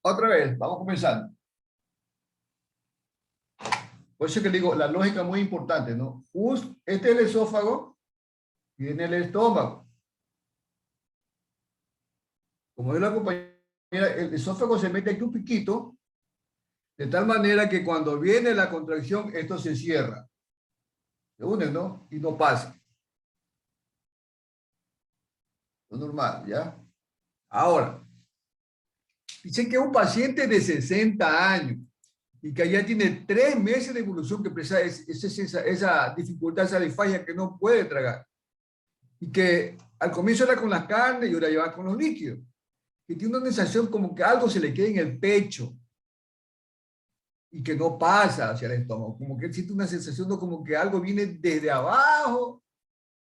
Otra vez, vamos comenzando. Por eso que digo, la lógica es muy importante, ¿no? Este es el esófago, viene el estómago. Como dijo la compañera, el esófago se mete aquí un piquito, de tal manera que cuando viene la contracción, esto se cierra. Se une, ¿no? Y no pasa. Lo normal, ¿ya? Ahora, dice que un paciente de 60 años y que ya tiene 3 meses de evolución, que expresa esa dificultad, esa disfagia que no puede tragar. Y que al comienzo era con las carnes y ahora lleva con los líquidos. Que tiene una sensación como que algo se le queda en el pecho y que no pasa hacia el estómago. Como que él siente una sensación de como que algo viene desde abajo,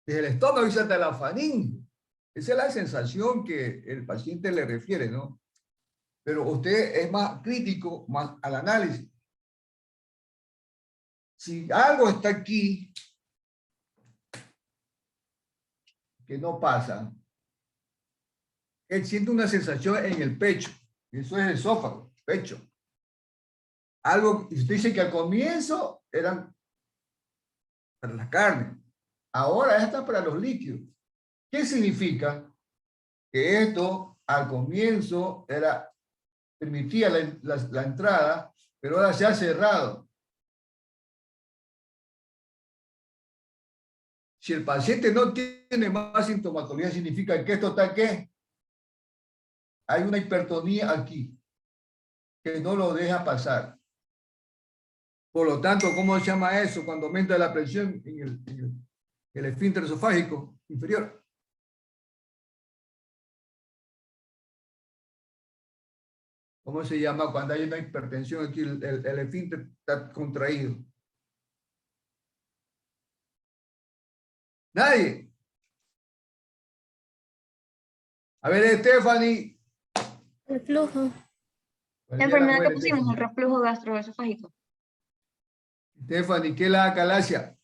desde el estómago y hasta la faringe. Esa es la sensación que el paciente le refiere, ¿no? Pero usted es más crítico, más al análisis. Si algo está aquí que no pasa, él siente una sensación en el pecho. Eso es el esófago, pecho. Algo, y usted dice que al comienzo eran para la carne, ahora está para los líquidos. ¿Qué significa? Que esto al comienzo permitía la entrada, pero ahora se ha cerrado. Si el paciente no tiene más sintomatología, significa que esto está ¿qué? Hay una hipertonía aquí, que no lo deja pasar. Por lo tanto, ¿cómo se llama eso cuando aumenta la presión en el esfínter esofágico inferior? ¿Cómo se llama cuando hay una hipertensión aquí? El esfínter está contraído. Nadie. A ver, Stephanie. Reflujo. Bueno, La ya la enfermedad que muere, pusimos, el Stephanie. reflujo gastroesofágico. Stephanie, ¿qué es la acalasia?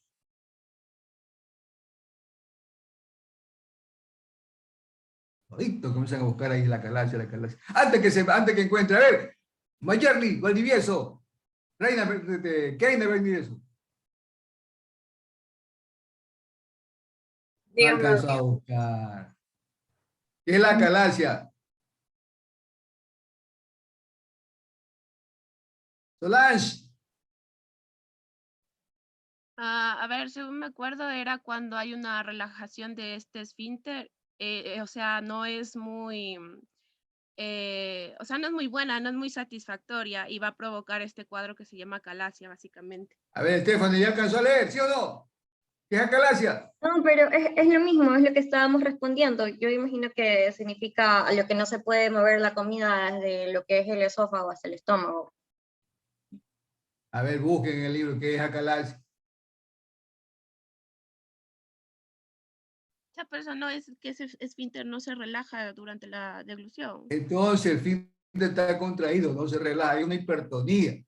Todito comienzan a buscar ahí la acalasia, la acalasia. Antes que encuentre, a ver, Mayerly, Valdivieso, Reina, Keina Valdivieso. No Dígame, alcanzó a buscar. ¿Qué es la acalasia? Solange. A ver, según me acuerdo, era cuando hay una relajación de este esfínter, o sea, no es muy, o sea, no es muy buena, no es muy satisfactoria y va a provocar este cuadro que se llama calasia, básicamente. A ver, Stephanie, ¿ya alcanzó a leer, sí o no? ¿Qué es acalasia? no, pero es lo mismo, es lo que estábamos respondiendo. Yo imagino que significa a lo que no se puede mover la comida desde lo que es el esófago hasta el estómago. A ver, busquen en el libro qué es acalasia. O sea, pero eso no es que ese esfínter no se relaja durante la deglución. Entonces el esfínter está contraído, no se relaja, hay una hipertonía.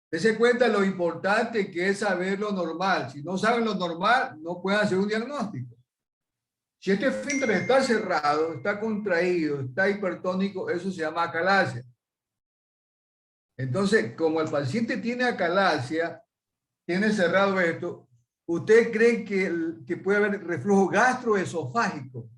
Dese cuenta lo importante que es saber lo normal. Si no saben lo normal, no pueden hacer un diagnóstico. Si este esfínter está cerrado, está contraído, está hipertónico, eso se llama acalasia. Entonces, como el paciente tiene acalasia, tiene cerrado esto, ¿usted cree que puede haber reflujo gastroesofágico?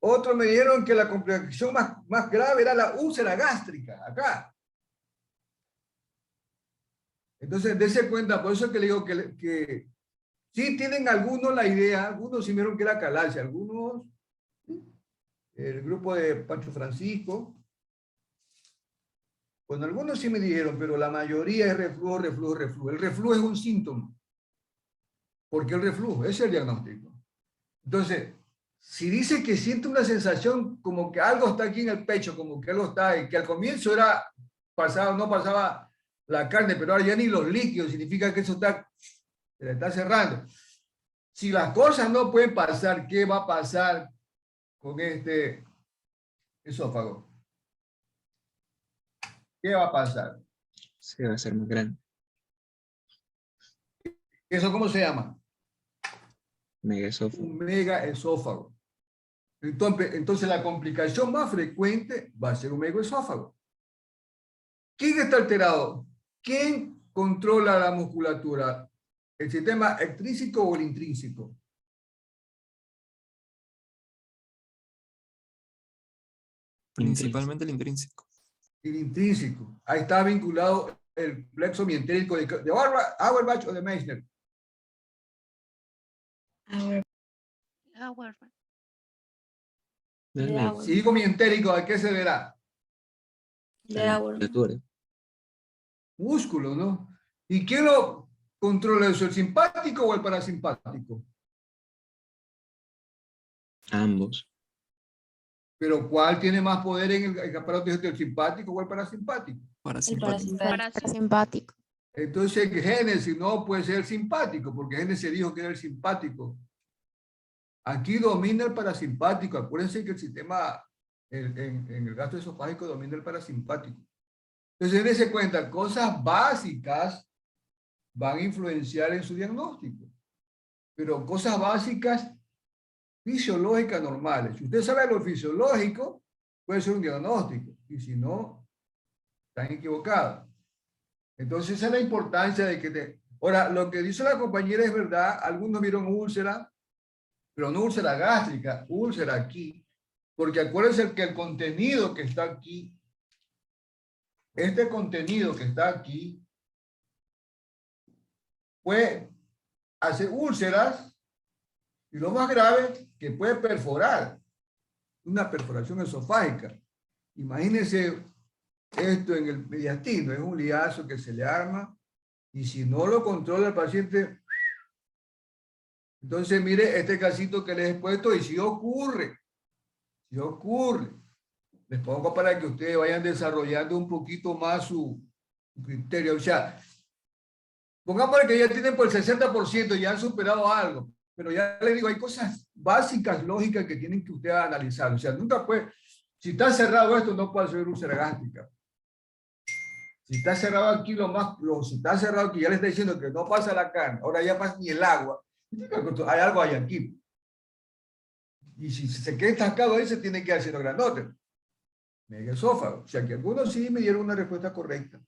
Otros me dijeron que la complicación más grave era la úlcera gástrica, acá. Entonces, dése cuenta, por eso que le digo que sí tienen algunos la idea, algunos sí me dijeron que era acalasia, algunos, el grupo de Pancho Francisco, bueno, algunos sí me dijeron, pero la mayoría es reflujo, reflujo, reflujo. El reflujo es un síntoma. ¿Por qué el reflujo? Ese es el diagnóstico. Entonces, si dice que siente una sensación como que algo está aquí en el pecho, como que algo está ahí, que al comienzo no pasaba la carne, pero ahora ya ni los líquidos, significa que eso se le está cerrando. Si las cosas no pueden pasar, ¿qué va a pasar con este esófago? ¿Qué va a pasar? Se va a hacer más grande. ¿Eso cómo se llama? Megaesófago. Un megaesófago. Entonces la complicación más frecuente va a ser un megaesófago. ¿Quién está alterado? ¿Quién controla la musculatura? ¿El sistema extrínseco o el intrínseco? Principalmente el intrínseco. El intrínseco. Ahí está vinculado el plexo mientérico de Auerbach o de Meissner. Si digo mientérico, ¿a qué se verá? Musculatura. Músculo, ¿no? ¿Y quién lo controla eso? ¿El simpático o el parasimpático? Ambos. Pero ¿cuál tiene más poder en el aparato el simpático o el parasimpático? Parasimpático. Parasimpático. Entonces, Génesis no puede ser simpático, porque Génesis dijo que era el simpático. Aquí domina el parasimpático. Acuérdense que el sistema, en el gasto esofágico, domina el parasimpático. Entonces, dense cuenta, cosas básicas van a influenciar en su diagnóstico. Pero cosas básicas fisiológicas normales. Si usted sabe lo fisiológico, puede ser un diagnóstico. Y si no, están equivocados. Entonces, esa es la importancia de que... Ahora, lo que dice la compañera es verdad. Algunos vieron úlcera, pero no úlcera gástrica, úlcera aquí. Porque acuérdense que el contenido que está aquí, este contenido que está aquí, puede hacer úlceras y lo más grave, que puede perforar, una perforación esofágica. Imagínense esto en el mediastino, es un liazo que se le arma y si no lo controla el paciente, entonces mire este casito que les he puesto y si ocurre, les pongo para que ustedes vayan desarrollando un poquito más su criterio. O sea, pongamos que ya tienen por el 60% y ya han superado algo, pero ya les digo, hay cosas básicas, lógicas que tienen que ustedes analizar. O sea, nunca puede, si está cerrado esto, no puede ser úlcera gástrica. Si está cerrado aquí, si está cerrado aquí, ya le está diciendo que no pasa la carne, ahora ya pasa ni el agua. Hay algo ahí aquí. Y si se queda estancado ahí, se tiene que hacer grandote. Megaesófago. O sea, que algunos sí me dieron una respuesta correcta.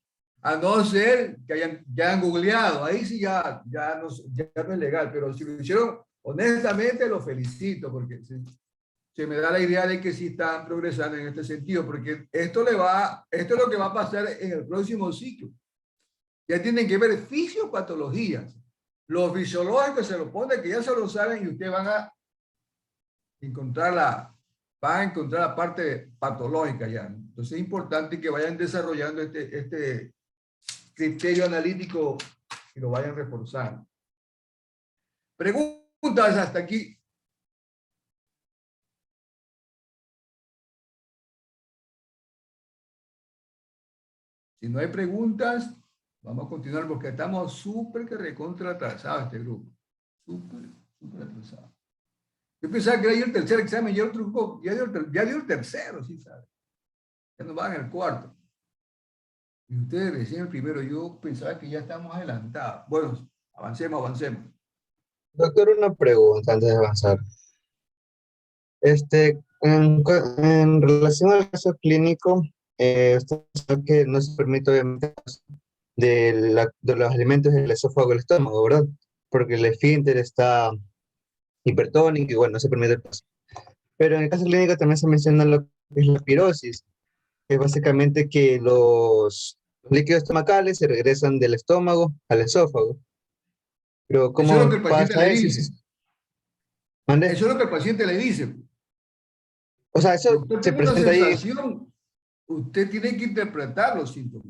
A no ser que ya han googleado. Ahí sí ya no es legal. Pero si lo hicieron honestamente, lo felicito. Porque se me da la idea de que sí están progresando en este sentido. Porque esto es lo que va a pasar en el próximo ciclo. Ya tienen que ver fisiopatologías. Los fisiológicos se lo ponen, que ya se lo saben y ustedes van a encontrar la parte patológica ya, ¿no? Entonces es importante que vayan desarrollando este criterio analítico y lo vayan reforzando. Preguntas hasta aquí. Si no hay preguntas, vamos a continuar porque estamos súper que recontra atrasados este grupo. Súper atrasados. Yo pensaba que era el tercer examen, ya otro grupo ya dio el tercero, sí sabe. Ya nos van al cuarto. Y ustedes recién el primero, yo pensaba que ya estamos adelantados. Bueno, avancemos. Doctor, una pregunta antes de avanzar. En relación al caso clínico, usted sabe que no se permite obviamente de los alimentos del esófago y el estómago, ¿verdad? Porque el esfínter está hipertónico y bueno, no se permite el paso. Pero en el caso clínico también se menciona lo que es la pirosis, que es básicamente que los líquidos estomacales se regresan del estómago al esófago. Pero ¿cómo eso es lo que el paciente pasa le eso? dice. ¿Mande? Eso es lo que el paciente le dice. O sea, eso Usted se tiene una presenta ahí. sensación, usted tiene que interpretar los síntomas.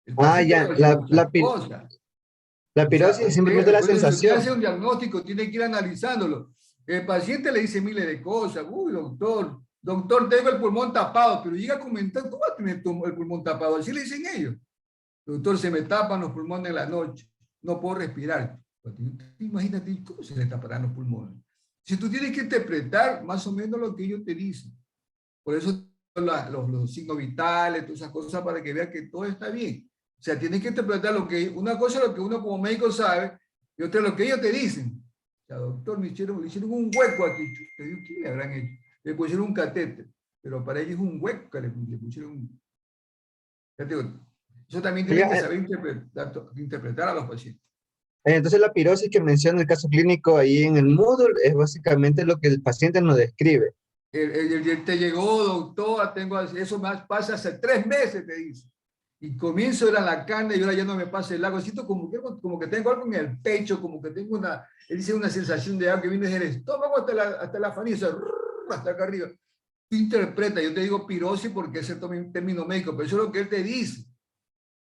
El paciente Ya, va a decir muchas cosas. la O sea, pirosis es simplemente la acuérdense, usted sensación. hace un diagnóstico, tiene que ir analizándolo. El paciente le dice miles de cosas. Uy, doctor, tengo el pulmón tapado, pero llega a comentar, ¿cómo va a tener el pulmón tapado? Así le dicen ellos. Doctor, se me tapan los pulmones en la noche, no puedo respirar. Imagínate, ¿cómo se le taparán los pulmones? Si tú tienes que interpretar más o menos lo que ellos te dicen. Por eso los signos vitales, todas esas cosas, para que vean que todo está bien. O sea, tienes que interpretar una cosa es lo que uno como médico sabe y otra es lo que ellos te dicen. O sea, doctor, le hicieron un hueco aquí. Te digo, ¿qué le habrán hecho? Le pusieron un catéter, pero para ellos es un hueco que le pusieron un... Ya te digo, eso también tienen que saber interpretar a los pacientes. Entonces la pirosis que menciona el caso clínico ahí en el Moodle es básicamente lo que el paciente nos describe. Te llegó, doctor, tengo eso más pasa hace 3 meses, te dice. Y comienzo era la carne y ahora ya no me pasa el agua. Siento como que tengo algo en el pecho, como que tengo él dice una sensación de algo que viene desde el estómago hasta la faringe, hasta acá arriba. Tú interpreta, yo te digo pirosis porque es el término médico, pero eso es lo que él te dice.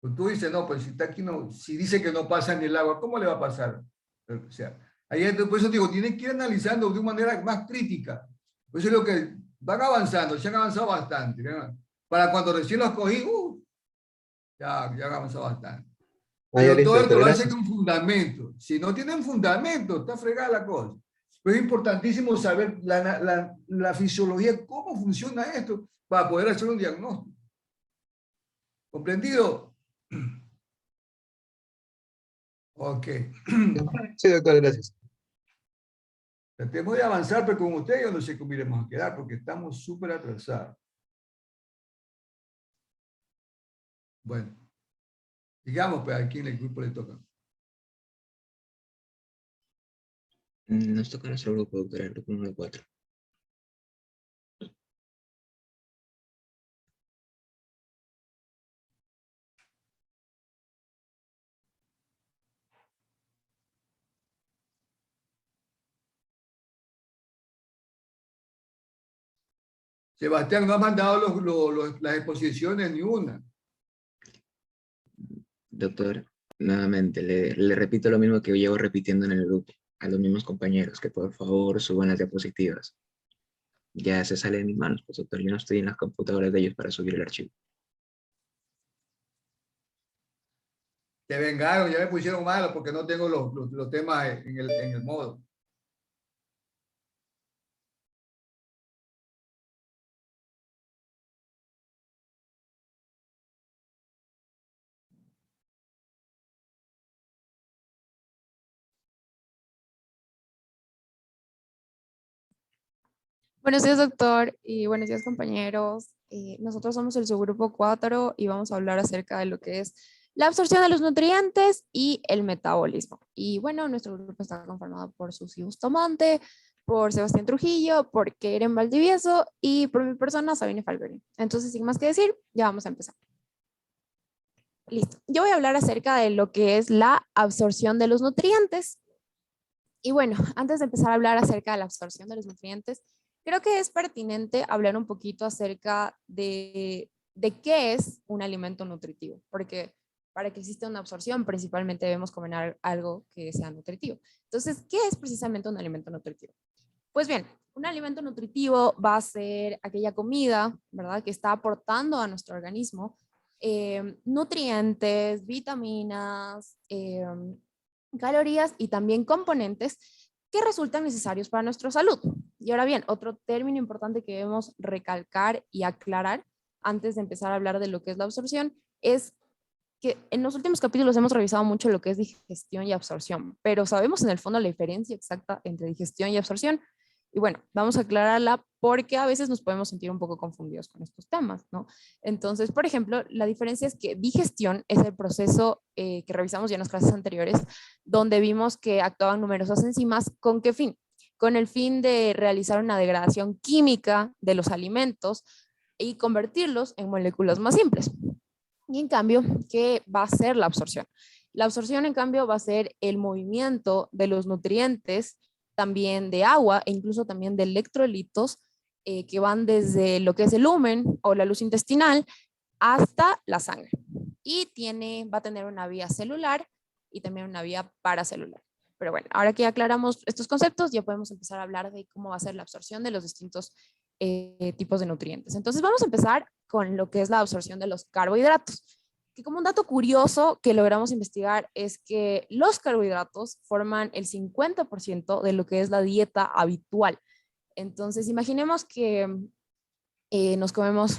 Pues tú dices, no, pues si está aquí, no, si dice que no pasa ni el agua, ¿cómo le va a pasar? O sea, ahí, por eso digo, tienen que ir analizando de una manera más crítica. Por eso es lo que van avanzando, se han avanzado bastante. ¿Verdad? Para cuando recién los cogí, ya han avanzado bastante. Pero Listo, todo esto doctor, lo hace gracias. con fundamento. Si no tienen fundamento, está fregada la cosa. Pero es importantísimo saber la fisiología, cómo funciona esto, para poder hacer un diagnóstico. ¿Comprendido? Ok. Sí, doctor, gracias. Tratemos de avanzar, pero con ustedes yo no sé cómo iremos a quedar, porque estamos súper atrasados. Bueno, digamos, pues a quién el grupo le toca. Nos toca nuestro grupo, doctora, el grupo número 4. Sebastián no ha mandado las exposiciones ni una. Doctor, nuevamente, le repito lo mismo que llevo repitiendo en el grupo, a los mismos compañeros, que por favor suban las diapositivas. Ya se sale de mis manos, pues doctor, yo no estoy en las computadoras de ellos para subir el archivo. Te vengaron, ya me pusieron malo porque no tengo los temas en el modo. Buenos días, doctor, y buenos días, compañeros. Nosotros somos el subgrupo 4 y vamos a hablar acerca de lo que es la absorción de los nutrientes y el metabolismo. Y bueno, nuestro grupo está conformado por Susi Bustamante, por Sebastián Trujillo, por Keren Valdivieso y por mi persona, Sabine Falberi. Entonces, sin más que decir, ya vamos a empezar. Listo. Yo voy a hablar acerca de lo que es la absorción de los nutrientes. Y bueno, antes de empezar a hablar acerca de la absorción de los nutrientes, creo que es pertinente hablar un poquito acerca de qué es un alimento nutritivo, porque para que exista una absorción principalmente debemos comer algo que sea nutritivo. Entonces, ¿qué es precisamente un alimento nutritivo? Pues bien, un alimento nutritivo va a ser aquella comida, ¿verdad?, que está aportando a nuestro organismo nutrientes, vitaminas, calorías y también componentes que resultan necesarios para nuestra salud. Y ahora bien, otro término importante que debemos recalcar y aclarar antes de empezar a hablar de lo que es la absorción es que en los últimos capítulos hemos revisado mucho lo que es digestión y absorción, pero sabemos en el fondo la diferencia exacta entre digestión y absorción. Y bueno, vamos a aclararla porque a veces nos podemos sentir un poco confundidos con estos temas, ¿no? Entonces, por ejemplo, la diferencia es que digestión es el proceso que revisamos ya en las clases anteriores, donde vimos que actuaban numerosas enzimas. ¿Con qué fin? Con el fin de realizar una degradación química de los alimentos y convertirlos en moléculas más simples. Y en cambio, ¿qué va a ser la absorción? La absorción, en cambio, va a ser el movimiento de los nutrientes, también de agua e incluso también de electrolitos que van desde lo que es el lumen o la luz intestinal hasta la sangre. Y va a tener una vía celular y también una vía paracelular. Pero bueno, ahora que ya aclaramos estos conceptos, ya podemos empezar a hablar de cómo va a ser la absorción de los distintos tipos de nutrientes. Entonces vamos a empezar con lo que es la absorción de los carbohidratos. Que como un dato curioso que logramos investigar es que los carbohidratos forman el 50% de lo que es la dieta habitual. Entonces imaginemos que nos comemos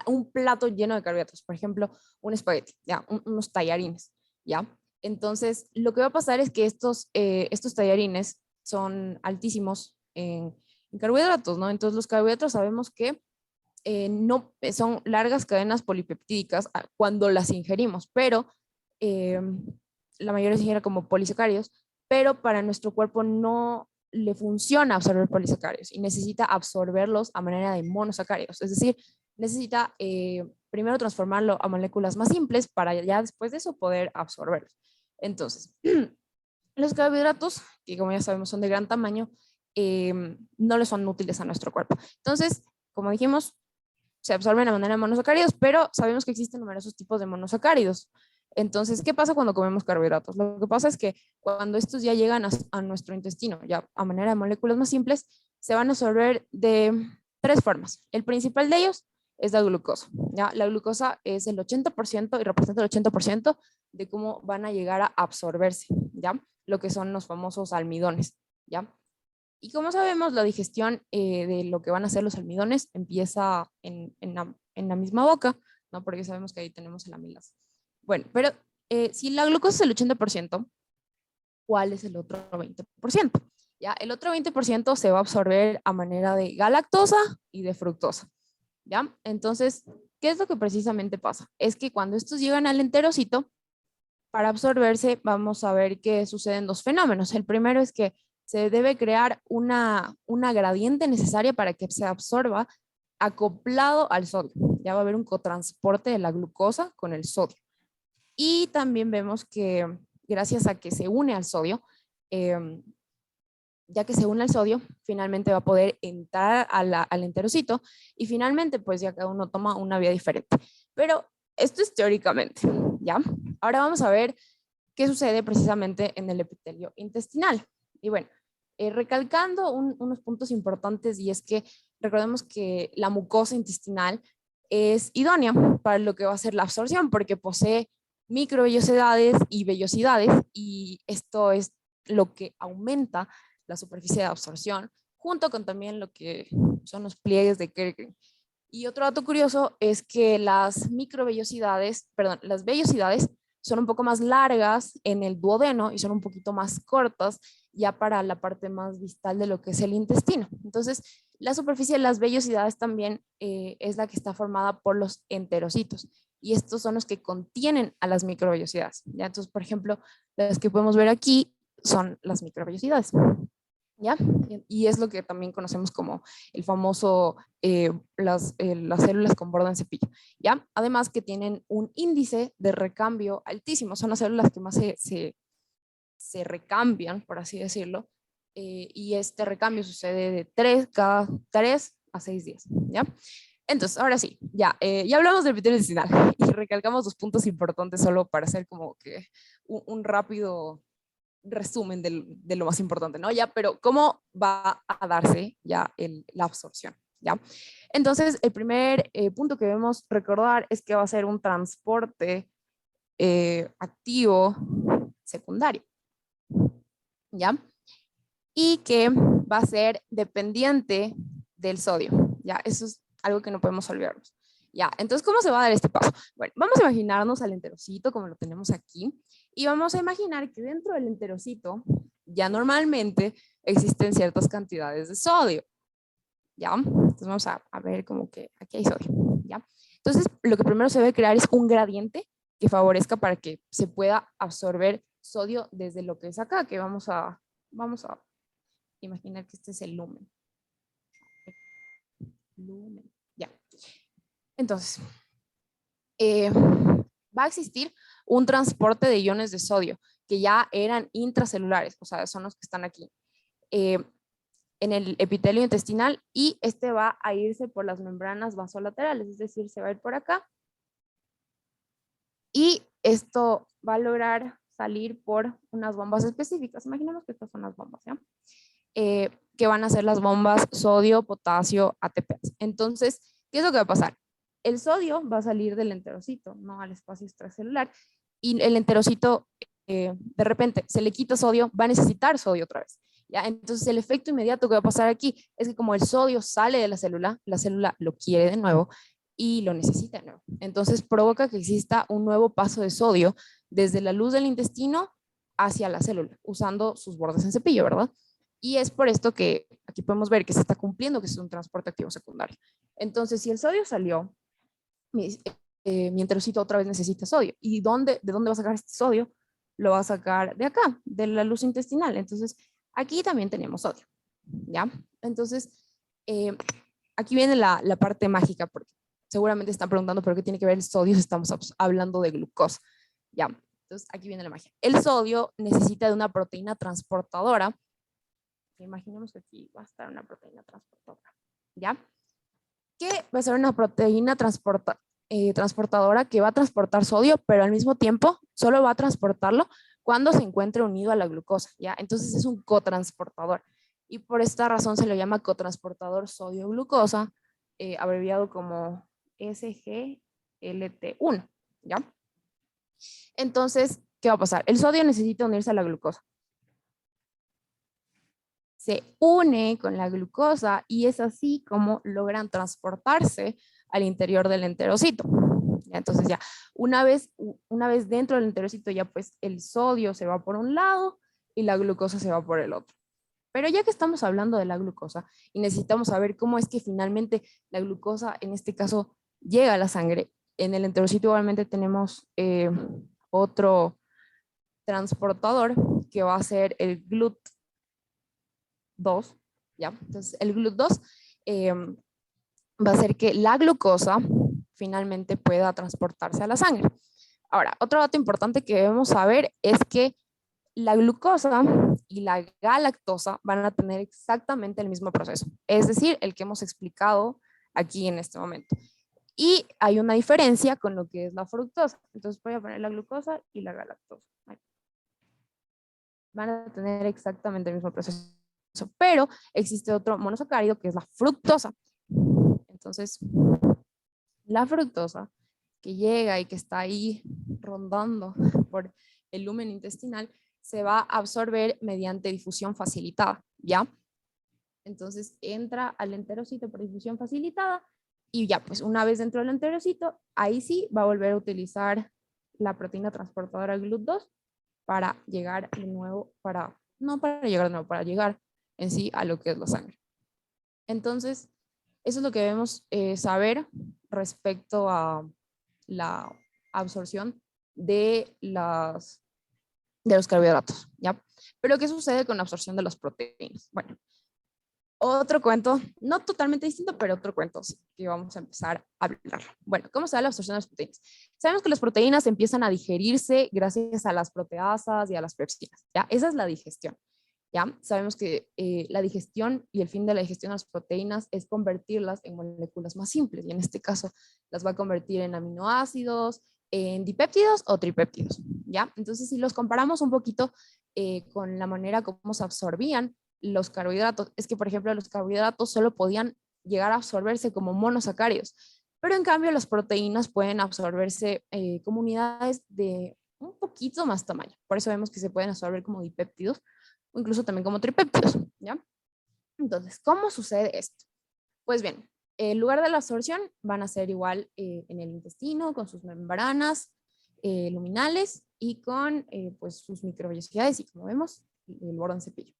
un plato lleno de carbohidratos, por ejemplo, un espagueti, ¿ya? Unos tallarines, ¿ya? Entonces, lo que va a pasar es que estos tallarines son altísimos en carbohidratos, ¿no? Entonces los carbohidratos sabemos que no son largas cadenas polipeptídicas cuando las ingerimos, pero la mayoría se ingiere como polisacáridos, pero para nuestro cuerpo no le funciona absorber polisacáridos y necesita absorberlos a manera de monosacáridos, es decir, necesita primero transformarlo a moléculas más simples para ya después de eso poder absorberlos. Entonces, los carbohidratos, que como ya sabemos son de gran tamaño, no les son útiles a nuestro cuerpo. Entonces, como dijimos, se absorben de manera de monosacáridos, pero sabemos que existen numerosos tipos de monosacáridos. Entonces, ¿qué pasa cuando comemos carbohidratos? Lo que pasa es que cuando estos ya llegan a nuestro intestino, ya a manera de moléculas más simples, se van a absorber de 3 formas. El principal de ellos es la glucosa. ¿Ya? La glucosa es el 80% y representa el 80% de cómo van a llegar a absorberse, ¿ya? Lo que son los famosos almidones, ¿ya? Y como sabemos, la digestión de lo que van a hacer los almidones empieza en la misma boca, ¿no? Porque sabemos que ahí tenemos el amilasa. Bueno, pero si la glucosa es el 80%, ¿cuál es el otro 20%? ¿Ya? El otro 20% se va a absorber a manera de galactosa y de fructosa, ¿ya? Entonces, ¿qué es lo que precisamente pasa? Es que cuando estos llegan al enterocito, para absorberse vamos a ver que suceden 2 fenómenos. El primero es que se debe crear una gradiente necesaria para que se absorba acoplado al sodio. Ya va a haber un cotransporte de la glucosa con el sodio. Y también vemos que gracias a que se une al sodio, ya que se une al sodio, finalmente va a poder entrar al enterocito y finalmente pues ya cada uno toma una vía diferente. Pero esto es teóricamente, ¿ya? Ahora vamos a ver qué sucede precisamente en el epitelio intestinal. Y bueno, recalcando unos puntos importantes, y es que recordemos que la mucosa intestinal es idónea para lo que va a ser la absorción porque posee microvellosidades y vellosidades, y esto es lo que aumenta la superficie de absorción, junto con también lo que son los pliegues de Kerrigan. Y otro dato curioso es que las microvellosidades, perdón, las vellosidades son un poco más largas en el duodeno y son un poquito más cortas ya para la parte más distal de lo que es el intestino. Entonces, la superficie de las vellosidades también es la que está formada por los enterocitos. Y estos son los que contienen a las microvellosidades. ¿Ya? Entonces, por ejemplo, las que podemos ver aquí son las microvellosidades. ¿Ya? Y es lo que también conocemos como el famoso, las células con borda en cepillo, ¿ya? Además que tienen un índice de recambio altísimo, son las células que más se recambian, por así decirlo, y este recambio sucede de cada 3 a 6 días, ¿ya? Entonces, ahora sí, ya hablamos del epitelio intestinal y recalcamos 2 puntos importantes solo para hacer como que un rápido resumen de lo más importante, ¿no? Ya, pero ¿cómo va a darse ya la absorción? ¿Ya? Entonces, el primer punto que debemos recordar es que va a ser un transporte activo secundario, ¿ya? Y que va a ser dependiente del sodio, ¿ya? Eso es algo que no podemos olvidarnos. Ya, entonces, ¿cómo se va a dar este paso? Bueno, vamos a imaginarnos al enterocito como lo tenemos aquí y vamos a imaginar que dentro del enterocito ya normalmente existen ciertas cantidades de sodio, ¿ya? Entonces vamos a ver como que aquí hay sodio, ¿ya? Entonces, lo que primero se debe crear es un gradiente que favorezca para que se pueda absorber sodio desde lo que es acá, que vamos a imaginar que este es el lumen. Ya. Entonces, va a existir un transporte de iones de sodio que ya eran intracelulares, o sea, son los que están aquí, en el epitelio intestinal, y este va a irse por las membranas vasolaterales, es decir, se va a ir por acá, y esto va a lograr salir por unas bombas específicas. Imaginemos que estas son las bombas, ¿ya? Que van a ser las bombas sodio, potasio, ATP. Entonces, ¿qué es lo que va a pasar? El sodio va a salir del enterocito, no al espacio extracelular, y el enterocito de repente se le quita sodio, va a necesitar sodio otra vez, ¿ya? Entonces el efecto inmediato que va a pasar aquí es que como el sodio sale de la célula lo quiere de nuevo y lo necesita de nuevo. Entonces provoca que exista un nuevo paso de sodio desde la luz del intestino hacia la célula, usando sus bordes en cepillo, ¿verdad? Y es por esto que aquí podemos ver que se está cumpliendo que es un transporte activo secundario. Entonces, si el sodio salió, mi enterocito otra vez necesita sodio. ¿Y de dónde va a sacar este sodio? Lo va a sacar de acá, de la luz intestinal. Entonces, aquí también tenemos sodio, ¿ya? Entonces, aquí viene la parte mágica, porque seguramente están preguntando, ¿pero qué tiene que ver el sodio si estamos hablando de glucosa? ¿Ya? Entonces, aquí viene la magia. El sodio necesita de una proteína transportadora. Imaginemos que aquí va a estar una proteína transportadora, ¿ya? Que va a ser una proteína transportadora que va a transportar sodio, pero al mismo tiempo solo va a transportarlo cuando se encuentre unido a la glucosa, ¿ya? Entonces es un cotransportador. Y por esta razón se le llama cotransportador sodio-glucosa, abreviado como SGLT1, ¿ya? Entonces, ¿qué va a pasar? El sodio necesita unirse a la glucosa. Se une con la glucosa y es así como logran transportarse al interior del enterocito. Entonces ya, una vez dentro del enterocito ya pues el sodio se va por un lado y la glucosa se va por el otro. Pero ya que estamos hablando de la glucosa y necesitamos saber cómo es que finalmente la glucosa en este caso llega a la sangre, en el enterocito igualmente tenemos otro transportador que va a ser el GLUT2, ¿ya? Entonces el GLUT2 va a hacer que la glucosa finalmente pueda transportarse a la sangre. Ahora, otro dato importante que debemos saber es que la glucosa y la galactosa van a tener exactamente el mismo proceso, es decir, el que hemos explicado aquí en este momento. Y hay una diferencia con lo que es la fructosa. Entonces voy a poner la glucosa y la galactosa. Van a tener exactamente el mismo proceso, pero existe otro monosacárido que es la fructosa. Entonces, la fructosa que llega y que está ahí rondando por el lumen intestinal se va a absorber mediante difusión facilitada, ¿ya? Entonces entra al enterocito por difusión facilitada y ya, pues una vez dentro del enterocito, ahí sí va a volver a utilizar la proteína transportadora GLUT2 para llegar de nuevo, para llegar en sí a lo que es la sangre. Entonces, eso es lo que debemos saber respecto a la absorción de los carbohidratos, ¿ya? Pero ¿qué sucede con la absorción de las proteínas? Bueno, otro cuento, no totalmente distinto, pero otro cuento que vamos a empezar a hablar. Bueno, ¿cómo se da la absorción de las proteínas? Sabemos que las proteínas empiezan a digerirse gracias a las proteasas y a las pepsinas, ¿ya? Esa es la digestión, ¿ya? Sabemos que la digestión y el fin de la digestión de las proteínas es convertirlas en moléculas más simples, y en este caso las va a convertir en aminoácidos, en dipéptidos o tripéptidos, ¿ya? Entonces, si los comparamos un poquito con la manera como se absorbían los carbohidratos, es que, por ejemplo, los carbohidratos solo podían llegar a absorberse como monosacáridos, pero en cambio las proteínas pueden absorberse como unidades de un poquito más tamaño. Por eso vemos que se pueden absorber como dipéptidos o incluso también como tripéptidos, ¿ya? Entonces, ¿cómo sucede esto? Pues bien, el lugar de la absorción van a ser igual en el intestino, con sus membranas luminales y con pues sus microvellosidades, y como vemos, el bordón cepillo,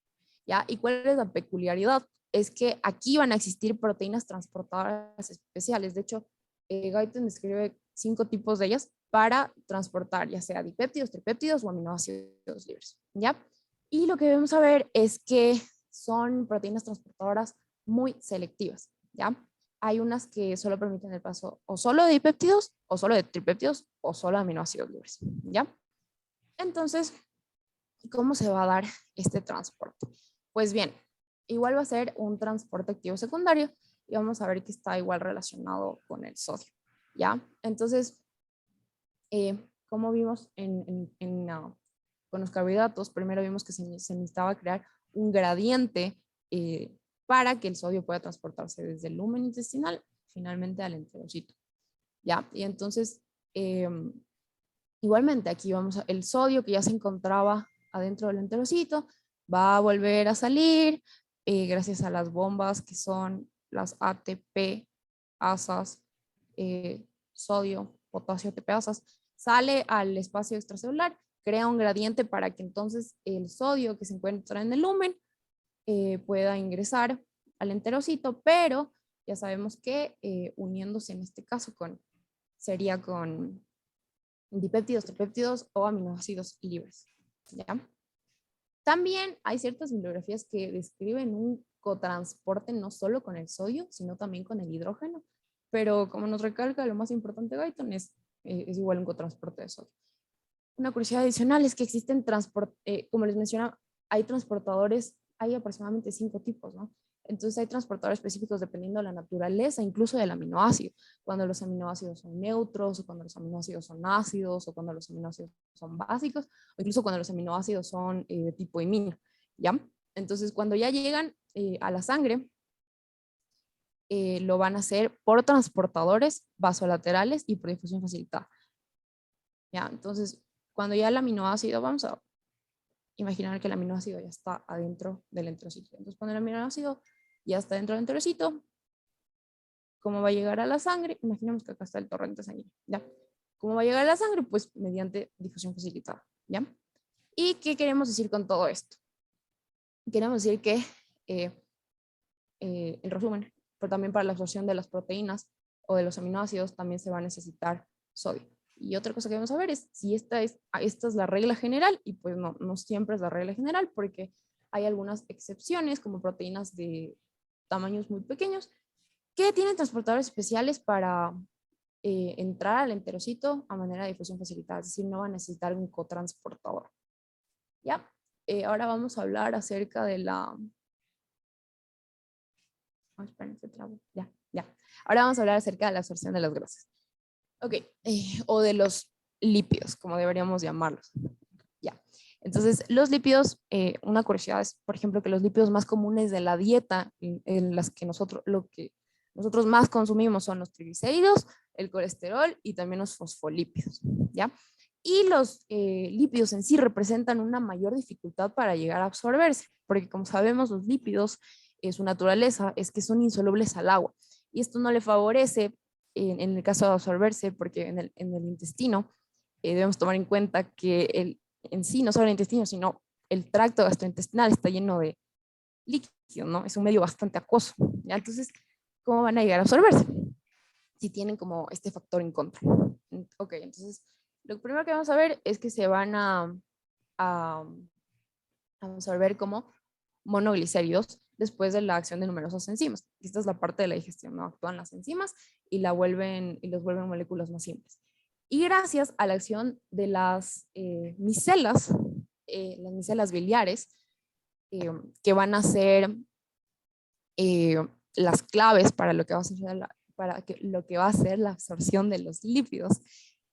¿ya? ¿Y cuál es la peculiaridad? Es que aquí van a existir proteínas transportadoras especiales. De hecho, Guyton describe 5 tipos de ellas para transportar ya sea dipéptidos, tripéptidos o aminoácidos libres, ¿ya? Y lo que debemos saber es que son proteínas transportadoras muy selectivas, ¿ya? Hay unas que solo permiten el paso o solo de dipéptidos, o solo de tripéptidos, o solo de aminoácidos libres, ¿ya? Entonces, ¿cómo se va a dar este transporte? Pues bien, igual va a ser un transporte activo secundario y vamos a ver que está igual relacionado con el sodio, ¿ya? Entonces, como vimos con los carbohidratos, primero vimos que se necesitaba crear un gradiente para que el sodio pueda transportarse desde el lumen intestinal finalmente al enterocito, ¿ya? Y entonces, igualmente aquí el sodio que ya se encontraba adentro del enterocito va a volver a salir gracias a las bombas que son las ATP, asas, sodio, potasio, ATP, asas, sale al espacio extracelular, crea un gradiente para que entonces el sodio que se encuentra en el lumen pueda ingresar al enterocito, pero ya sabemos que uniéndose en este caso sería con dipéptidos, tripéptidos o aminoácidos libres. ¿Ya? También hay ciertas bibliografías que describen un cotransporte no solo con el sodio, sino también con el hidrógeno, pero como nos recalca, lo más importante de Guyton es igual un cotransporte de sodio. Una curiosidad adicional es que existen como les mencionaba, hay transportadores, hay aproximadamente 5 tipos, ¿no? Entonces hay transportadores específicos dependiendo de la naturaleza, incluso del aminoácido, cuando los aminoácidos son neutros, o cuando los aminoácidos son ácidos, o cuando los aminoácidos son básicos, o incluso cuando los aminoácidos son de tipo imino, ¿ya? Entonces cuando ya llegan a la sangre, lo van a hacer por transportadores vasolaterales y por difusión facilitada. ¿Ya? Entonces, cuando ya el aminoácido, vamos a imaginar que el aminoácido ya está adentro del enterocito. Entonces, cuando el aminoácido ya está dentro del enterocito, ¿cómo va a llegar a la sangre? Imaginemos que acá está el torrente sanguíneo, ¿ya? ¿Cómo va a llegar a la sangre? Pues mediante difusión facilitada, ¿ya? ¿Y qué queremos decir con todo esto? Queremos decir que el resumen, pero también para la absorción de las proteínas o de los aminoácidos también se va a necesitar sodio. Y otra cosa que vamos a ver es si esta es la regla general, y pues no siempre es la regla general, porque hay algunas excepciones, como proteínas de tamaños muy pequeños, que tienen transportadores especiales para entrar al enterocito a manera de difusión facilitada, es decir, no va a necesitar un cotransportador. ¿Ya? Ahora vamos a hablar acerca de la... Oh, esperen, se trabó. Ya. Ahora vamos a hablar acerca de la absorción de las grasas. Ok, o de los lípidos, como deberíamos llamarlos. Ya. Entonces, los lípidos, una curiosidad es, por ejemplo, que los lípidos más comunes de la dieta, en las que lo que nosotros más consumimos son los triglicéridos, el colesterol y también los fosfolípidos, ¿ya? Y los lípidos en sí representan una mayor dificultad para llegar a absorberse, porque como sabemos, los lípidos, su naturaleza es que son insolubles al agua, y esto no le favorece en el caso de absorberse, porque en el intestino debemos tomar en cuenta que en sí, no solo el intestino, sino el tracto gastrointestinal está lleno de líquido, ¿no? Es un medio bastante acuoso, ¿ya? Entonces, ¿cómo van a llegar a absorberse? Si tienen como este factor en contra. Ok, entonces, lo primero que vamos a ver es que se van a absorber como monoglicéridos después de la acción de numerosas enzimas. Esta es la parte de la digestión, ¿no? Actúan las enzimas y los vuelven moléculas más simples. Y gracias a la acción de las micelas biliares, que van a ser las claves para lo que va a ser la absorción de los lípidos,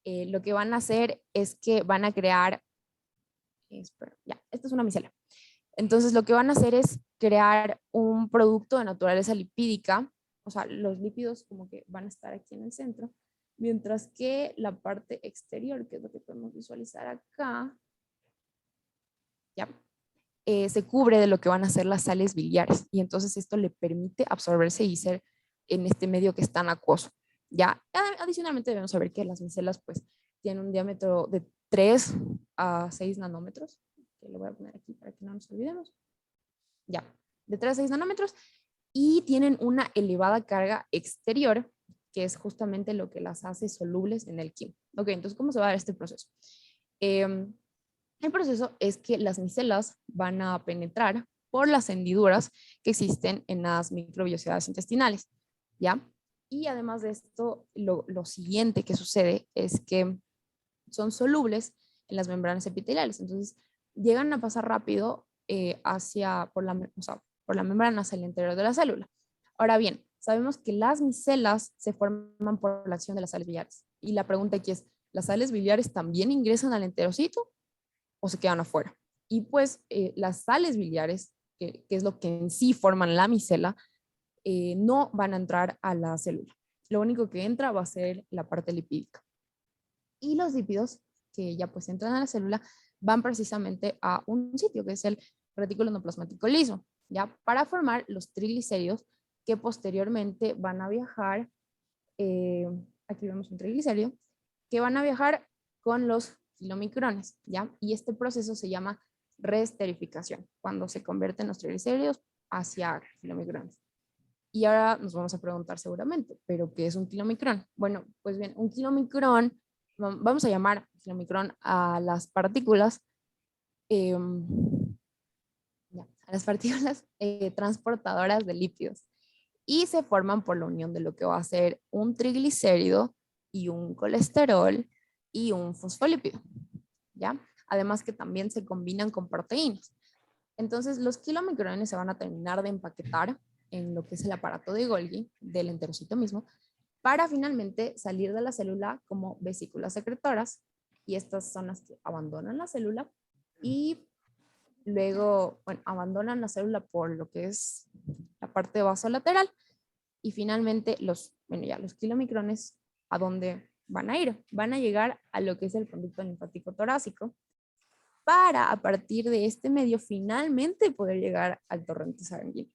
lo que van a hacer es que van a crear, esta es una micela. Entonces lo que van a hacer es crear un producto de naturaleza lipídica, o sea, los lípidos como que van a estar aquí en el centro, mientras que la parte exterior, que es lo que podemos visualizar acá, ya, se cubre de lo que van a ser las sales biliares, y entonces esto le permite absorberse y ser en este medio que es tan acuoso. Ya, adicionalmente debemos saber que las micelas pues tienen un diámetro de 3 a 6 nanómetros, que lo voy a poner aquí para que no nos olvidemos. Ya, de 3 a 6 nanómetros, y tienen una elevada carga exterior, que es justamente lo que las hace solubles en el quimo. Ok, entonces, ¿cómo se va a dar este proceso? El proceso es que las micelas van a penetrar por las hendiduras que existen en las microvellosidades intestinales, ¿ya? Y además de esto, lo siguiente que sucede es que son solubles en las membranas epiteliales. Entonces, llegan a pasar rápido por la membrana hacia el interior de la célula. Ahora bien, sabemos que las micelas se forman por la acción de las sales biliares. Y la pregunta aquí es, ¿las sales biliares también ingresan al enterocito o se quedan afuera? Y pues las sales biliares, que es lo que en sí forman la micela, no van a entrar a la célula. Lo único que entra va a ser la parte lipídica. Y los lípidos, que ya pues entran a la célula, van precisamente a un sitio que es el retículo endoplasmático liso, ya, para formar los triglicéridos, que posteriormente van a viajar, aquí vemos un triglicérido, que van a viajar con los kilomicrones, ya, y este proceso se llama reesterificación, cuando se convierten los triglicéridos hacia kilomicrones. Y ahora nos vamos a preguntar seguramente, ¿pero qué es un kilomicrón? Bueno, pues bien, un kilomicrón, vamos a llamar kilomicrón a las partículas, transportadoras de lípidos, y se forman por la unión de lo que va a ser un triglicérido y un colesterol y un fosfolípido, ¿ya? Además que también se combinan con proteínas. Entonces, los kilomicrones se van a terminar de empaquetar en lo que es el aparato de Golgi del enterocito mismo, para finalmente salir de la célula como vesículas secretoras, y estas son las que abandonan la célula y luego, bueno, abandonan la célula por lo que es la parte vasolateral, y finalmente los kilomicrones, ¿a dónde van a ir? Van a llegar a lo que es el conducto linfático torácico, para a partir de este medio finalmente poder llegar al torrente sanguíneo.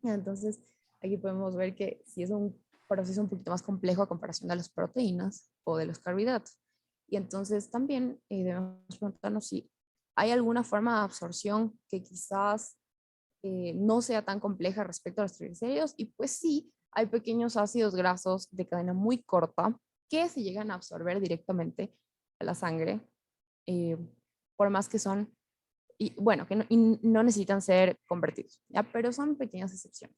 Entonces, aquí podemos ver que sí es un proceso un poquito más complejo a comparación de las proteínas o de los carbohidratos. Y entonces también debemos preguntarnos si hay alguna forma de absorción que quizás no sea tan compleja respecto a los triglicéridos. Y pues sí, hay pequeños ácidos grasos de cadena muy corta que se llegan a absorber directamente a la sangre, por más que son, y bueno, que no necesitan ser convertidos, ¿ya? Pero son pequeñas excepciones.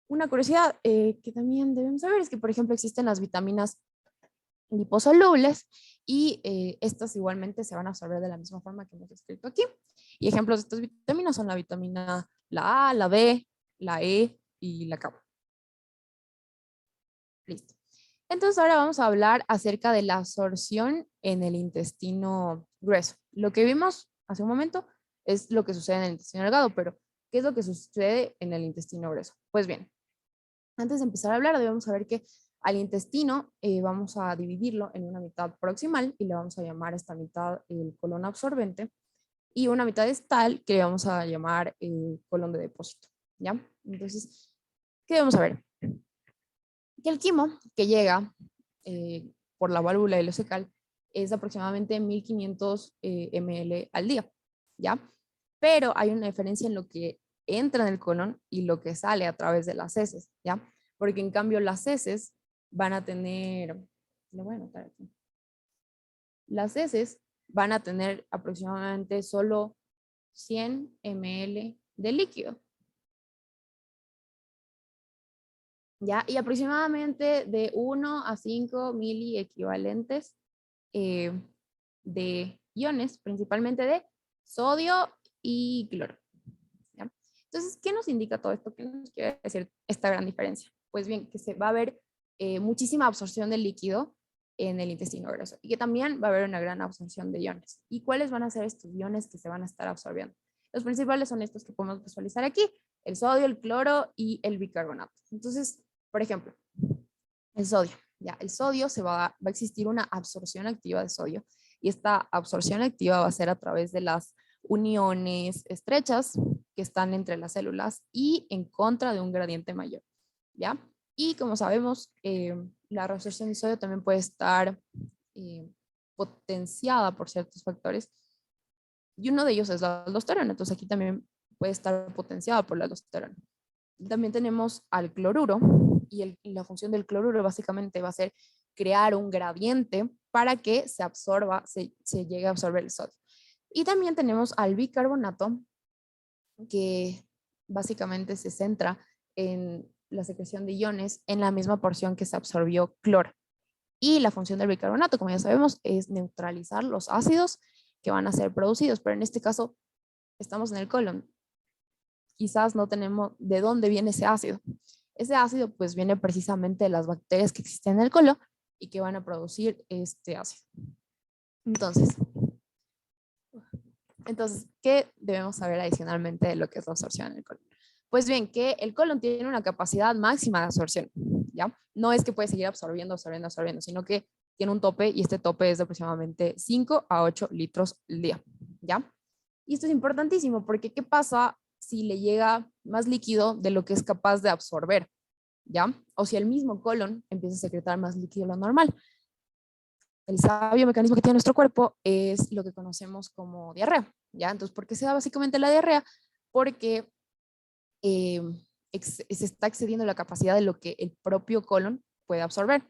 Una curiosidad que también debemos saber es que, por ejemplo, existen las vitaminas liposolubles, y estas igualmente se van a absorber de la misma forma que hemos escrito aquí. Y ejemplos de estas vitaminas son la vitamina la A, la B, la E y la K. Listo. Entonces ahora vamos a hablar acerca de la absorción en el intestino grueso. Lo que vimos hace un momento es lo que sucede en el intestino delgado, pero ¿qué es lo que sucede en el intestino grueso? Pues bien, antes de empezar a hablar debemos saber que al intestino vamos a dividirlo en una mitad proximal y le vamos a llamar a esta mitad el colon absorbente, y una mitad distal que le vamos a llamar el colon de depósito, ¿ya? Entonces, ¿qué debemos saber? Que el quimo que llega por la válvula ileocecal es aproximadamente 1500 ml al día, ¿ya? Pero hay una diferencia en lo que entra en el colon y lo que sale a través de las heces, ¿ya? Porque en cambio las heces van a tener, lo voy a anotar aquí, las heces van a tener aproximadamente solo 100 ml de líquido, ¿ya? Y aproximadamente de 1 a 5 mili equivalentes de iones, principalmente de sodio y cloro, ¿ya? Entonces, ¿qué nos indica todo esto? ¿Qué nos quiere decir esta gran diferencia? Pues bien, que se va a ver muchísima absorción de líquido en el intestino grueso, y que también va a haber una gran absorción de iones. ¿Y cuáles van a ser estos iones que se van a estar absorbiendo? Los principales son estos que podemos visualizar aquí: el sodio, el cloro y el bicarbonato. Entonces, por ejemplo, el sodio. Ya, el sodio va a existir una absorción activa de sodio, y esta absorción activa va a ser a través de las uniones estrechas que están entre las células y en contra de un gradiente mayor, ¿ya? Y como sabemos, la reabsorción de sodio también puede estar potenciada por ciertos factores, y uno de ellos es la aldosterona. Entonces aquí también puede estar potenciada por la aldosterona. También tenemos al cloruro, y la función del cloruro básicamente va a ser crear un gradiente para que se absorba, se llegue a absorber el sodio. Y también tenemos al bicarbonato, que básicamente se centra en la secreción de iones en la misma porción que se absorbió cloro. Y la función del bicarbonato, como ya sabemos, es neutralizar los ácidos que van a ser producidos, pero en este caso estamos en el colon. Quizás no tenemos de dónde viene ese ácido. Ese ácido pues viene precisamente de las bacterias que existen en el colon y que van a producir este ácido. Entonces, ¿qué debemos saber adicionalmente de lo que es la absorción en el colon? Pues bien, que el colon tiene una capacidad máxima de absorción, ¿ya? No es que puede seguir absorbiendo, sino que tiene un tope, y este tope es de aproximadamente 5 a 8 litros al día, ¿ya? Y esto es importantísimo porque ¿qué pasa si le llega más líquido de lo que es capaz de absorber, ¿ya? O si el mismo colon empieza a secretar más líquido de lo normal. El sabio mecanismo que tiene nuestro cuerpo es lo que conocemos como diarrea, ¿ya? Entonces, ¿por qué se da básicamente la diarrea? Porque se está excediendo la capacidad de lo que el propio colon puede absorber,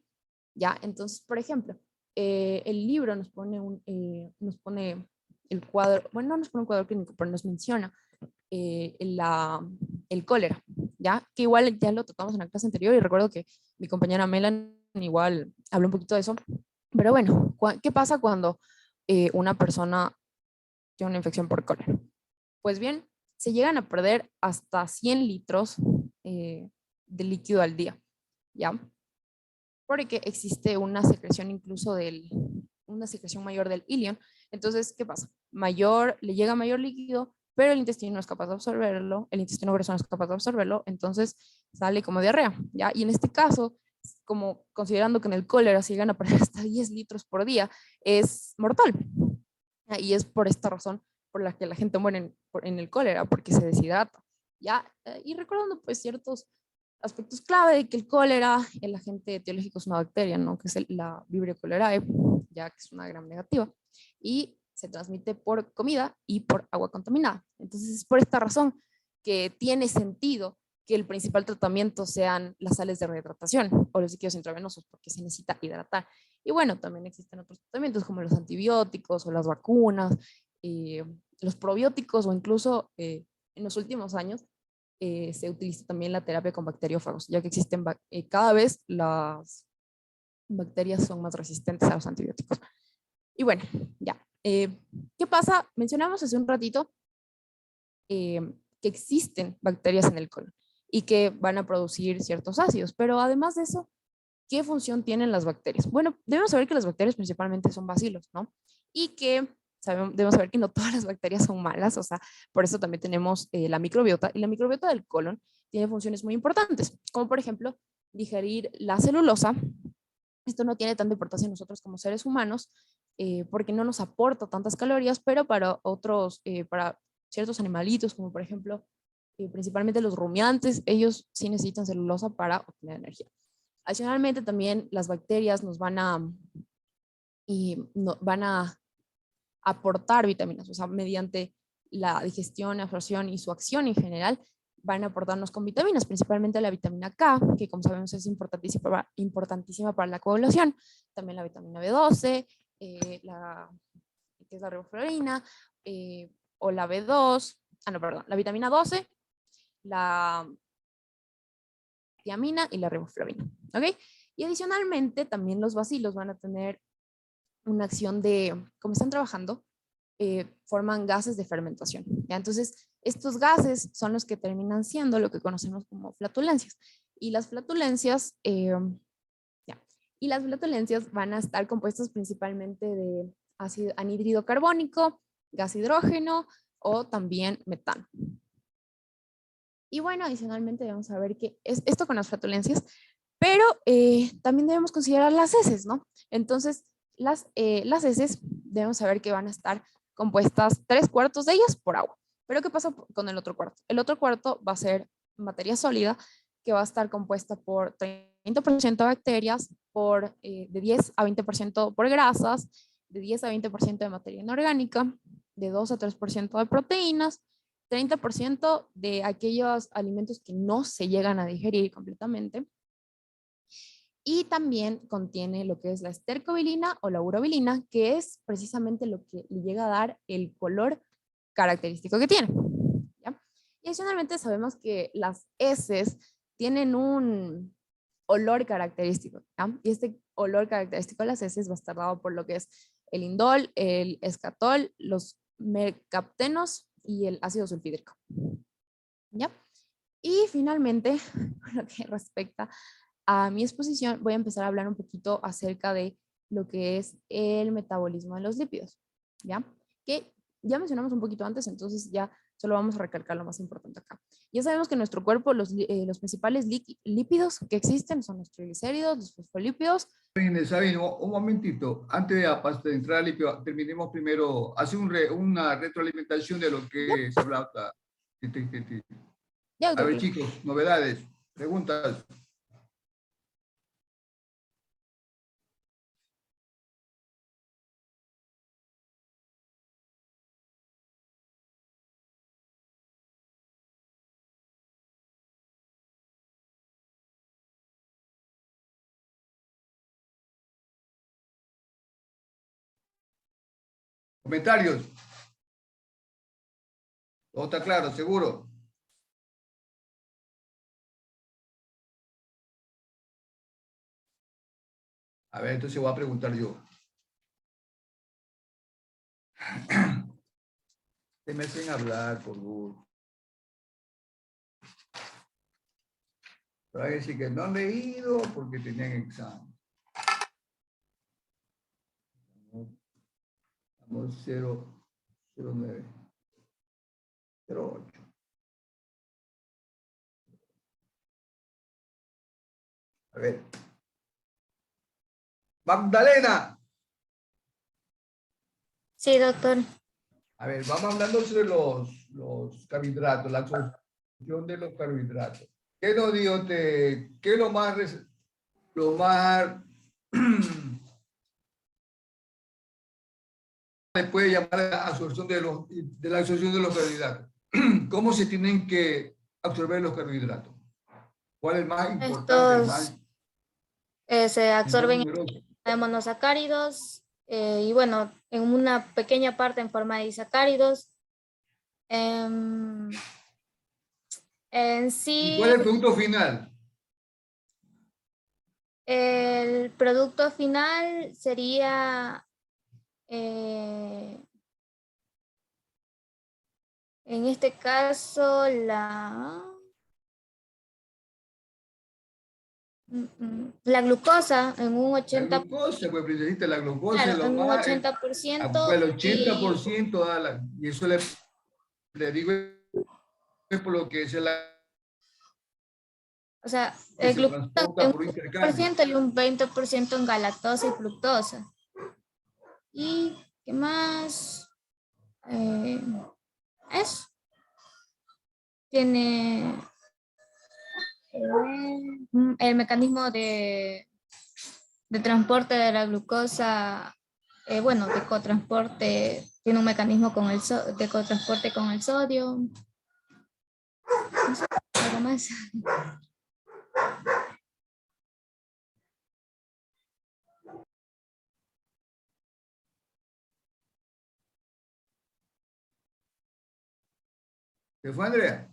¿ya? Entonces, por ejemplo, el libro nos pone, nos pone el cuadro, bueno, no nos pone un cuadro clínico, pero nos menciona el cólera, ¿ya? Que igual ya lo tratamos en la clase anterior y recuerdo que mi compañera Melan igual habló un poquito de eso. Pero bueno, ¿qué pasa cuando una persona tiene una infección por cólera? Pues bien, se llegan a perder hasta 100 litros de líquido al día, ¿ya? Porque existe una secreción incluso una secreción mayor del ilion. Entonces, ¿qué pasa? Le llega mayor líquido, pero el intestino no es capaz de absorberlo, el intestino grueso no es capaz de absorberlo, entonces sale como diarrea, ¿ya? Y en este caso, como considerando que en el cólera se llegan a perder hasta 10 litros por día, es mortal. Y es por esta razón por la que la gente muere en el cólera, porque se deshidrata, ¿ya? Y recordando pues ciertos aspectos clave de que el cólera, el agente etiológico es una bacteria, ¿no? Que es la Vibrio cholerae, ya que es una gram negativa, y se transmite por comida y por agua contaminada. Entonces es por esta razón que tiene sentido que el principal tratamiento sean las sales de rehidratación o los líquidos intravenosos, porque se necesita hidratar. Y bueno, también existen otros tratamientos como los antibióticos o las vacunas, los probióticos o incluso en los últimos años se utiliza también la terapia con bacteriófagos, ya que existen cada vez las bacterias son más resistentes a los antibióticos. Y bueno, ya. ¿Qué pasa? Mencionamos hace un ratito que existen bacterias en el colon y que van a producir ciertos ácidos, pero además de eso, ¿qué función tienen las bacterias? Bueno, debemos saber que las bacterias principalmente son bacilos, ¿no? Y que debemos saber que no todas las bacterias son malas, o sea, por eso también tenemos la microbiota, y la microbiota del colon tiene funciones muy importantes, como por ejemplo digerir la celulosa. Esto no tiene tanta importancia en nosotros como seres humanos, porque no nos aporta tantas calorías, pero para otros, para ciertos animalitos, como por ejemplo, principalmente los rumiantes, ellos sí necesitan celulosa para obtener energía. Adicionalmente, también las bacterias nos van a aportar vitaminas, o sea, mediante la digestión, absorción y su acción en general, van a aportarnos con vitaminas, principalmente la vitamina K, que como sabemos es importantísima para la coagulación, también la vitamina B12, que es la riboflavina, o la B2, no, perdón, la vitamina 12, la tiamina y la riboflavina, ¿ok? Y adicionalmente también los bacilos van a tener una acción de, como están trabajando, forman gases de fermentación, ¿ya? Entonces, estos gases son los que terminan siendo lo que conocemos como flatulencias. Y las flatulencias, ya, y las flatulencias van a estar compuestas principalmente de ácido anhídrido carbónico, gas hidrógeno o también metano. Y bueno, adicionalmente debemos saber que es esto con las flatulencias, pero también debemos considerar las heces, ¿no? Entonces, las heces debemos saber que van a estar compuestas 3/4 de ellas por agua. Pero ¿qué pasa con el otro cuarto? El otro cuarto va a ser materia sólida, que va a estar compuesta por 30% de bacterias, de 10 a 20% por grasas, de 10 a 20% de materia inorgánica, de 2 a 3% de proteínas, 30% de aquellos alimentos que no se llegan a digerir completamente. Y también contiene lo que es la estercobilina o la urobilina, que es precisamente lo que le llega a dar el color característico que tiene, ¿ya? Y adicionalmente sabemos que las heces tienen un olor característico, ¿ya? Y este olor característico de las heces va a estar dado por lo que es el indol, el escatol, los mercaptenos y el ácido sulfídrico, ¿ya? Y finalmente, con lo que respecta a mi exposición, voy a empezar a hablar un poquito acerca de lo que es el metabolismo de los lípidos, ¿ya? Que ya mencionamos un poquito antes, entonces ya solo vamos a recalcar lo más importante acá. Ya sabemos que en nuestro cuerpo los principales lípidos que existen son los triglicéridos, los fosfolípidos. Sabine, un momentito, antes de entrar al lípido, terminemos primero, hace una retroalimentación de lo que se hablaba. Ya, A ver, doctor. chicos, novedades, preguntas. ¿Comentarios? ¿Todo está claro? ¿Seguro? A ver, entonces voy a preguntar yo. Se me hacen hablar, por favor. Pero hay que decir que no han leído porque tenían examen. Vamos 009. 08. A ver. Magdalena. Sí, doctor. A ver, vamos hablando sobre los carbohidratos, la absorción de los carbohidratos. ¿Qué nos dijo usted? ¿Qué es lo más se puede llamar la absorción de la absorción de los carbohidratos? ¿Cómo se tienen que absorber los carbohidratos? ¿Cuál es el más importante? El más Se absorben numeroso? en monosacáridos y bueno, en una pequeña parte en forma de disacáridos. En ¿Y sí, cuál es el producto final? el producto final sería en este caso la glucosa en un La 80%. glucosa, pues necesita la glucosa, Claro, es lo en un más, 80% el y, 80% da y eso le digo es por lo que es o sea, que el se glucosa transporta en por un intercambio. 20% y un 20% en galactosa y fructosa. ¿Y qué más? Eso. Tiene el mecanismo de transporte de la glucosa, bueno, de cotransporte, tiene un mecanismo con de cotransporte con el sodio. No sé, algo más. ¿Qué fue, Andrea?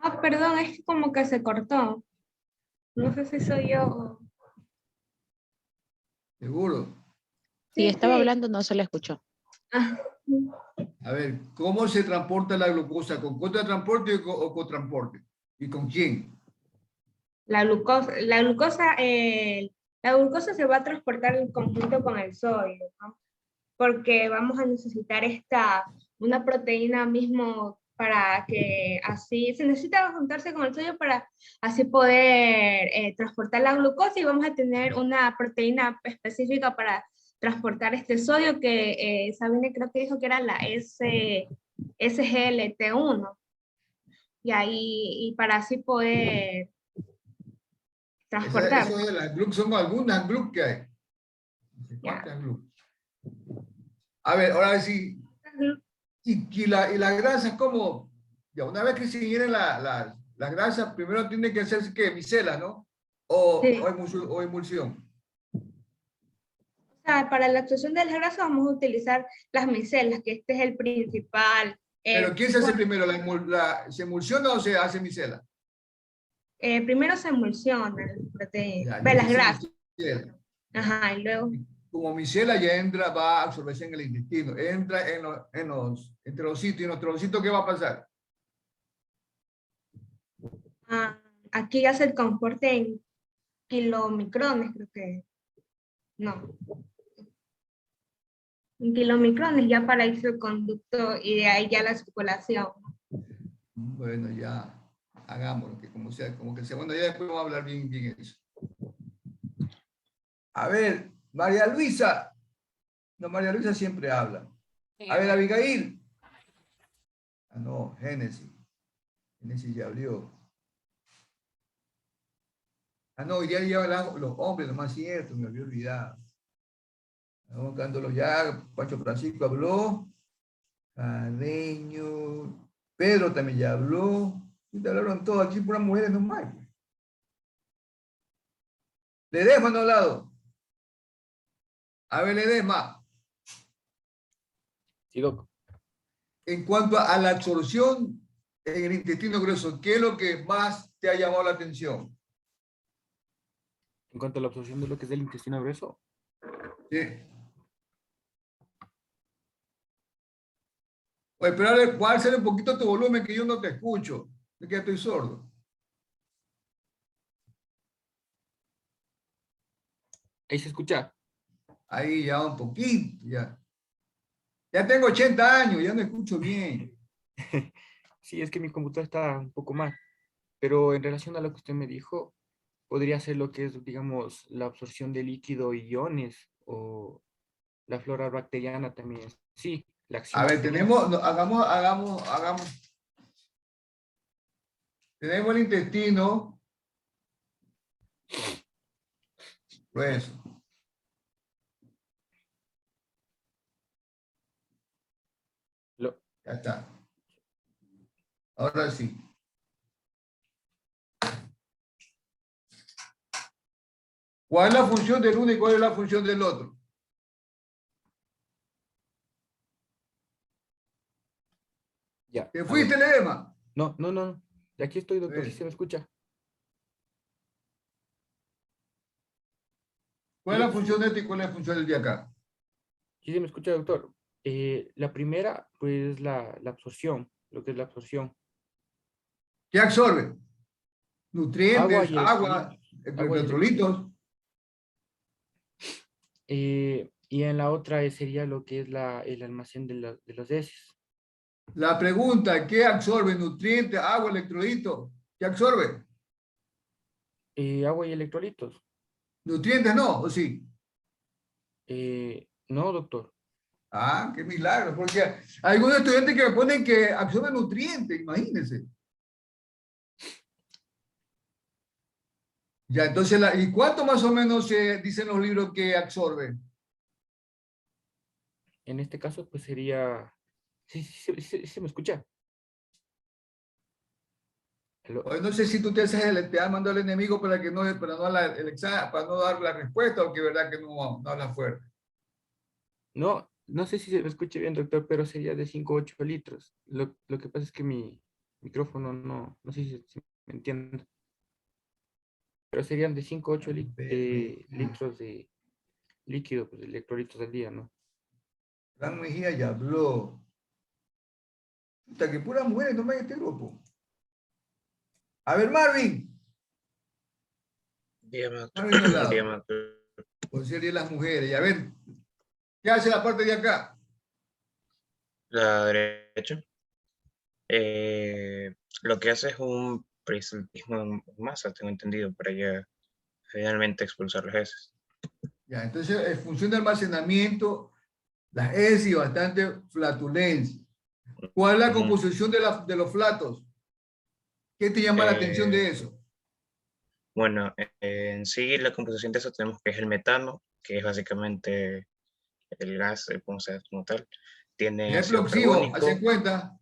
Ah, perdón, es que como que se cortó. No sé si soy yo. Seguro. Si estaba sí. hablando, no se le escuchó. Ah, A ver, ¿cómo se transporta la glucosa? ¿Con contratransporte o con transporte? ¿Y con quién? la glucosa, la glucosa se va a transportar en conjunto con el sodio, ¿no? Porque vamos a necesitar una proteína mismo para que así, se necesita juntarse con el sodio para así poder transportar la glucosa y vamos a tener una proteína específica para transportar este sodio que Sabine creo que dijo que era la SGLT1. Y ahí, y para así poder transportar. Eso de las GLUC son algunas GLUC que hay. No sé Ya. ¿Cuántas GLUC? A ver, ahora sí. Y la grasa, ¿cómo? Ya, una vez que se hieren las grasas, primero tiene que hacerse que micela, ¿no? Sí. O emulsión. O sea, para la absorción de las grasas vamos a utilizar las micelas, que este es el principal. Pero ¿quién se hace primero? ¿Se emulsiona o se hace micela? Primero se emulsiona las proteínas, Ya, las se grasas. micela. Ajá, y luego. Como micela ya entra, va a absorberse en el intestino, entra entre los sitios, y en los trocitos, ¿qué va a pasar? Aquí ya se comporta en kilomicrones, creo que. No. En kilomicrones ya para irse el conducto y de ahí ya la circulación. Bueno, ya hagámoslo, que como sea, bueno, ya después vamos a hablar bien eso. A ver, María Luisa. No, María Luisa siempre habla. A ver, Abigail. Ah, no, Génesis. Génesis ya abrió. Ah, no, hoy día llevan los hombres, nomás cierto, me había olvidado. Estamos buscándolos ya. Pancho Francisco habló. Carreño. Pedro también ya habló. Y te hablaron todos aquí, puras mujeres nomás. Ledesma no ha hablado. A ver, Ledesma. Sí, doc. En cuanto a la absorción en el intestino grueso, ¿qué es lo que más te ha llamado la atención? En cuanto a la absorción de lo que es del intestino grueso, Sí. Oye, pero voy a hacer un poquito tu volumen que yo no te escucho. Es que estoy sordo. ahí se escucha. Ahí ya un poquito, ya. Ya tengo 80 años, ya no escucho bien. Sí, es que mi computadora está un poco mal, pero en relación a lo que usted me dijo, podría ser lo que es, digamos, la absorción de líquido y iones o la flora bacteriana también. Sí, la acción A ver, bacteriana. tenemos, no, hagamos. Tenemos el intestino grueso. Lo- Ya está. Ahora sí. ¿Cuál es la función del uno y cuál es la función del otro? ya, ¿Te a ver. fuiste, Ledema? No, no, no, no. De aquí estoy, doctor, sí Bueno. se me escucha. ¿Cuál Sí, es la función de este y cuál es la función del de acá? sí se me escucha, doctor. La primera, pues, la absorción, lo que es la absorción. ¿Qué absorbe? Agua Nutrientes, y agua, electrolitos. Agua y electrolitos. electrolitos. Y en la otra sería lo que es el almacén de las heces. La pregunta, ¿qué absorbe? Nutrientes, agua, electrolitos. ¿Qué absorbe? Agua y electrolitos. Nutrientes no, ¿o sí? No, doctor. Ah, qué milagro, porque hay algunos estudiantes que me ponen que absorben nutrientes, imagínense. Ya, entonces, ¿y cuánto más o menos se dicen los libros que absorben? En este caso, pues sería... Sí, sí, sí, sí, se me escucha. Aló. Pues no sé si tú te haces te has mandado al enemigo para no dar el examen, para no dar la respuesta o que verdad que no hablas fuerte. No, no sé si se me escuche bien, doctor, pero sería de 5 a 8 litros. Lo que pasa es que mi micrófono no sé si me entiende. Pero serían de 5 a 8 litros de líquido, pues, de electrolitos al día, ¿no? Fran Mejía ya habló. Puta, que puras mujeres no en este grupo. A ver, Marvin. Dígame, doctor. Marvin no lado. Dígame, doctor. Por sería las mujeres. Y a ver, ¿qué hace la parte de acá? La derecha. Lo que hace es un prismatismo en masa, tengo entendido, para ya finalmente expulsar las heces. Ya, entonces, en función de almacenamiento, las heces y bastante flatulencia. ¿Cuál es la Ujú. composición de los flatos? ¿Qué te llama la atención de Eh, eso? bueno, en sí la composición de eso tenemos que es el metano, que es básicamente el gas, como tal. Tiene Es ácido explosivo, haz carbónico, cuenta. sí,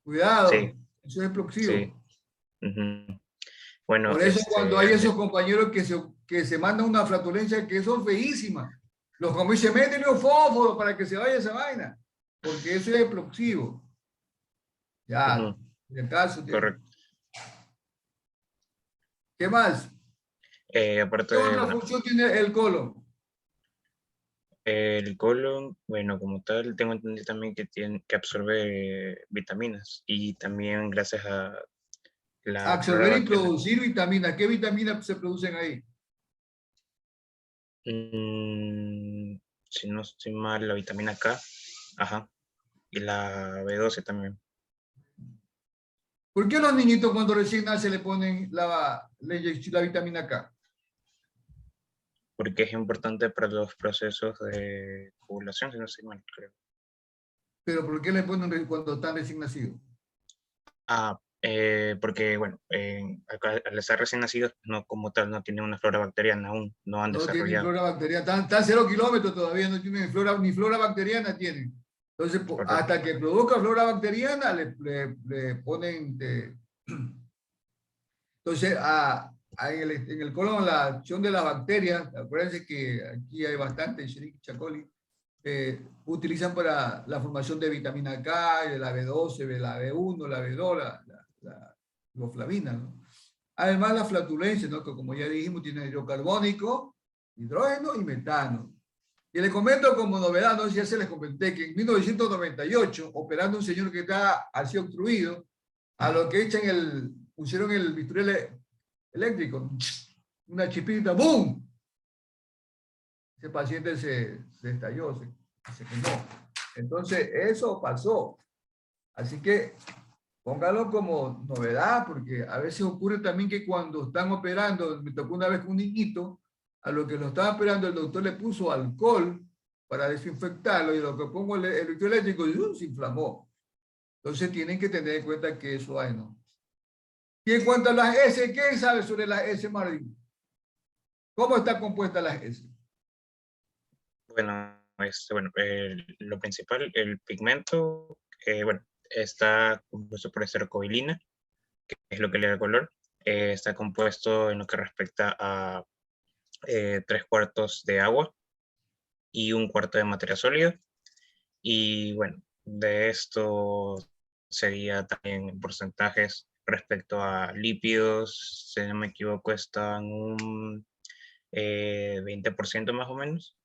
Cuidado, eso es sí. explosivo. Ujú. Bueno, Por eso cuando hay esos compañeros que se mandan una flatulencia que son feísimas, los comienzan se meten un fósforo para que se vaya esa vaina, porque eso es explosivo. Ya, ujú, de caso. correcto. ¿Qué más? Aparte ¿Qué de, otra bueno, función tiene el colon? el colon, bueno, como tal, tengo entendido también que absorbe vitaminas y también gracias a la flora Absorber y bacteriana. producir vitaminas. ¿Qué vitaminas se producen ahí? Mm, si no estoy mal, la vitamina K, ajá, y la B12 también, ¿Por qué a los niñitos cuando recién nacen le ponen la vitamina K? porque es importante para los procesos de ovulación, si no estoy mal, creo. ¿Pero por qué le ponen cuando están recién nacidos? Porque, bueno, al estar recién nacidos, no como tal, no tienen una flora bacteriana aún, no han No tienen desarrollado. flora bacteriana, están 0 kilómetros todavía, no tienen flora, ni flora bacteriana tienen. Entonces, Correcto. hasta que produzca flora bacteriana, le ponen Entonces, en el colon, la acción de las bacterias, acuérdense que aquí hay bastante Escherichia coli, utilizan para la formación de vitamina K, de la B12, de la B1, la B2, la riboflavina, ¿no? Además, la flatulencia, ¿no? Que como ya dijimos, tiene hidrocarbónico, hidrógeno y metano. Y les comento como novedad, no sé si ya se les comenté, que en 1998, operando un señor que está así obstruido, a lo que pusieron el bisturí eléctrico, una chispita, ¡boom! Ese paciente se estalló, se quemó. Entonces, eso pasó. Así que póngalo como novedad, porque a veces ocurre también que cuando están operando, me tocó una vez con un niñito, a lo que lo estaba operando, el doctor le puso alcohol para desinfectarlo, y lo que pongo el bisturí eléctrico se inflamó. Entonces tienen que tener en cuenta que eso hay, ¿no? Y en cuanto a las S, ¿qué sabe sobre las S, Martín? ¿Cómo está compuesta las S? Bueno, lo principal, el pigmento, bueno, está compuesto por estercobilina, que es lo que le da color. Está compuesto en lo que respecta a 3/4 de agua y 1/4 de materia sólida. Y bueno, de esto sería también en porcentajes respecto a lípidos, si no me equivoco, están un 20% más o menos.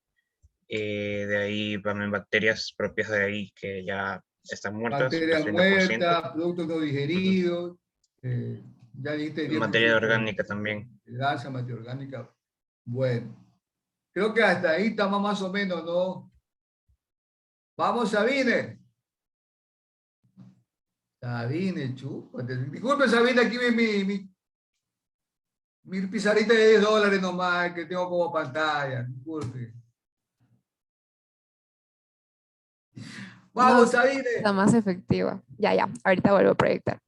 De ahí también bacterias propias de ahí que ya están muertas, otro Bacterias 30%. muertas, productos no digeridos, ya dijiste 10%. Materia orgánica también. Grasa, materia orgánica. Bueno, creo que hasta ahí estamos más o menos, ¿no? Vamos, Sabine. Sabine, chúpate. Disculpe, Sabine, aquí mi pizarrita de $10 nomás que tengo como pantalla. Disculpe. Vamos, No, Sabine. la más efectiva. Ya, ahorita vuelvo a proyectar.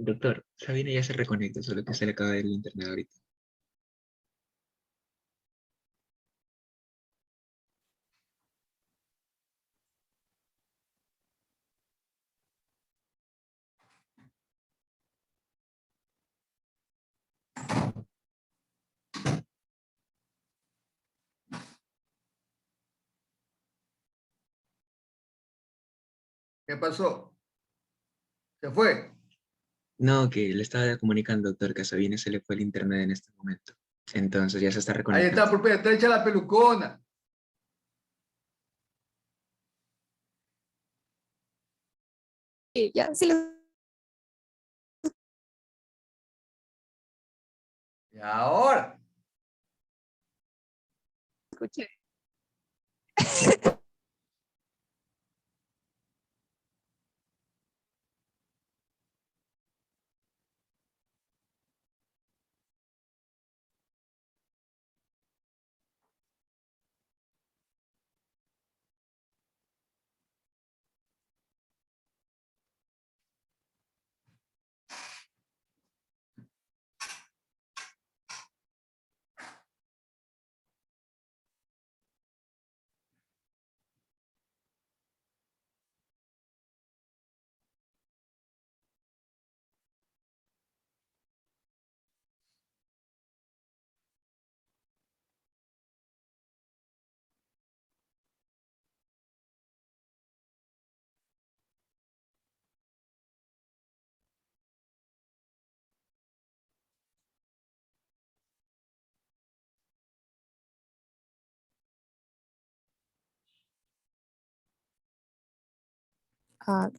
Doctor, Sabina ya se reconecta, solo que se le acaba de ir el internet ahorita. ¿Qué pasó? ¿Se fue? No, que le estaba comunicando, doctor, que a Sabina se le fue el internet en este momento. Entonces ya se está Ahí reconectando. está, por está hecha la pelucona. Sí, ya, sí lo Y ahora. escuché.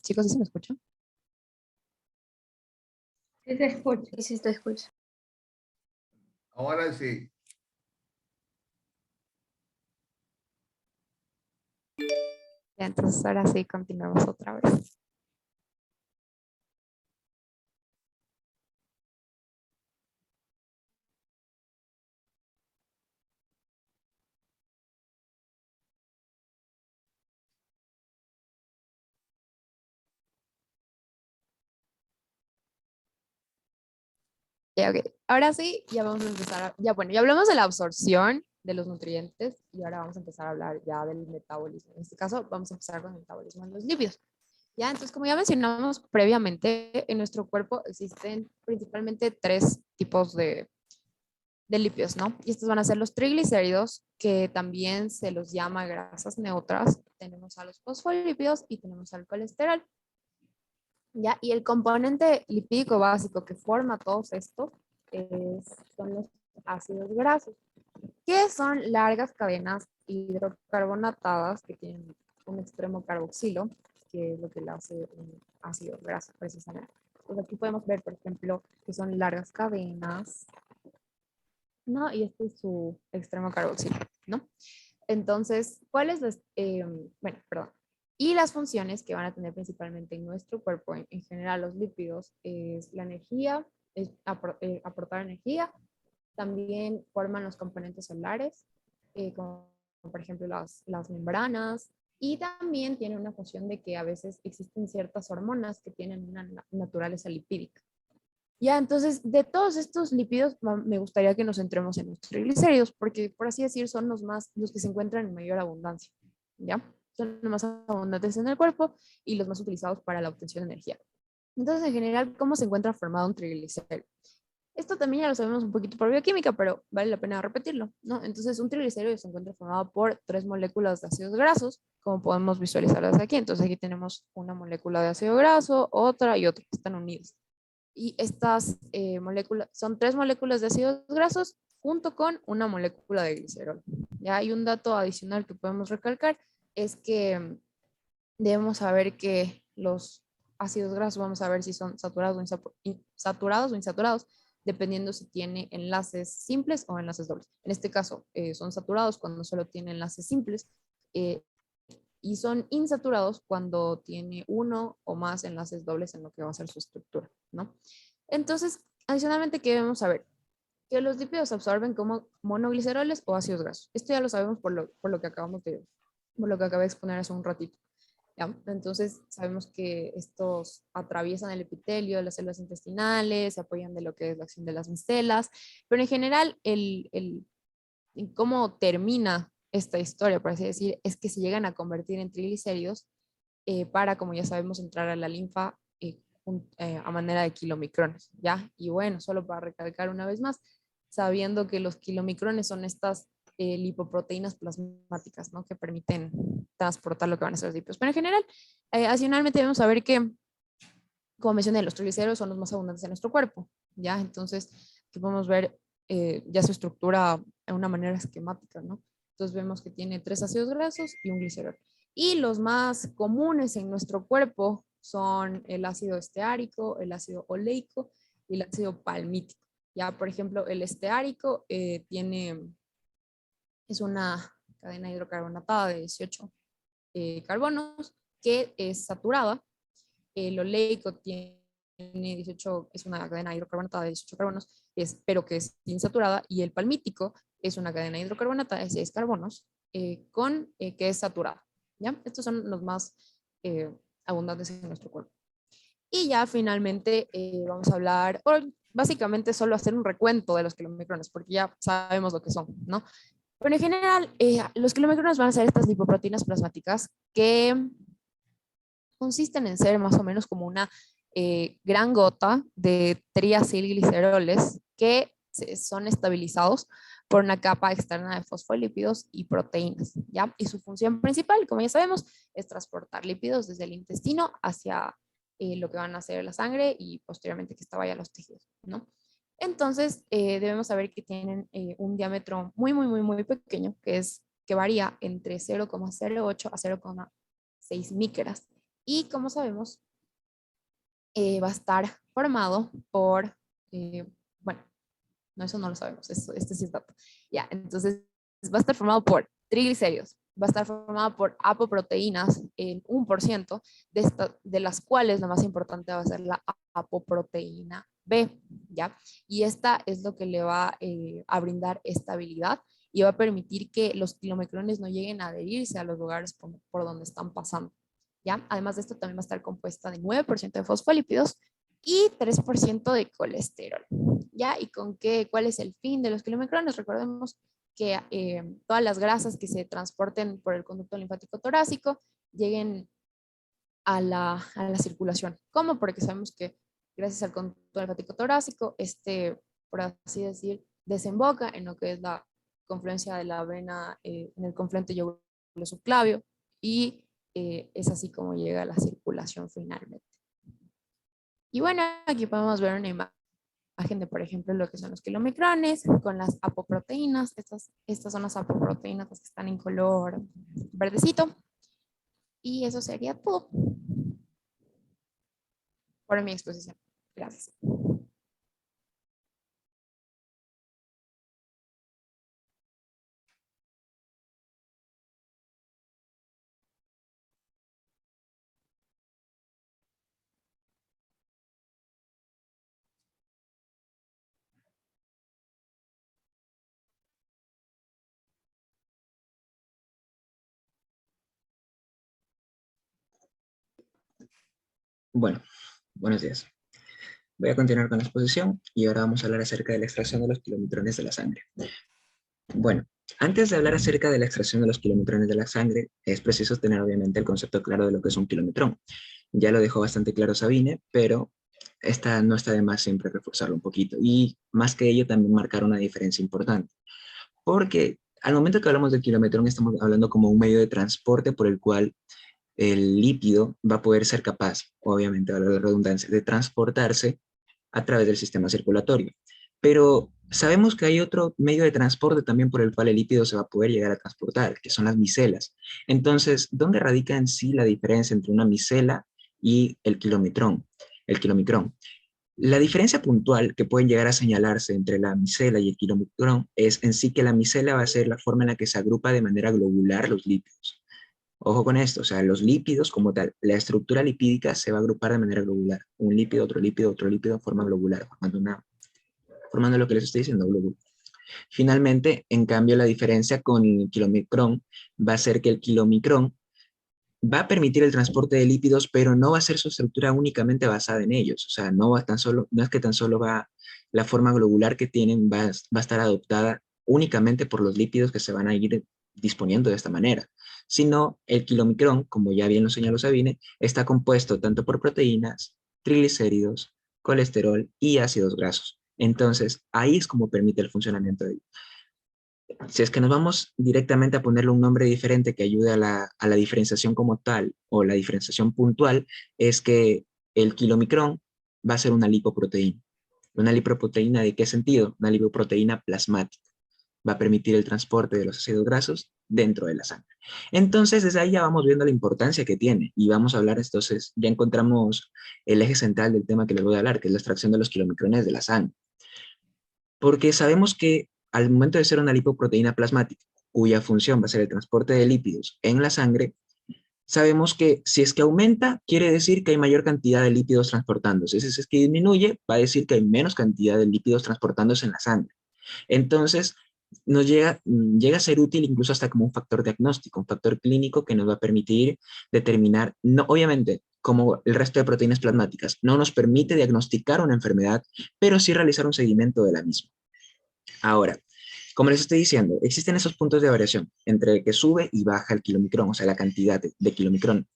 Chicos, ¿sí se me escucha? Sí se escucha. Sí, sí, te escucho. Ahora sí. Ya, entonces ahora sí continuamos otra vez. Ya, ok. Ahora sí, ya vamos a empezar ya bueno, ya hablamos de la absorción de los nutrientes y ahora vamos a empezar a hablar ya del metabolismo. En este caso, vamos a empezar con el metabolismo de los lípidos. Ya, entonces, como ya mencionamos previamente, en nuestro cuerpo existen principalmente tres tipos de lípidos, ¿no? Y estos van a ser los triglicéridos, que también se los llama grasas neutras. Tenemos a los fosfolípidos y tenemos al colesterol. ¿Ya? Y el componente lipídico básico que forma todos estos son los ácidos grasos, que son largas cadenas hidrocarbonatadas que tienen un extremo carboxilo, que es lo que le hace un ácido graso precisamente. Pues aquí podemos ver, por ejemplo, que son largas cadenas, ¿no? Y este es su extremo carboxilo, ¿no? Entonces, ¿cuáles bueno, perdón. Y las funciones que van a tener principalmente en nuestro cuerpo, en general los lípidos, es la energía, es aportar energía, también forman los componentes solares, como por ejemplo las membranas, y también tiene una función de que a veces existen ciertas hormonas que tienen una naturaleza lipídica. Ya, entonces, de todos estos lípidos, me gustaría que nos centremos en los triglicéridos, porque por así decir, son los que se encuentran en mayor abundancia, ¿ya? Son los más abundantes en el cuerpo y los más utilizados para la obtención de energía. Entonces, en general, ¿cómo se encuentra formado un triglicérido? Esto también ya lo sabemos un poquito por bioquímica, pero vale la pena repetirlo, ¿no? Entonces, un triglicérido se encuentra formado por 3 moléculas de ácidos grasos, como podemos visualizarlas aquí. Entonces, aquí tenemos una molécula de ácido graso, otra y otra, están unidas. Y estas moléculas son 3 moléculas de ácidos grasos junto con una molécula de glicerol. Ya hay un dato adicional que podemos recalcar, es que debemos saber que los ácidos grasos, vamos a ver si son saturados o insaturados, dependiendo si tiene enlaces simples o enlaces dobles. En este caso, son saturados cuando solo tiene enlaces simples, y son insaturados cuando tiene uno o más enlaces dobles en lo que va a ser su estructura, ¿no? Entonces, adicionalmente, ¿qué debemos saber? Que los lípidos se absorben como monogliceroles o ácidos grasos. Esto ya lo sabemos por lo que acabé de exponer hace un ratito. ¿Ya? Entonces, sabemos que estos atraviesan el epitelio, las células intestinales, se apoyan de lo que es la acción de las micelas, pero en general, cómo termina esta historia, por así decir, es que se llegan a convertir en triglicéridos para, como ya sabemos, entrar a la linfa a manera de kilomicrones, ¿ya? Y bueno, solo para recalcar una vez más, sabiendo que los kilomicrones son estas lipoproteínas plasmáticas, ¿no? Que permiten transportar lo que van a ser los lípidos. Pero en general, adicionalmente debemos saber que, como mencioné, los triglicéridos son los más abundantes en nuestro cuerpo, ¿ya? Entonces, que podemos ver ya su estructura de una manera esquemática, ¿no? Entonces vemos que tiene 3 ácidos grasos y un glicerol. Y los más comunes en nuestro cuerpo son el ácido esteárico, el ácido oleico y el ácido palmítico. Ya, por ejemplo, el esteárico es una cadena hidrocarbonatada de 18 carbonos que es saturada. El oleico tiene 18, es una cadena hidrocarbonatada de 18 carbonos, pero que es insaturada, y el palmítico es una cadena hidrocarbonatada de 6 carbonos que es saturada. ¿Ya? Estos son los más abundantes en nuestro cuerpo. Y ya finalmente vamos a hablar, o básicamente solo hacer un recuento de los kilomicrones, porque ya sabemos lo que son, ¿no? Pero en general, los kilomicrones van a ser estas lipoproteínas plasmáticas que consisten en ser más o menos como una gran gota de triacilgliceroles que son estabilizados por una capa externa de fosfolípidos y proteínas, ¿ya? Y su función principal, como ya sabemos, es transportar lípidos desde el intestino hacia lo que van a ser la sangre y posteriormente que esta vaya a los tejidos, ¿no? Entonces, debemos saber que tienen un diámetro muy, muy, muy, muy pequeño, que varía entre 0,08 a 0,6 micras, Y como sabemos, va a estar formado por, bueno, no, eso no lo sabemos, este sí es dato. Ya, entonces va a estar formado por triglicéridos, va a estar formado por apoproteínas en 1%, de las cuales la más importante va a ser la apoproteína B, ¿ya? Y esta es lo que le va a brindar estabilidad y va a permitir que los kilomicrones no lleguen a adherirse a los lugares por donde están pasando, ¿ya? Además de esto, también va a estar compuesta de 9% de fosfolípidos y 3% de colesterol, ¿ya? ¿Y con qué? ¿Cuál es el fin de los kilomicrones? Recordemos que todas las grasas que se transporten por el conducto linfático torácico lleguen a la circulación. ¿Cómo? Porque sabemos que gracias al conducto linfático torácico, por así decir, desemboca en lo que es la confluencia de la vena en el confluente yugulosubclavio y es así como llega a la circulación finalmente. Y bueno, aquí podemos ver una imagen de, por ejemplo, lo que son los kilomicrones con las apoproteínas. Estas son las apoproteínas que están en color verdecito. Y eso sería todo por mi exposición. Gracias. Bueno, buenos días. Voy a continuar con la exposición y ahora vamos a hablar acerca de la extracción de los kilomitrones de la sangre. Bueno, antes de hablar acerca de la extracción de los kilomitrones de la sangre, es preciso tener obviamente el concepto claro de lo que es un kilomitrón. Ya lo dejó bastante claro Sabine, pero no está de más siempre reforzarlo un poquito. Y más que ello, también marcar una diferencia importante. Porque al momento que hablamos del kilometrón, estamos hablando como un medio de transporte por el cual el lípido va a poder ser capaz, obviamente, valga la redundancia, de transportarse a través del sistema circulatorio. Pero sabemos que hay otro medio de transporte también por el cual el lípido se va a poder llegar a transportar, que son las micelas. Entonces, ¿dónde radica en sí la diferencia entre una micela y el kilomicrón? La diferencia puntual que pueden llegar a señalarse entre la micela y el kilomicrón es en sí que la micela va a ser la forma en la que se agrupa de manera globular los lípidos. Ojo con esto, o sea, los lípidos como tal, la estructura lipídica se va a agrupar de manera globular. Un lípido, otro lípido, forma globular, formando lo que les estoy diciendo, glóbulo. Finalmente, en cambio, la diferencia con el kilomicrón va a ser que el kilomicrón va a permitir el transporte de lípidos, pero no va a ser su estructura únicamente basada en ellos. O sea, no es que tan solo la forma globular que tienen va a estar adoptada únicamente por los lípidos que se van a ir disponiendo de esta manera, sino el kilomicrón, como ya bien lo señaló Sabine, está compuesto tanto por proteínas, triglicéridos, colesterol y ácidos grasos. Entonces, ahí es como permite el funcionamiento de ellos. Si es que nos vamos directamente a ponerle un nombre diferente que ayude a la diferenciación como tal o la diferenciación puntual, es que el kilomicrón va a ser una lipoproteína. ¿Una lipoproteína de qué sentido? Una lipoproteína plasmática. Va a permitir el transporte de los ácidos grasos dentro de la sangre. Entonces, desde ahí ya vamos viendo la importancia que tiene y vamos a hablar, entonces, ya encontramos el eje central del tema que les voy a hablar, que es la extracción de los kilomicrones de la sangre. Porque sabemos que al momento de ser una lipoproteína plasmática, cuya función va a ser el transporte de lípidos en la sangre, sabemos que si es que aumenta, quiere decir que hay mayor cantidad de lípidos transportándose. Si es que disminuye, va a decir que hay menos cantidad de lípidos transportándose en la sangre. Entonces, nos llega a ser útil incluso hasta como un factor diagnóstico, un factor clínico que nos va a permitir determinar, no, obviamente, como el resto de proteínas plasmáticas, no nos permite diagnosticar una enfermedad, pero sí realizar un seguimiento de la misma. Ahora, como les estoy diciendo, existen esos puntos de variación entre que sube y baja el kilomicrón, o sea, la cantidad de kilomicrón.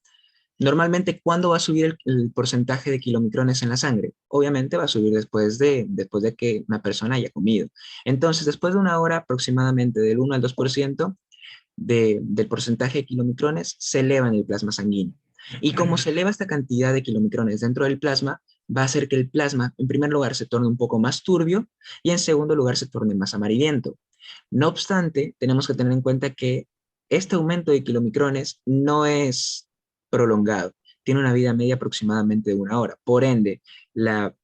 Normalmente, ¿cuándo va a subir el porcentaje de kilomicrones en la sangre? Obviamente va a subir después de que una persona haya comido. Entonces, después de una hora aproximadamente del 1 al 2% del porcentaje de kilomicrones se eleva en el plasma sanguíneo. Y como se eleva esta cantidad de kilomicrones dentro del plasma, va a hacer que el plasma, en primer lugar, se torne un poco más turbio y en segundo lugar, se torne más amarillento. No obstante, tenemos que tener en cuenta que este aumento de kilomicrones no es prolongado. tiene una vida media aproximadamente de 1 hora. Por ende, la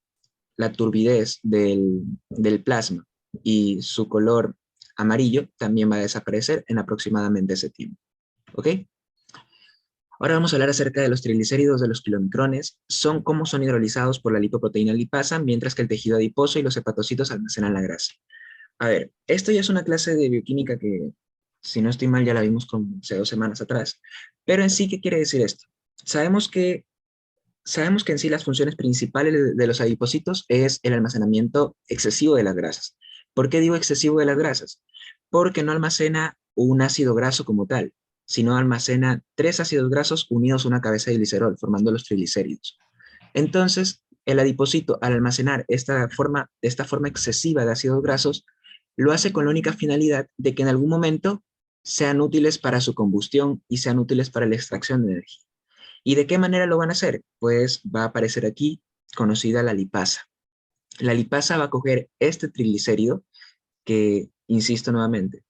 turbidez del plasma y su color amarillo también va a desaparecer en aproximadamente ese tiempo. ¿Ok? Ahora vamos a hablar acerca de los triglicéridos de los kilomicrones. Cómo son hidrolizados por la lipoproteína lipasa, mientras que el tejido adiposo y los hepatocitos almacenan la grasa. A ver, esto ya es una clase de bioquímica que, si no estoy mal, ya la vimos hace 2 semanas atrás. Pero en sí, ¿qué quiere decir esto? Sabemos que en sí las funciones principales de los adipocitos es el almacenamiento excesivo de las grasas. ¿Por qué digo excesivo de las grasas? Porque no almacena un ácido graso como tal, sino almacena 3 ácidos grasos unidos a una cabeza de glicerol, formando los triglicéridos. Entonces, el adipocito, al almacenar esta forma excesiva de ácidos grasos, lo hace con la única finalidad de que en algún momento sean útiles para su combustión y sean útiles para la extracción de energía. ¿Y de qué manera lo van a hacer? Pues va a aparecer aquí, conocida la lipasa. La lipasa va a coger este triglicérido, que, insisto nuevamente,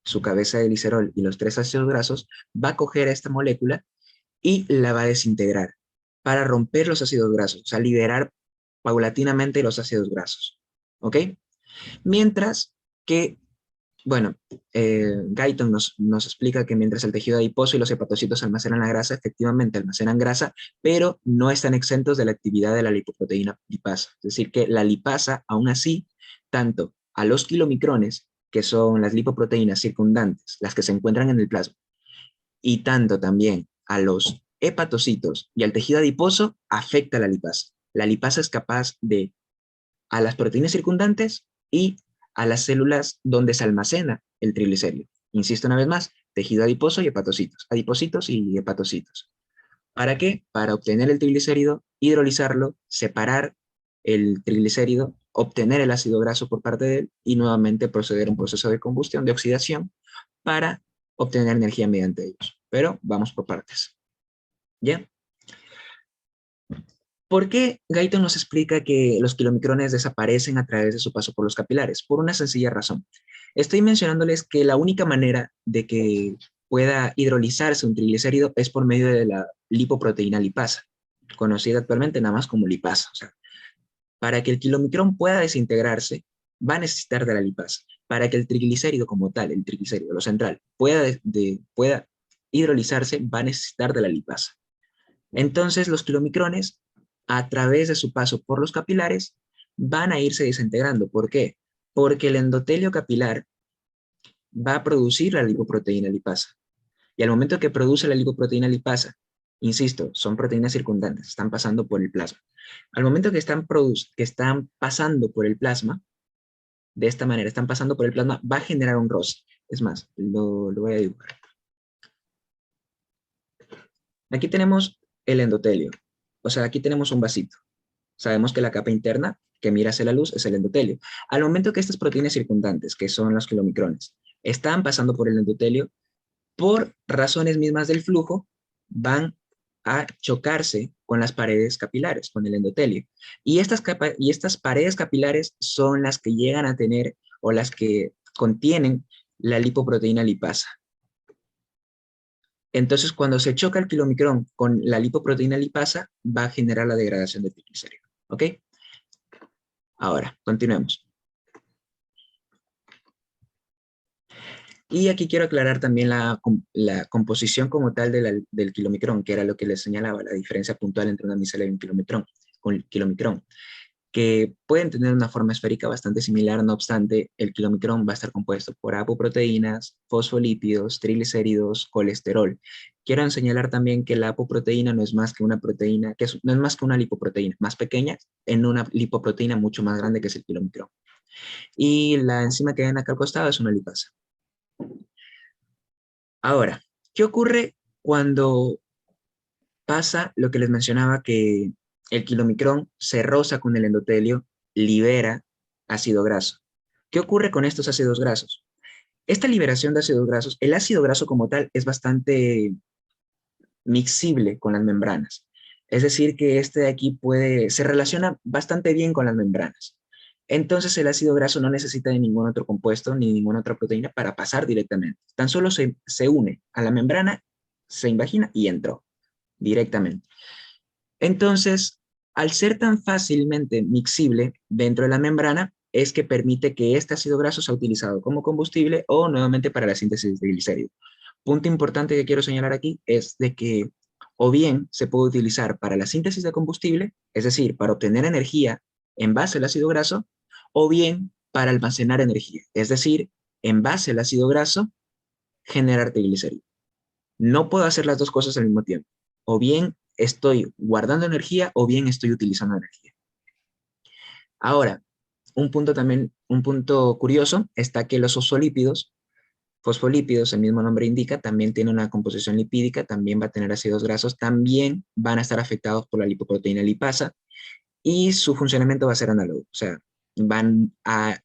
su cabeza de glicerol y los 3 ácidos grasos, va a coger esta molécula y la va a desintegrar para romper los ácidos grasos, o sea, liberar paulatinamente los ácidos grasos. ¿Ok? Mientras que, bueno, Guyton nos explica que mientras el tejido adiposo y los hepatocitos almacenan la grasa, efectivamente almacenan grasa, pero no están exentos de la actividad de la lipoproteína lipasa. Es decir, que la lipasa, aún así, tanto a los kilomicrones, que son las lipoproteínas circundantes, las que se encuentran en el plasma, y tanto también a los hepatocitos y al tejido adiposo, afecta la lipasa. La lipasa es capaz de, a las proteínas circundantes y a las células donde se almacena el triglicérido. Insisto una vez más, tejido adiposo y hepatocitos, adipocitos y hepatocitos. ¿Para qué? Para obtener el triglicérido, hidrolizarlo, separar el triglicérido, obtener el ácido graso por parte de él y nuevamente proceder a un proceso de combustión, de oxidación, para obtener energía mediante ellos. Pero vamos por partes. ¿Ya? ¿Por qué Guyton nos explica que los kilomicrones desaparecen a través de su paso por los capilares? Por una sencilla razón. Estoy mencionándoles que la única manera de que pueda hidrolizarse un triglicérido es por medio de la lipoproteína lipasa, conocida actualmente nada más como lipasa. O sea, para que el kilomicrón pueda desintegrarse, va a necesitar de la lipasa. Para que el triglicérido como tal, el triglicérido, lo central, pueda hidrolizarse, va a necesitar de la lipasa. Entonces, los kilomicrones, a través de su paso por los capilares, van a irse desintegrando. ¿Por qué? Porque el endotelio capilar va a producir la lipoproteína lipasa. Y al momento que produce la lipoproteína lipasa, insisto, son proteínas circundantes, están pasando por el plasma. Al momento que están pasando por el plasma, de esta manera, están pasando por el plasma, va a generar un roce. Es más, lo voy a dibujar. Aquí tenemos el endotelio. O sea, aquí tenemos un vasito. Sabemos que la capa interna que mira hacia la luz es el endotelio. Al momento que estas proteínas circundantes, que son los kilomicrones, están pasando por el endotelio, por razones mismas del flujo, van a chocarse con las paredes capilares, con el endotelio. Y estas paredes capilares son las que llegan a tener o las que contienen la lipoproteína lipasa. Entonces, cuando se choca el kilomicrón con la lipoproteína lipasa, va a generar la degradación del triglicérido. ¿Ok? Ahora, continuemos. Y aquí quiero aclarar también la composición como tal del kilomicrón, que era lo que les señalaba, la diferencia puntual entre una micelia y un kilomicrón, que pueden tener una forma esférica bastante similar, no obstante, el kilomicrón va a estar compuesto por apoproteínas, fosfolípidos, triglicéridos, colesterol. Quiero señalar también que la apoproteína no es más que una proteína, no es más que una lipoproteína más pequeña en una lipoproteína mucho más grande que es el kilomicrón. Y la enzima que ven acá al costado es una lipasa. Ahora, ¿qué ocurre cuando pasa lo que les mencionaba, que el kilomicrón se roza con el endotelio, libera ácido graso? ¿Qué ocurre con estos ácidos grasos? Esta liberación de ácidos grasos, el ácido graso como tal es bastante miscible con las membranas. Es decir, que este de aquí se relaciona bastante bien con las membranas. Entonces el ácido graso no necesita de ningún otro compuesto ni ninguna otra proteína para pasar directamente. Tan solo se une a la membrana, se invagina y entró. directamente. Entonces, al ser tan fácilmente mixible dentro de la membrana, es que permite que este ácido graso sea utilizado como combustible o nuevamente para la síntesis de glicérido. Punto importante que quiero señalar aquí es de que o bien se puede utilizar para la síntesis de combustible, es decir, para obtener energía en base al ácido graso, o bien para almacenar energía, es decir, en base al ácido graso, generar triglicéridos. No puedo hacer las dos cosas al mismo tiempo. O bien estoy guardando energía o bien estoy utilizando energía. Ahora, un punto curioso está que los fosfolípidos, el mismo nombre indica, también tiene una composición lipídica, también va a tener ácidos grasos, también van a estar afectados por la lipoproteína lipasa y su funcionamiento va a ser análogo. O sea, van a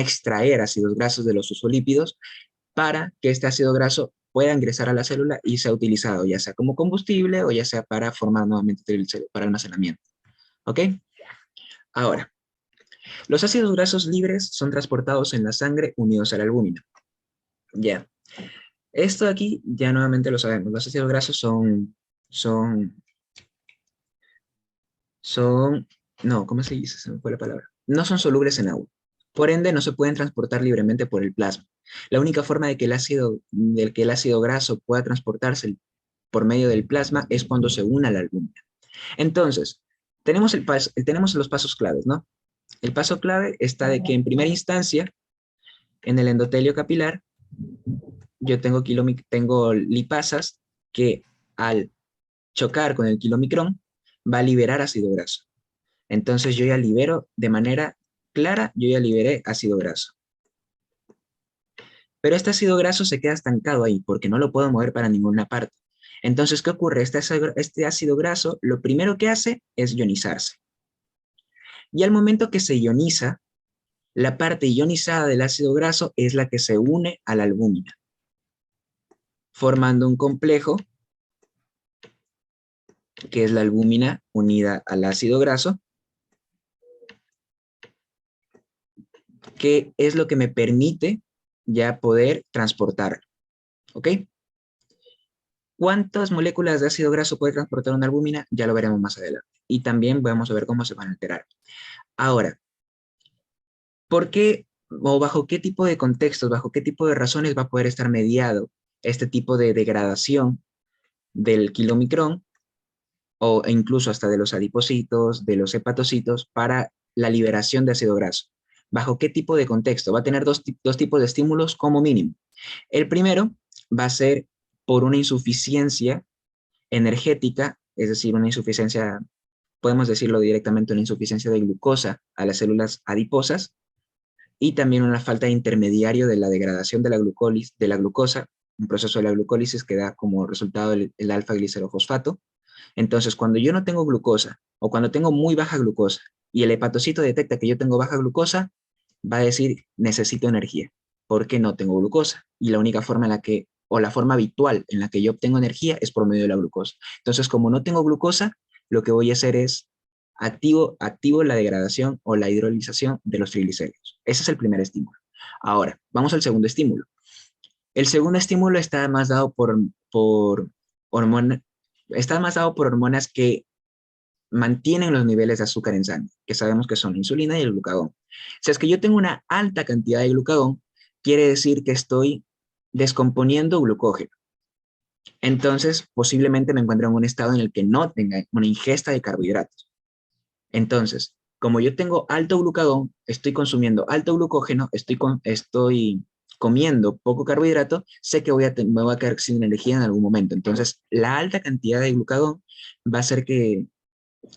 extraer ácidos grasos de los fosfolípidos para que este ácido graso pueda ingresar a la célula y sea utilizado, ya sea como combustible o ya sea para formar nuevamente triglicéridos, para almacenamiento. ¿Ok? Ahora, los ácidos grasos libres son transportados en la sangre unidos a la albúmina. Ya. Esto aquí ya nuevamente lo sabemos. Los ácidos grasos no, ¿cómo se dice? Se me fue la palabra. No son solubles en agua. Por ende, no se pueden transportar libremente por el plasma. La única forma de que el ácido graso pueda transportarse por medio del plasma es cuando se une a la albúmina. Entonces, tenemos los pasos claves, ¿no? El paso clave está de que en primera instancia, en el endotelio capilar, yo tengo lipasas que al chocar con el kilomicrón va a liberar ácido graso. Entonces yo ya libero de manera clara, yo ya liberé ácido graso. Pero este ácido graso se queda estancado ahí porque no lo puedo mover para ninguna parte. Entonces, ¿qué ocurre? Este ácido graso lo primero que hace es ionizarse. Y al momento que se ioniza, la parte ionizada del ácido graso es la que se une a la albúmina, formando un complejo que es la albúmina unida al ácido graso, que es lo que me permite ya poder transportarlo. ¿Ok? ¿Cuántas moléculas de ácido graso puede transportar una albúmina? Ya lo veremos más adelante. Y también vamos a ver cómo se van a alterar. Ahora, ¿por qué o bajo qué tipo de contextos, bajo qué tipo de razones va a poder estar mediado este tipo de degradación del kilomicrón e incluso hasta de los adipocitos, de los hepatocitos para la liberación de ácido graso? ¿Bajo qué tipo de contexto? Va a tener dos tipos de estímulos como mínimo. El primero va a ser por una insuficiencia energética, es decir, una insuficiencia, podemos decirlo directamente, una insuficiencia de glucosa a las células adiposas, y también una falta de intermediario de la degradación de la glucosa, un proceso de la glucólisis que da como resultado el alfa-glicerofosfato. Entonces, cuando yo no tengo glucosa o cuando tengo muy baja glucosa y el hepatocito detecta que yo tengo baja glucosa, va a decir, necesito energía, porque no tengo glucosa. Y la única forma en la que, o la forma habitual en la que yo obtengo energía es por medio de la glucosa. Entonces, como no tengo glucosa, lo que voy a hacer es activo la degradación o la hidrolización de los triglicéridos. Ese es el primer estímulo. Ahora, vamos al segundo estímulo. El segundo estímulo está más dado por hormonas que mantienen los niveles de azúcar en sangre, que sabemos que son la insulina y el glucagón. Si es que yo tengo una alta cantidad de glucagón, quiere decir que estoy descomponiendo glucógeno. Entonces, posiblemente me encuentre en un estado en el que no tenga una ingesta de carbohidratos. Entonces, como yo tengo alto glucagón, estoy consumiendo alto glucógeno, estoy comiendo poco carbohidrato, sé que me voy a quedar sin energía en algún momento. Entonces, la alta cantidad de glucagón va a hacer que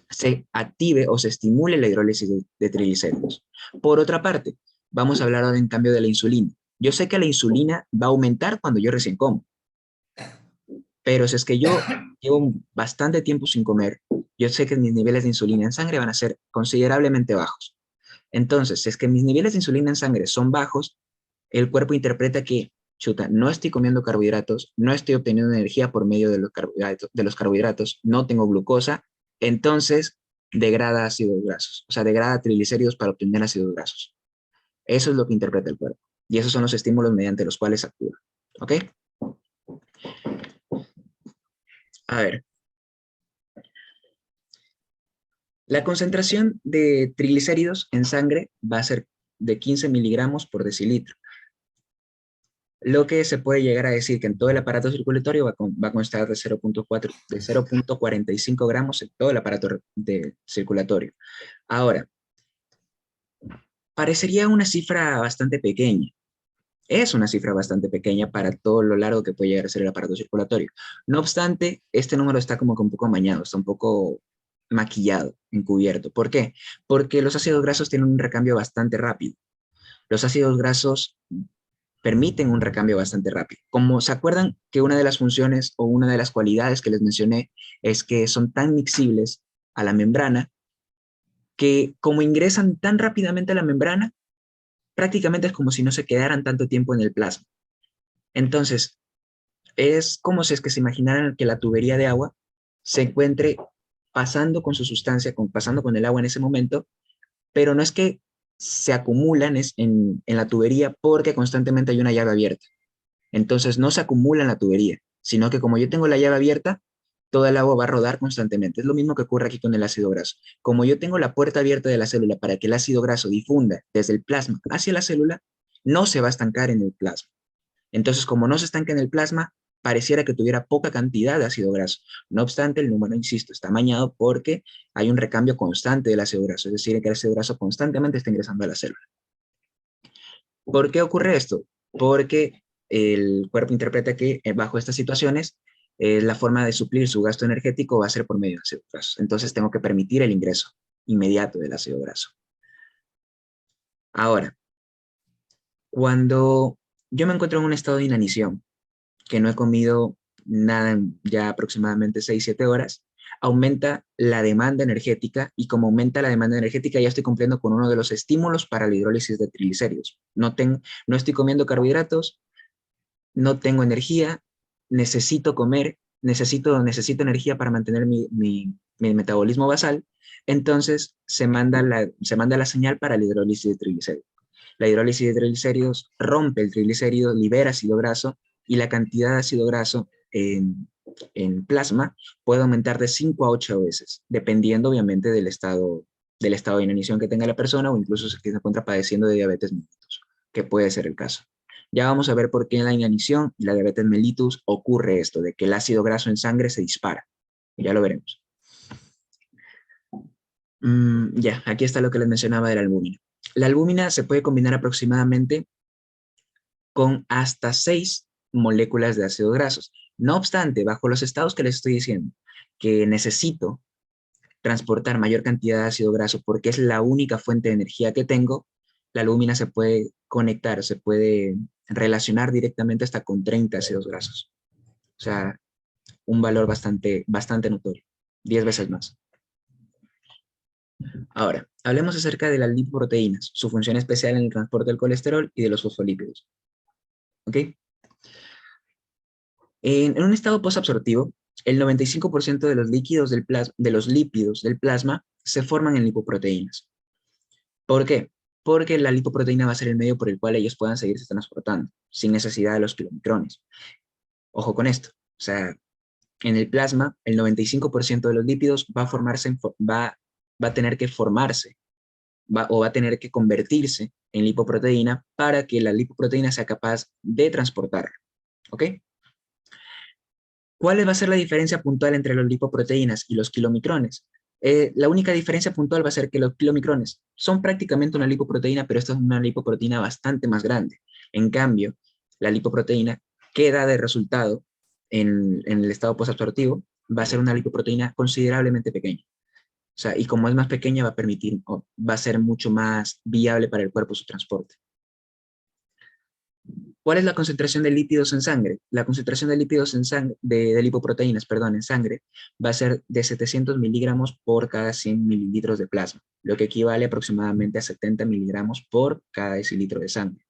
se active o se estimule la hidrólisis de triglicéridos. Por otra parte, vamos a hablar ahora en cambio de la insulina. Yo sé que la insulina va a aumentar cuando yo recién como, pero si es que yo llevo bastante tiempo sin comer, yo sé que mis niveles de insulina en sangre van a ser considerablemente bajos. Entonces, si es que mis niveles de insulina en sangre son bajos, el cuerpo interpreta que, chuta, no estoy comiendo carbohidratos, no estoy obteniendo energía por medio de los carbohidratos, no tengo glucosa, entonces degrada ácidos grasos, o sea, degrada triglicéridos para obtener ácidos grasos. Eso es lo que interpreta el cuerpo. Y esos son los estímulos mediante los cuales actúa. ¿Ok? A ver. La concentración de triglicéridos en sangre va a ser de 15 miligramos por decilitro. Lo que se puede llegar a decir que en todo el aparato circulatorio va a constar de 0.45 gramos en todo el aparato circulatorio. Ahora, parecería una cifra bastante pequeña. Es una cifra bastante pequeña para todo lo largo que puede llegar a ser el aparato circulatorio. No obstante, este número está como que un poco amañado, está un poco maquillado, encubierto. ¿Por qué? Porque los ácidos grasos tienen un recambio bastante rápido. Los ácidos grasos permiten un recambio bastante rápido. Como se acuerdan que una de las funciones o una de las cualidades que les mencioné es que son tan miscibles a la membrana que como ingresan tan rápidamente a la membrana, prácticamente es como si no se quedaran tanto tiempo en el plasma. Entonces, es como si es que se imaginaran que la tubería de agua se encuentre pasando con su sustancia, pasando con el agua en ese momento, pero no es que se acumulan en la tubería porque constantemente hay una llave abierta. Entonces no se acumula en la tubería, sino que como yo tengo la llave abierta, toda el agua va a rodar constantemente. Es lo mismo que ocurre aquí con el ácido graso. Como yo tengo la puerta abierta de la célula para que el ácido graso difunda desde el plasma hacia la célula, no se va a estancar en el plasma. Entonces, como no se estanca en el plasma, pareciera que tuviera poca cantidad de ácido graso. No obstante, el número, insisto, está amañado porque hay un recambio constante del ácido graso, es decir, que el ácido graso constantemente está ingresando a la célula. ¿Por qué ocurre esto? Porque el cuerpo interpreta que bajo estas situaciones la forma de suplir su gasto energético va a ser por medio de ácidos grasos. Entonces tengo que permitir el ingreso inmediato del ácido graso. Ahora, cuando yo me encuentro en un estado de inanición, que no he comido nada en ya aproximadamente 6-7 horas, aumenta la demanda energética y como aumenta la demanda energética ya estoy cumpliendo con uno de los estímulos para la hidrólisis de triglicéridos. No estoy comiendo carbohidratos, no tengo energía, necesito comer, necesito energía para mantener mi metabolismo basal, entonces se manda la señal para la hidrólisis de triglicéridos. La hidrólisis de triglicéridos rompe el triglicérido, libera ácido graso y la cantidad de ácido graso en plasma puede aumentar de 5 a 8 veces, dependiendo obviamente del estado de inanición que tenga la persona o incluso si se encuentra padeciendo de diabetes mellitus, que puede ser el caso. Ya vamos a ver por qué en la inanición y la diabetes mellitus ocurre esto, de que el ácido graso en sangre se dispara. Ya lo veremos. Ya, aquí está lo que les mencionaba de la albúmina. La albúmina se puede combinar aproximadamente con hasta 6 moléculas de ácidos grasos. No obstante, bajo los estados que les estoy diciendo, que necesito transportar mayor cantidad de ácido graso porque es la única fuente de energía que tengo, la albúmina se puede conectar, se puede relacionar directamente hasta con 30 ácidos grasos. O sea, un valor bastante notorio, 10 veces más. Ahora, hablemos acerca de las lipoproteínas, su función especial en el transporte del colesterol y de los fosfolípidos. ¿Ok? En un estado posabsortivo, el 95% de los lípidos del plasma se forman en lipoproteínas. ¿Por qué? Porque la lipoproteína va a ser el medio por el cual ellos puedan seguirse transportando, sin necesidad de los kilomicrones. Ojo con esto. O sea, en el plasma, el 95% de los lípidos va a tener que formarse, o va a tener que convertirse en lipoproteína para que la lipoproteína sea capaz de transportarla. ¿Ok? ¿Cuál va a ser la diferencia puntual entre las lipoproteínas y los kilomicrones? La única diferencia puntual va a ser que los kilomicrones son prácticamente una lipoproteína, pero esta es una lipoproteína bastante más grande. En cambio, la lipoproteína que da de resultado en el estado posabsortivo va a ser una lipoproteína considerablemente pequeña. O sea, y como es más pequeña va a ser mucho más viable para el cuerpo su transporte. ¿Cuál es la concentración de lípidos en sangre? La concentración de lípidos en sangre, de lipoproteínas, perdón, en sangre, va a ser de 700 miligramos por cada 100 mililitros de plasma, lo que equivale aproximadamente a 70 miligramos por cada decilitro de sangre,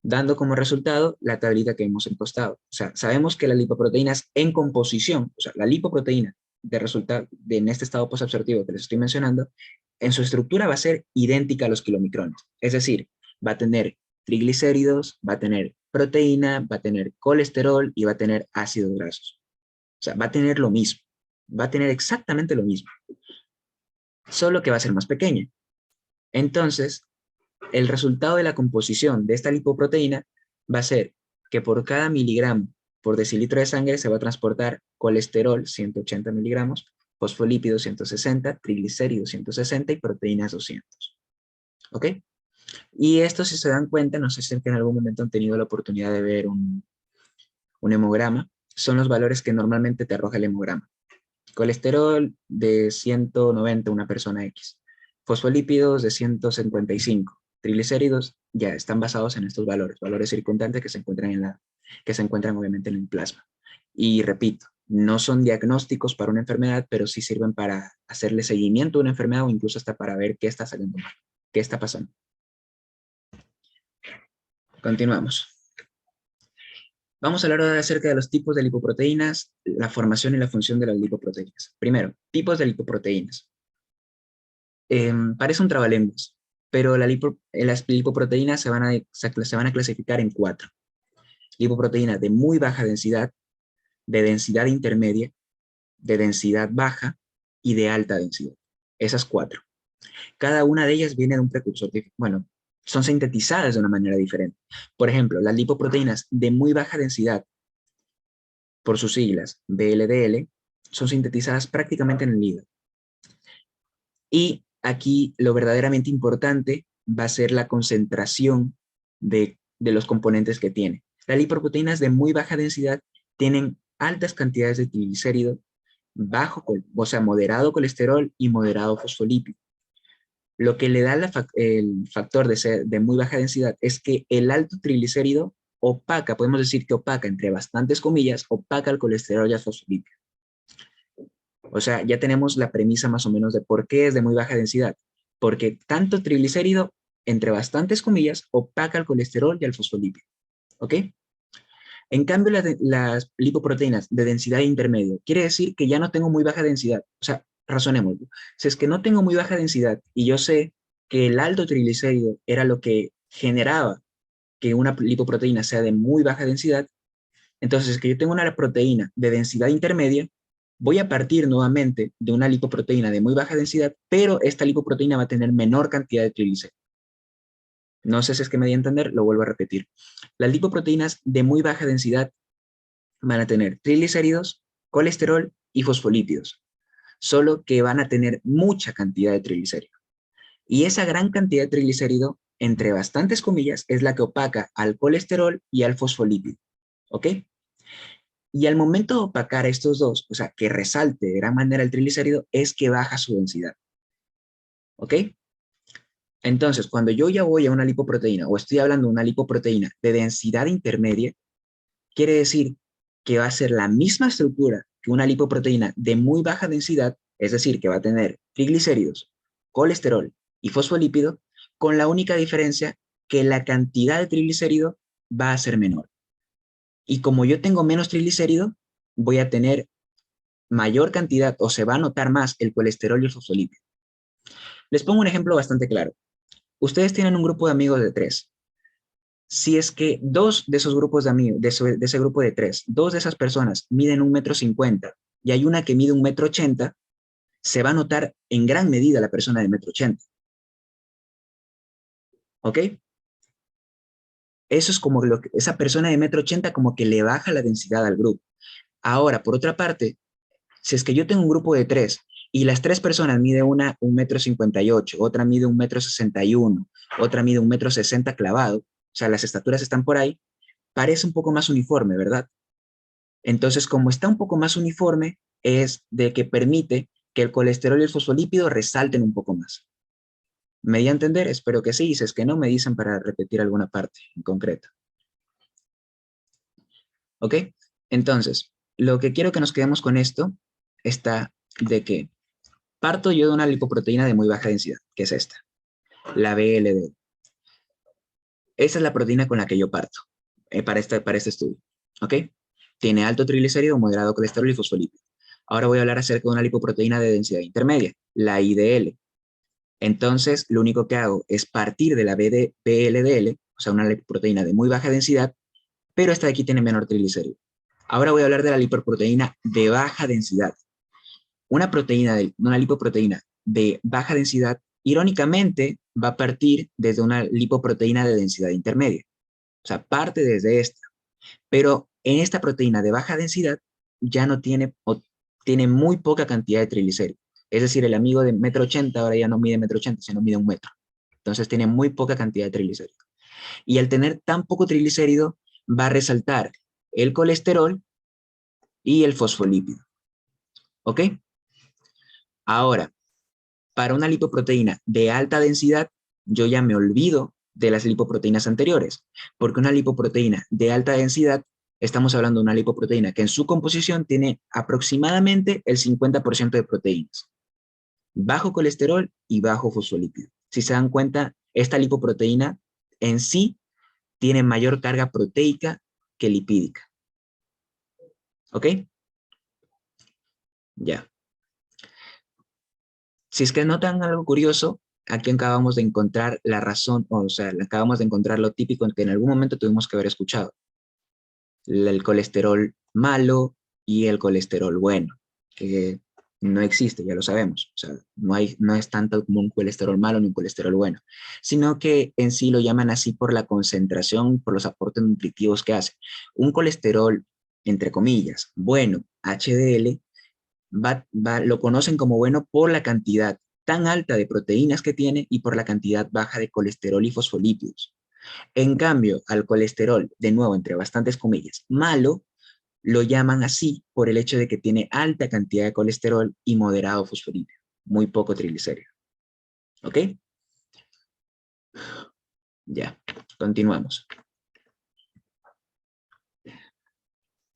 dando como resultado la tablita que hemos encostado. O sea, sabemos que las lipoproteínas en composición, o sea, la lipoproteína en este estado posabsortivo que les estoy mencionando, en su estructura va a ser idéntica a los kilomicrones, es decir, va a tener triglicéridos, va a tener proteína, va a tener colesterol y va a tener ácidos grasos. O sea, va a tener lo mismo. Va a tener exactamente lo mismo. Solo que va a ser más pequeña. Entonces, el resultado de la composición de esta lipoproteína va a ser que por cada miligramo por decilitro de sangre se va a transportar colesterol 180 miligramos, fosfolípidos 160, triglicéridos 160 y proteínas 200. ¿Ok? Y esto, si se dan cuenta, no sé si en algún momento han tenido la oportunidad de ver un hemograma, son los valores que normalmente te arroja el hemograma. Colesterol de 190 una persona X, fosfolípidos de 155, triglicéridos ya están basados en estos valores, valores circundantes que se encuentran obviamente en el plasma. Y repito, no son diagnósticos para una enfermedad, pero sí sirven para hacerle seguimiento a una enfermedad o incluso hasta para ver qué está saliendo mal, qué está pasando. Continuamos. Vamos a hablar ahora acerca de los tipos de lipoproteínas, la formación y la función de las lipoproteínas. Primero, tipos de lipoproteínas. Parece un trabalenguas, pero las lipoproteínas se van a clasificar en 4. Lipoproteínas de muy baja densidad, de densidad intermedia, de densidad baja y de alta densidad. Esas 4. Cada una de ellas viene de un precursor, bueno, son sintetizadas de una manera diferente. Por ejemplo, las lipoproteínas de muy baja densidad, por sus siglas VLDL, son sintetizadas prácticamente en el hígado. Y aquí lo verdaderamente importante va a ser la concentración de los componentes que tiene. Las lipoproteínas de muy baja densidad tienen altas cantidades de triglicéridos, moderado colesterol y moderado fosfolípido. Lo que le da el factor de ser de muy baja densidad es que el alto triglicérido opaca, podemos decir que opaca, entre bastantes comillas, opaca el colesterol y el fosfolípido. O sea, ya tenemos la premisa más o menos de por qué es de muy baja densidad. Porque tanto triglicérido, entre bastantes comillas, opaca el colesterol y el fosfolípido. ¿Ok? En cambio, las lipoproteínas de densidad intermedia, quiere decir que ya no tengo muy baja densidad. O sea, razonemos. Si es que no tengo muy baja densidad y yo sé que el alto triglicérido era lo que generaba que una lipoproteína sea de muy baja densidad, entonces es que yo tengo una proteína de densidad intermedia, voy a partir nuevamente de una lipoproteína de muy baja densidad, pero esta lipoproteína va a tener menor cantidad de triglicéridos. No sé si es que me di a entender, lo vuelvo a repetir. Las lipoproteínas de muy baja densidad van a tener triglicéridos, colesterol y fosfolípidos, solo que van a tener mucha cantidad de triglicéridos. Y esa gran cantidad de triglicérido, entre bastantes comillas, es la que opaca al colesterol y al fosfolípido. ¿Ok? Y al momento de opacar a estos dos, o sea, que resalte de gran manera el triglicérido, es que baja su densidad. ¿Ok? Entonces, cuando yo ya voy a una lipoproteína, o estoy hablando de una lipoproteína de densidad intermedia, quiere decir que va a ser la misma estructura que una lipoproteína de muy baja densidad, es decir, que va a tener triglicéridos, colesterol y fosfolípido, con la única diferencia que la cantidad de triglicérido va a ser menor. Y como yo tengo menos triglicérido, voy a tener mayor cantidad, o se va a notar más el colesterol y el fosfolípido. Les pongo un ejemplo bastante claro. Ustedes tienen un grupo de amigos de 3. Si es que 2 de esos grupos de amigos, de ese grupo de 3, 2 de esas personas miden 1,50 m y hay una que mide 1,80 m, se va a notar en gran medida la persona de 1,80 m. ¿Ok? Eso es como esa persona de 1,80 m como que le baja la densidad al grupo. Ahora, por otra parte, si es que yo tengo un grupo de 3 y las 3 personas miden una 1,58 m, otra mide 1,61 m, otra mide 1,60 m clavado, o sea, las estaturas están por ahí, parece un poco más uniforme, ¿verdad? Entonces, como está un poco más uniforme, es de que permite que el colesterol y el fosfolípido resalten un poco más. ¿Me di a entender? Espero que sí, y si es que no, me dicen para repetir alguna parte en concreto. ¿Ok? Entonces, lo que quiero que nos quedemos con esto está de que parto yo de una lipoproteína de muy baja densidad, que es esta, la VLD. Esa es la proteína con la que yo parto para este estudio. ¿Ok? Tiene alto triglicérido, moderado colesterol y fosfolípido. Ahora voy a hablar acerca de una lipoproteína de densidad intermedia, la IDL. Entonces, lo único que hago es partir de la VLDL, o sea, una lipoproteína de muy baja densidad, pero esta de aquí tiene menor triglicérido. Ahora voy a hablar de la lipoproteína de baja densidad. Una lipoproteína de baja densidad, irónicamente, va a partir desde una lipoproteína de densidad intermedia. O sea, parte desde esta. Pero en esta proteína de baja densidad ya no tiene, o tiene muy poca cantidad de triglicéridos. Es decir, el amigo de 1,80 m ahora ya no mide 1,80 m, sino mide 1 metro. Entonces tiene muy poca cantidad de triglicéridos. Y al tener tan poco triglicérido, va a resaltar el colesterol y el fosfolípido. ¿Ok? Ahora, para una lipoproteína de alta densidad, yo ya me olvido de las lipoproteínas anteriores, porque una lipoproteína de alta densidad, estamos hablando de una lipoproteína que en su composición tiene aproximadamente el 50% de proteínas, bajo colesterol y bajo fosfolípido. Si se dan cuenta, esta lipoproteína en sí tiene mayor carga proteica que lipídica. ¿Ok? Ya. Si es que notan algo curioso, aquí acabamos de encontrar la razón, o sea, acabamos de encontrar lo típico que en algún momento tuvimos que haber escuchado. El colesterol malo y el colesterol bueno, que no existe, ya lo sabemos. O sea, no es tanto como un colesterol malo ni un colesterol bueno, sino que en sí lo llaman así por la concentración, por los aportes nutritivos que hace. Un colesterol, entre comillas, bueno, HDL, lo conocen como bueno por la cantidad tan alta de proteínas que tiene y por la cantidad baja de colesterol y fosfolípidos. En cambio, al colesterol, de nuevo, entre bastantes comillas, malo, lo llaman así por el hecho de que tiene alta cantidad de colesterol y moderado fosfolípido, muy poco triglicérido. ¿Ok? Ya, continuamos.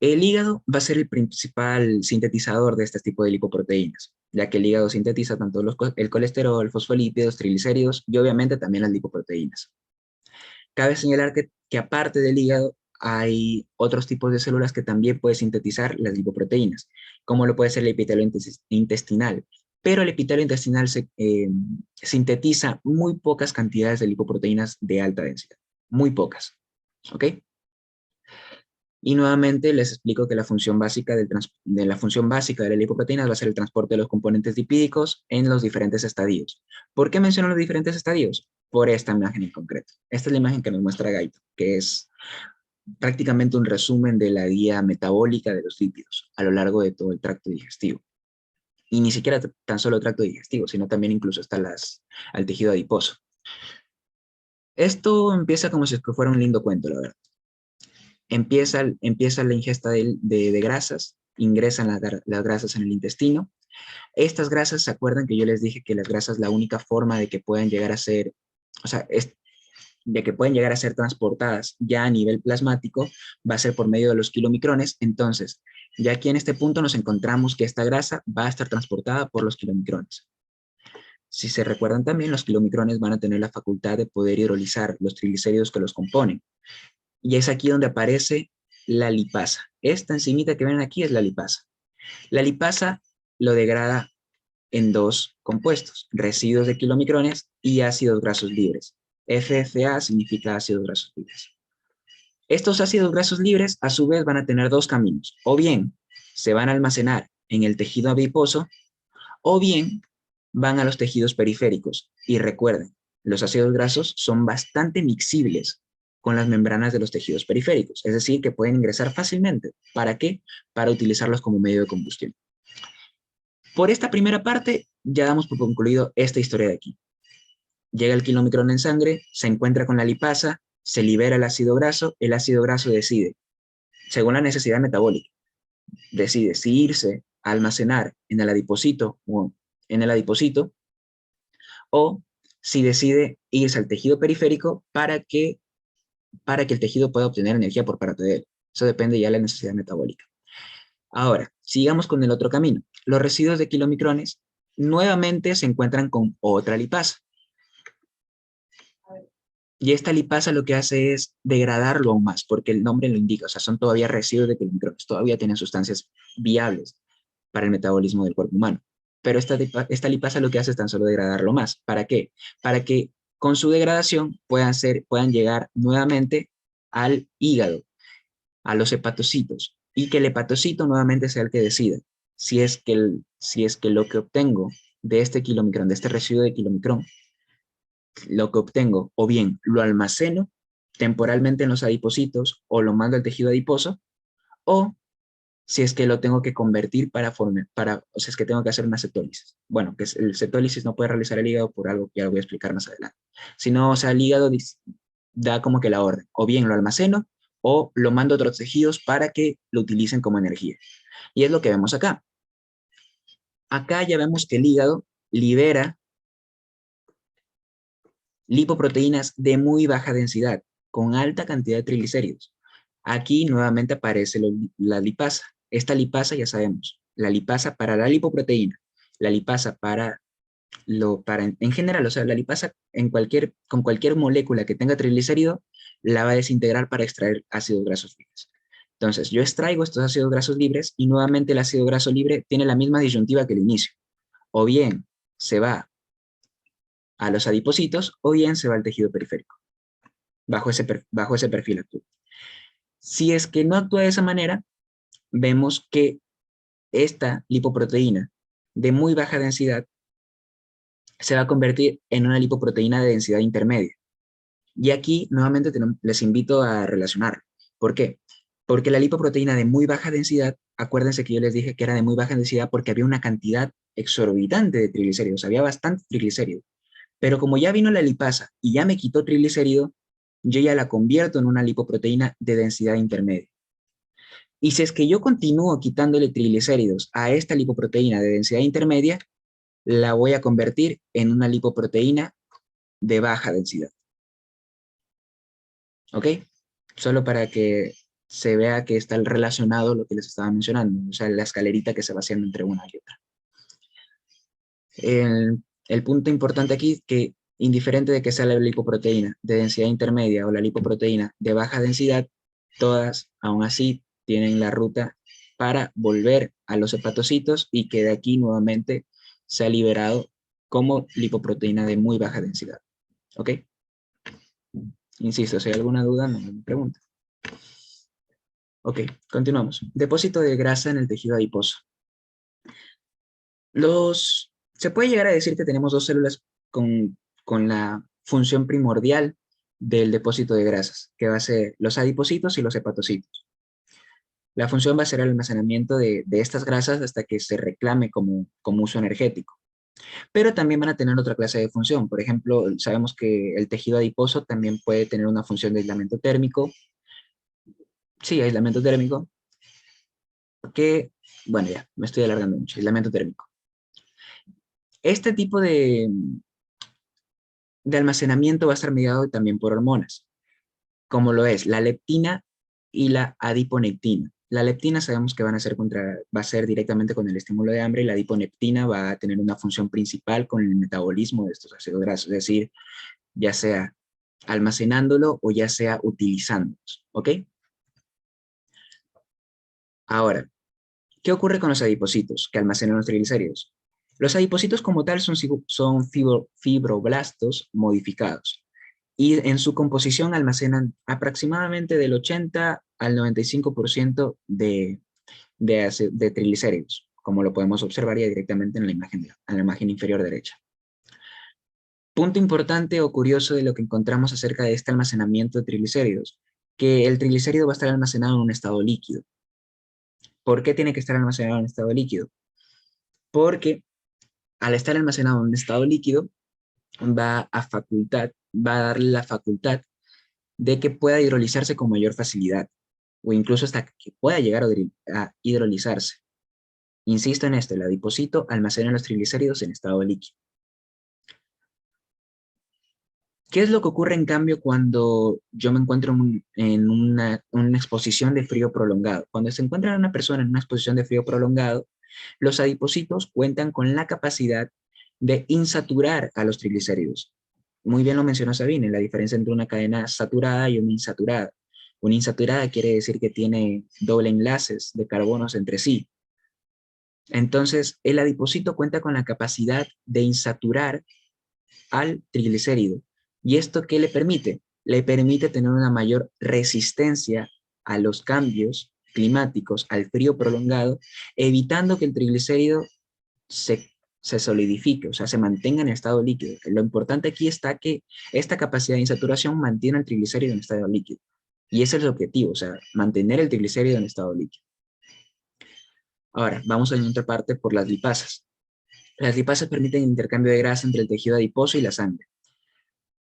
El hígado va a ser el principal sintetizador de este tipo de lipoproteínas, ya que el hígado sintetiza tanto el colesterol, fosfolípidos, triglicéridos y obviamente también las lipoproteínas. Cabe señalar que aparte del hígado hay otros tipos de células que también pueden sintetizar las lipoproteínas, como lo puede ser el epitelio intestinal. Pero el epitelio intestinal sintetiza muy pocas cantidades de lipoproteínas de alta densidad, muy pocas. ¿Ok? Y nuevamente les explico que la función básica de las lipoproteínas va a ser el transporte de los componentes lipídicos en los diferentes estadios. ¿Por qué menciono los diferentes estadios? Por esta imagen en concreto. Esta es la imagen que nos muestra Gaito, que es prácticamente un resumen de la guía metabólica de los lípidos a lo largo de todo el tracto digestivo. Y ni siquiera tan solo el tracto digestivo, sino también incluso hasta al tejido adiposo. Esto empieza como si fuera un lindo cuento, la verdad. Empieza la ingesta de grasas, ingresan las grasas en el intestino. Estas grasas, ¿se acuerdan que yo les dije que las grasas la única forma de que puedan llegar a ser, o sea, de que pueden llegar a ser transportadas ya a nivel plasmático, va a ser por medio de los kilomicrones? Entonces, ya aquí en este punto nos encontramos que esta grasa va a estar transportada por los kilomicrones. Si se recuerdan también, los kilomicrones van a tener la facultad de poder hidrolizar los triglicéridos que los componen. Y es aquí donde aparece la lipasa. Esta enzimita que ven aquí es la lipasa. La lipasa lo degrada en dos compuestos, residuos de kilomicrones y ácidos grasos libres. FFA significa ácidos grasos libres. Estos ácidos grasos libres, a su vez, van a tener dos caminos. O bien se van a almacenar en el tejido adiposo, o bien van a los tejidos periféricos. Y recuerden, los ácidos grasos son bastante mixibles con las membranas de los tejidos periféricos, es decir, que pueden ingresar fácilmente. ¿Para qué? Para utilizarlos como medio de combustión. Por esta primera parte, ya damos por concluido esta historia de aquí. Llega el kilomicrón en sangre, se encuentra con la lipasa, se libera el ácido graso decide, según la necesidad metabólica, decide si irse a almacenar en el adiposito o si decide irse al tejido periférico para que el tejido pueda obtener energía por parte de él. Eso depende ya de la necesidad metabólica. Ahora, sigamos con el otro camino. Los residuos de kilomicrones nuevamente se encuentran con otra lipasa. Y esta lipasa lo que hace es degradarlo aún más, porque el nombre lo indica, o sea, son todavía residuos de kilomicrones, todavía tienen sustancias viables para el metabolismo del cuerpo humano. Pero esta lipasa lo que hace es tan solo degradarlo más. ¿Para qué? Para que con su degradación puedan llegar nuevamente al hígado, a los hepatocitos, y que el hepatocito nuevamente sea el que decida si es que lo que obtengo de este kilomicrón, de este residuo de kilomicrón, lo que obtengo o bien lo almaceno temporalmente en los adipocitos o lo mando al tejido adiposo, o si es que lo tengo que convertir o sea, es que tengo que hacer una cetólisis. Bueno, que el cetólisis no puede realizar el hígado por algo que ya voy a explicar más adelante. Si no, o sea, el hígado da como que la orden, o bien lo almaceno o lo mando a otros tejidos para que lo utilicen como energía. Y es lo que vemos acá. Acá ya vemos que el hígado libera lipoproteínas de muy baja densidad, con alta cantidad de triglicéridos. Aquí nuevamente aparece la lipasa. Esta lipasa ya sabemos, la lipasa para la lipoproteína, la lipasa en general, o sea, la lipasa con cualquier molécula que tenga triglicérido, la va a desintegrar para extraer ácidos grasos libres. Entonces, yo extraigo estos ácidos grasos libres y nuevamente el ácido graso libre tiene la misma disyuntiva que el inicio. O bien se va a los adipocitos o bien se va al tejido periférico, bajo ese perfil actual. Si es que no actúa de esa manera, vemos que esta lipoproteína de muy baja densidad se va a convertir en una lipoproteína de densidad intermedia. Y aquí nuevamente les invito a relacionar. ¿Por qué? Porque la lipoproteína de muy baja densidad, acuérdense que yo les dije que era de muy baja densidad porque había una cantidad exorbitante de triglicéridos, había bastante triglicérido. Pero como ya vino la lipasa y ya me quitó triglicérido, yo ya la convierto en una lipoproteína de densidad intermedia. Y si es que yo continúo quitándole triglicéridos a esta lipoproteína de densidad intermedia, la voy a convertir en una lipoproteína de baja densidad. ¿Ok? Solo para que se vea que está relacionado lo que les estaba mencionando, o sea, la escalerita que se va haciendo entre una y otra. El punto importante aquí es que indiferente de que sea la lipoproteína de densidad intermedia o la lipoproteína de baja densidad, todas aún así tienen la ruta para volver a los hepatocitos y que de aquí nuevamente se ha liberado como lipoproteína de muy baja densidad. ¿Ok? Insisto, si hay alguna duda, me pregunta. Ok, continuamos. Depósito de grasa en el tejido adiposo. Se puede llegar a decir que tenemos dos células con la función primordial del depósito de grasas, que va a ser los adipocitos y los hepatocitos. La función va a ser el almacenamiento de estas grasas hasta que se reclame como uso energético. Pero también van a tener otra clase de función. Por ejemplo, sabemos que el tejido adiposo también puede tener una función de aislamiento térmico. Sí, aislamiento térmico. Que, bueno, ya, me estoy alargando mucho. Aislamiento térmico. Este tipo de almacenamiento va a estar mediado también por hormonas, como lo es la leptina y la adiponectina. La leptina sabemos que va a ser directamente con el estímulo de hambre, y la adiponectina va a tener una función principal con el metabolismo de estos ácidos grasos, es decir, ya sea almacenándolo o ya sea utilizándolos, ¿ok? Ahora, ¿qué ocurre con los adipocitos que almacenan los triglicéridos? Los adipocitos como tal son fibroblastos modificados y en su composición almacenan aproximadamente del 80 al 95% de triglicéridos, como lo podemos observar ya directamente en la imagen inferior derecha. Punto importante o curioso de lo que encontramos acerca de este almacenamiento de triglicéridos, que el triglicérido va a estar almacenado en un estado líquido. ¿Por qué tiene que estar almacenado en estado líquido? Porque al estar almacenado en un estado líquido, va a darle la facultad de que pueda hidrolizarse con mayor facilidad, o incluso hasta que pueda llegar a hidrolizarse. Insisto en esto, el adipocito almacena los triglicéridos en estado líquido. ¿Qué es lo que ocurre en cambio cuando yo me encuentro en una exposición de frío prolongado? Cuando se encuentra una persona en una exposición de frío prolongado, los adipocitos cuentan con la capacidad de insaturar a los triglicéridos. Muy bien lo mencionó Sabine, la diferencia entre una cadena saturada y una insaturada. Una insaturada quiere decir que tiene doble enlaces de carbonos entre sí. Entonces, el adipocito cuenta con la capacidad de insaturar al triglicérido. ¿Y esto qué le permite? Le permite tener una mayor resistencia a los cambios climáticos al frío prolongado, evitando que el triglicérido se solidifique, o sea, se mantenga en estado líquido. Lo importante aquí está que esta capacidad de insaturación mantiene el triglicérido en estado líquido. Y ese es el objetivo, o sea, mantener el triglicérido en estado líquido. Ahora, vamos a la otra parte por las lipasas. Las lipasas permiten el intercambio de grasa entre el tejido adiposo y la sangre.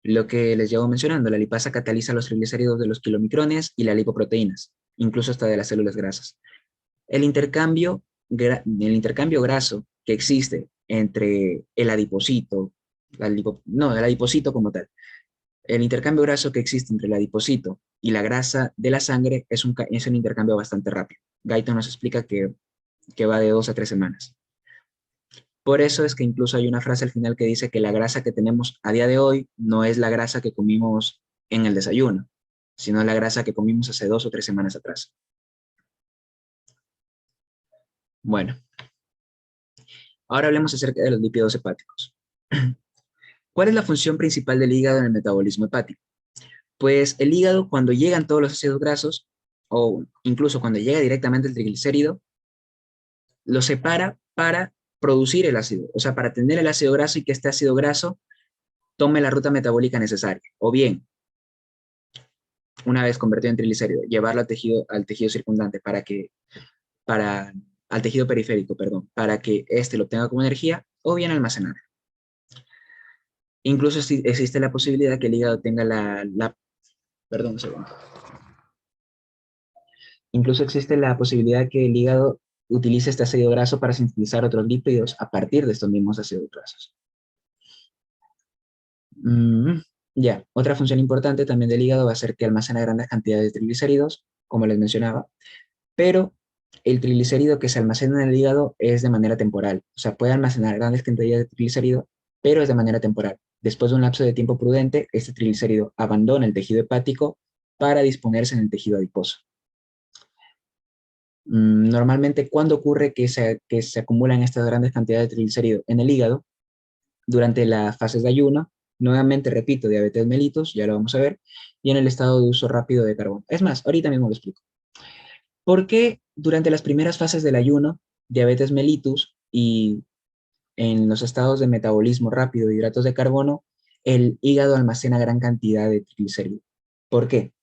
Lo que les llevo mencionando, la lipasa cataliza los triglicéridos de los kilomicrones y las lipoproteínas, incluso hasta de las células grasas. El intercambio graso que existe entre el adipocito, el adipocito como tal, el intercambio graso que existe entre el adipocito y la grasa de la sangre es un intercambio bastante rápido. Guyton nos explica que va de 2 a 3 semanas. Por eso es que incluso hay una frase al final que dice que la grasa que tenemos a día de hoy no es la grasa que comimos en el desayuno, sino la grasa que comimos hace 2 o 3 semanas atrás. Bueno, ahora hablemos acerca de los lípidos hepáticos. ¿Cuál es la función principal del hígado en el metabolismo hepático? Pues el hígado, cuando llegan todos los ácidos grasos, o incluso cuando llega directamente el triglicérido, lo separa para producir el ácido, o sea, para tener el ácido graso y que este ácido graso tome la ruta metabólica necesaria, o bien, una vez convertido en triglicérido, llevarlo al tejido circundante al tejido periférico, perdón, para que éste lo obtenga como energía, o bien almacenarlo. Incluso existe la posibilidad que el hígado tenga perdón, un segundo. Incluso existe la posibilidad que el hígado utilice este ácido graso para sintetizar otros lípidos a partir de estos mismos ácidos grasos. Ya, otra función importante también del hígado va a ser que almacena grandes cantidades de triglicéridos, como les mencionaba, pero el triglicérido que se almacena en el hígado es de manera temporal, o sea, puede almacenar grandes cantidades de triglicérido, pero es de manera temporal. Después de un lapso de tiempo prudente, este triglicérido abandona el tejido hepático para disponerse en el tejido adiposo. Normalmente, ¿cuándo ocurre que se acumulan estas grandes cantidades de triglicéridos en el hígado? Durante las fases de ayuno, nuevamente repito, diabetes mellitus, ya lo vamos a ver, y en el estado de uso rápido de carbono. Es más, ahorita mismo lo explico. ¿Por qué durante las primeras fases del ayuno, diabetes mellitus y en los estados de metabolismo rápido de hidratos de carbono, el hígado almacena gran cantidad de triglicéridos? ¿Por qué?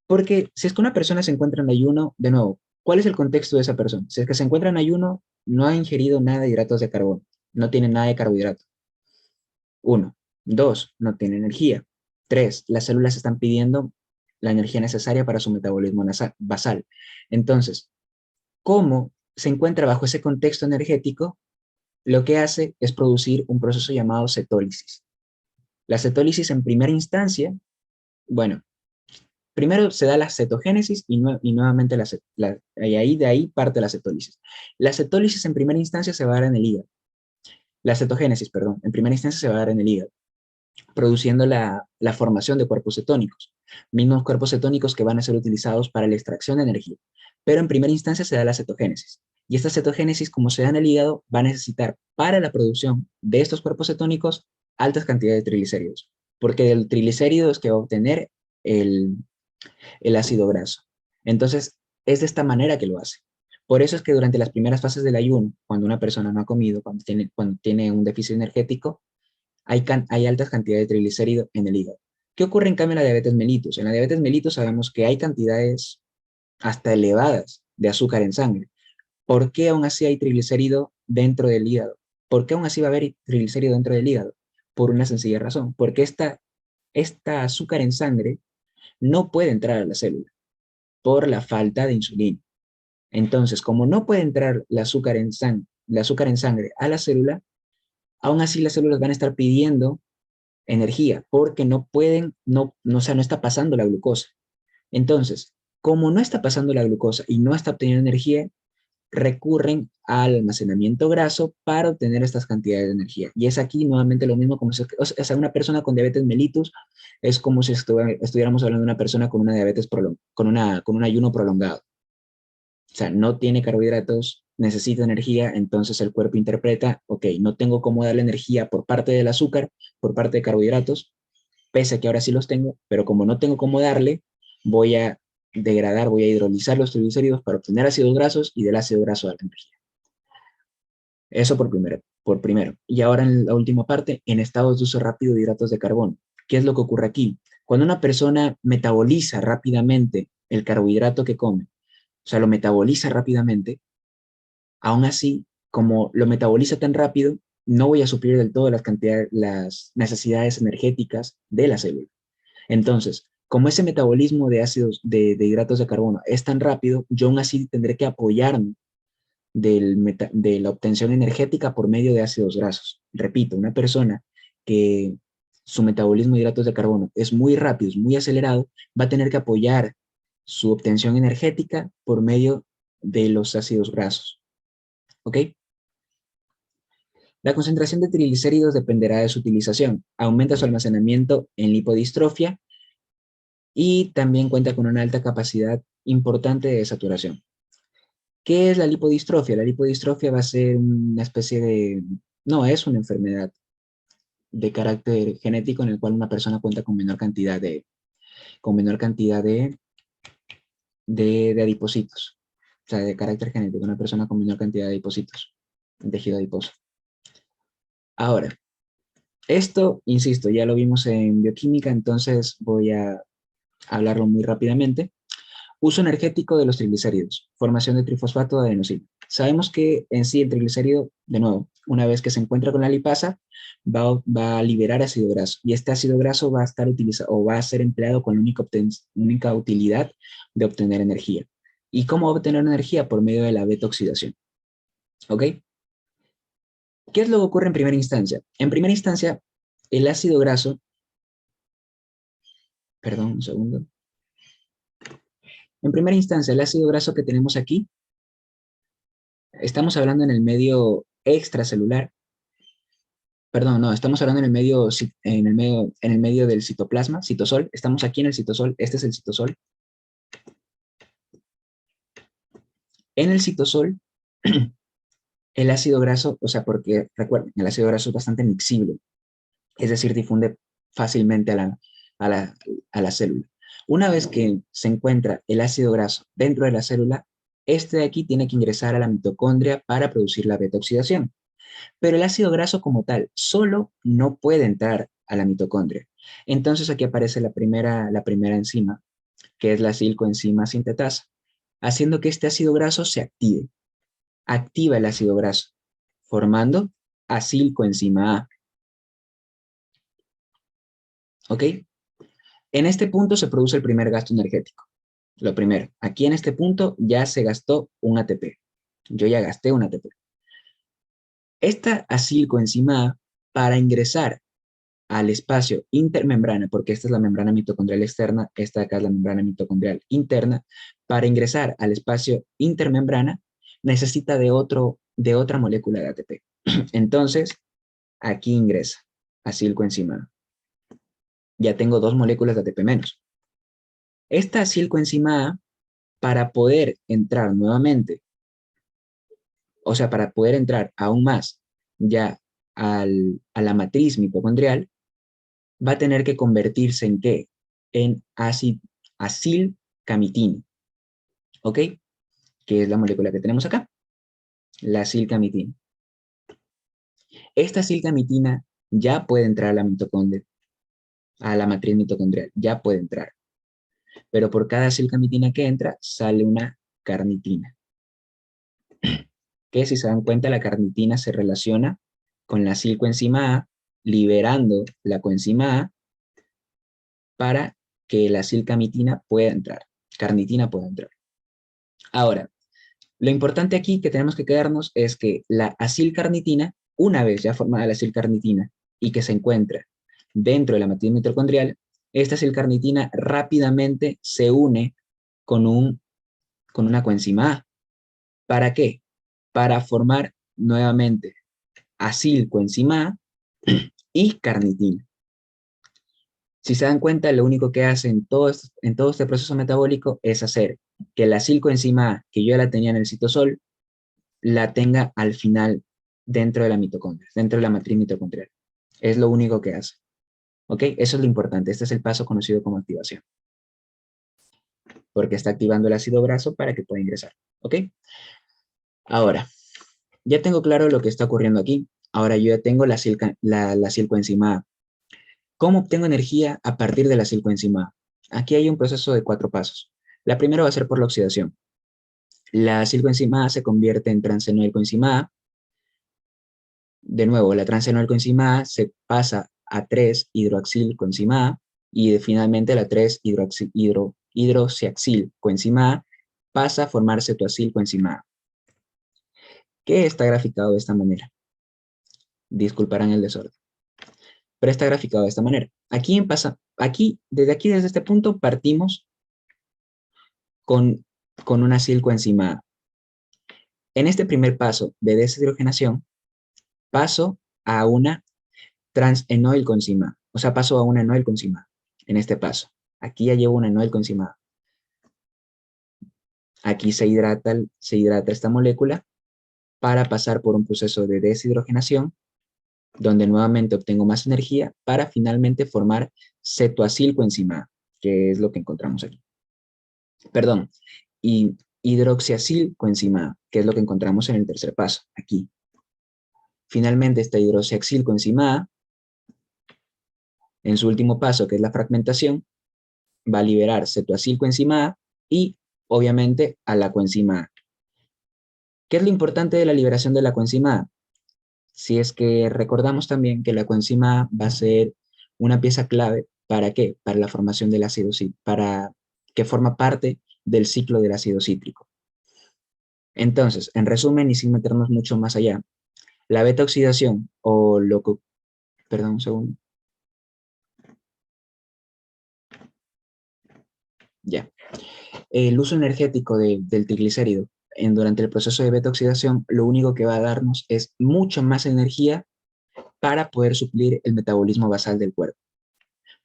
Porque si es que una persona se encuentra en ayuno, de nuevo, ¿cuál es el contexto de esa persona? Si es que se encuentra en ayuno, no ha ingerido nada de hidratos de carbono, no tiene nada de carbohidrato. 1. 2. No tiene energía. 3. Las células están pidiendo la energía necesaria para su metabolismo basal. Entonces, ¿cómo se encuentra bajo ese contexto energético? Lo que hace es producir un proceso llamado cetólisis. La cetólisis en primera instancia, bueno, primero se da la cetogénesis y nuevamente de ahí parte la cetólisis. La cetólisis en primera instancia se va a dar en el hígado. La cetogénesis, perdón, en primera instancia se va a dar en el hígado, produciendo la formación de cuerpos cetónicos, mismos cuerpos cetónicos que van a ser utilizados para la extracción de energía. Pero en primera instancia se da la cetogénesis. Y esta cetogénesis, como se da en el hígado, va a necesitar para la producción de estos cuerpos cetónicos altas cantidades de triglicéridos, porque del triglicérido es que va a obtener el ácido graso. Entonces, es de esta manera que lo hace. Por eso es que durante las primeras fases del ayuno, cuando una persona no ha comido, cuando tiene un déficit energético, hay altas cantidades de triglicérido en el hígado. ¿Qué ocurre en cambio en la diabetes mellitus? En la diabetes mellitus sabemos que hay cantidades hasta elevadas de azúcar en sangre. ¿Por qué aún así hay triglicérido dentro del hígado? ¿Por qué aún así va a haber triglicérido dentro del hígado? Por una sencilla razón, porque esta azúcar en sangre no puede entrar a la célula por la falta de insulina. Entonces, como no puede entrar el azúcar en sangre a la célula, aún así las células van a estar pidiendo energía porque no está pasando la glucosa. Entonces, como no está pasando la glucosa y no está obteniendo energía, recurren al almacenamiento graso para obtener estas cantidades de energía. Y es aquí nuevamente lo mismo, como una persona con diabetes mellitus es como si estuviéramos hablando de una persona con una diabetes con un ayuno prolongado. O sea, no tiene carbohidratos, necesita energía, entonces el cuerpo interpreta, ok, no tengo cómo darle energía por parte del azúcar, por parte de carbohidratos, pese a que ahora sí los tengo, pero como no tengo cómo darle, voy a degradar, voy a hidrolizar los triglicéridos para obtener ácidos grasos y del ácido graso de alta energía. Eso por primero. Y ahora en la última parte, en estados de uso rápido de hidratos de carbono. ¿Qué es lo que ocurre aquí? Cuando una persona metaboliza rápidamente el carbohidrato que come, o sea, lo metaboliza rápidamente, aún así, como lo metaboliza tan rápido, no voy a suplir del todo las necesidades energéticas de la célula. Entonces, como ese metabolismo de ácidos, de hidratos de carbono es tan rápido, yo aún así tendré que apoyarme de la obtención energética por medio de ácidos grasos. Repito, una persona que su metabolismo de hidratos de carbono es muy rápido, es muy acelerado, va a tener que apoyar su obtención energética por medio de los ácidos grasos. ¿Ok? La concentración de triglicéridos dependerá de su utilización. Aumenta su almacenamiento en lipodistrofia y también cuenta con una alta capacidad importante de saturación. ¿Qué es la lipodistrofia? La lipodistrofia va a ser una especie de... No, es una enfermedad de carácter genético en el cual una persona cuenta con menor cantidad de adipocitos. O sea, de carácter genético, una persona con menor cantidad de adipocitos, en tejido adiposo. Ahora, esto, insisto, ya lo vimos en bioquímica, entonces voy a hablarlo muy rápidamente. Uso energético de los triglicéridos, formación de trifosfato de adenosina. Sabemos que en sí el triglicérido, de nuevo, una vez que se encuentra con la lipasa, va a liberar ácido graso, y este ácido graso va a estar utilizado o va a ser empleado con la única utilidad de obtener energía. ¿Y cómo va a obtener energía? Por medio de la beta-oxidación. ¿Ok? ¿Qué es lo que ocurre en primera instancia? En primera instancia, el ácido graso, perdón, un segundo. En primera instancia, el ácido graso que tenemos aquí, estamos hablando en el medio extracelular, perdón, no, estamos hablando en el medio del citoplasma, citosol, estamos aquí en el citosol, este es el citosol. En el citosol, el ácido graso, o sea, porque recuerden, el ácido graso es bastante miscible, es decir, difunde fácilmente a la célula. Una vez que se encuentra el ácido graso dentro de la célula, este de aquí tiene que ingresar a la mitocondria para producir la beta-oxidación. Pero el ácido graso como tal solo no puede entrar a la mitocondria. Entonces aquí aparece la primera enzima, que es la acilcoenzima sintetasa, haciendo que este ácido graso se active. Activa el ácido graso, formando acilcoenzima A. ¿Ok? En este punto se produce el primer gasto energético. Lo primero, aquí en este punto ya se gastó un ATP. Yo ya gasté un ATP. Esta acilcoenzima A, para ingresar al espacio intermembrana, porque esta es la membrana mitocondrial externa, esta de acá es la membrana mitocondrial interna, para ingresar al espacio intermembrana, necesita de otra molécula de ATP. Entonces, aquí ingresa acilcoenzima A. Ya tengo 2 moléculas de ATP menos. Esta acilcoenzima A, para poder entrar nuevamente, o sea, para poder entrar aún más ya a la matriz mitocondrial, va a tener que convertirse en ¿qué? En acilcamitina. ¿Ok? Que es la molécula que tenemos acá. La acilcamitina. Esta acilcamitina ya puede entrar a la mitocondria, a la matriz mitocondrial, ya puede entrar. Pero por cada acilcamitina que entra, sale una carnitina. Que si se dan cuenta, la carnitina se relaciona con la acilcoenzima A, liberando la coenzima A para que la acilcamitina pueda entrar, carnitina pueda entrar. Ahora, lo importante aquí que tenemos que quedarnos es que la acilcarnitina, una vez ya formada la acilcarnitina y que se encuentra dentro de la matriz mitocondrial, esta acilcarnitina rápidamente se une con una coenzima A. ¿Para qué? Para formar nuevamente acilcoenzima A y carnitina. Si se dan cuenta, lo único que hace en todo este proceso metabólico es hacer que la acilcoenzima A, que yo ya la tenía en el citosol, la tenga al final dentro de la mitocondria, dentro de la matriz mitocondrial. Es lo único que hace. ¿Ok? Eso es lo importante. Este es el paso conocido como activación. porque está activando el ácido graso para que pueda ingresar, ¿ok? Ahora, ya tengo claro lo que está ocurriendo aquí. Ahora yo ya tengo la acilcoenzima A. ¿Cómo obtengo energía a partir de la acilcoenzima A? Aquí hay un proceso de 4 pasos. La primera va a ser por la oxidación. La acilcoenzima A se convierte en transfenoilcoenzima A. De nuevo, la transfenoilcoenzima A se pasa a 3-hidroxilcoenzima A y finalmente la 3-hidroxiacilcoenzima A pasa a formar cetoacilcoenzima A, que está graficado de esta manera. Disculparán el desorden, pero está graficado de esta manera. Desde este punto partimos con una acilcoenzima A. En este primer paso de deshidrogenación, paso a una transenoilcoenzima A, o sea, paso a una enoilcoenzima A en este paso. Aquí ya llevo una enoilcoenzima A. Aquí se hidrata esta molécula para pasar por un proceso de deshidrogenación, donde nuevamente obtengo más energía para finalmente formar cetoacilcoenzima A, que es lo que encontramos aquí. Perdón, y hidroxiacilcoenzima A, que es lo que encontramos en el tercer paso, aquí. Finalmente, esta hidroxiacilcoenzima A, en su último paso, que es la fragmentación, va a liberar cetoacilcoenzima A y, obviamente, a la coenzima A. ¿Qué es lo importante de la liberación de la coenzima A? Si es que recordamos también que la coenzima A va a ser una pieza clave, ¿para qué? Para la formación del ácido cítrico, para que forma parte del ciclo del ácido cítrico. Entonces, en resumen y sin meternos mucho más allá, la beta oxidación o lo que... Perdón, un segundo. Ya. El uso energético del triglicérido durante el proceso de beta oxidación, lo único que va a darnos es mucho más energía para poder suplir el metabolismo basal del cuerpo.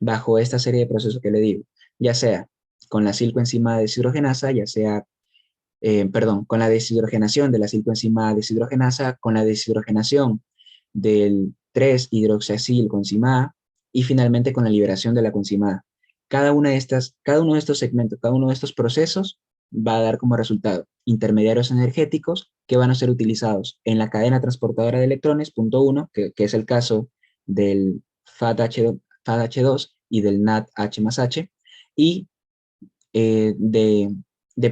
Bajo esta serie de procesos que le digo, ya sea con la acilcoenzima deshidrogenasa, ya sea, con la deshidrogenación de la acilcoenzima deshidrogenasa, con la deshidrogenación del 3-hidroxiacilcoenzima A y finalmente con la liberación de la coenzima A. Cada uno de estos segmentos, cada uno de estos procesos va a dar como resultado intermediarios energéticos que van a ser utilizados en la cadena transportadora de electrones, punto 1, que es el caso del FADH2 y del NADH+H, y de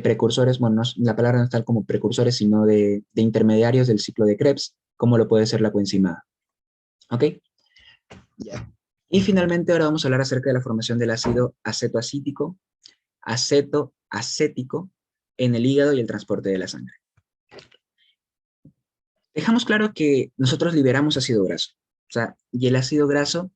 precursores, bueno, la palabra no es tal como precursores, sino de intermediarios del ciclo de Krebs, como lo puede ser la coenzima A. ¿Ok? Ya. Y finalmente ahora vamos a hablar acerca de la formación del ácido acetoacético en el hígado y el transporte de la sangre. Dejamos claro que nosotros liberamos ácido graso, o sea, y el ácido graso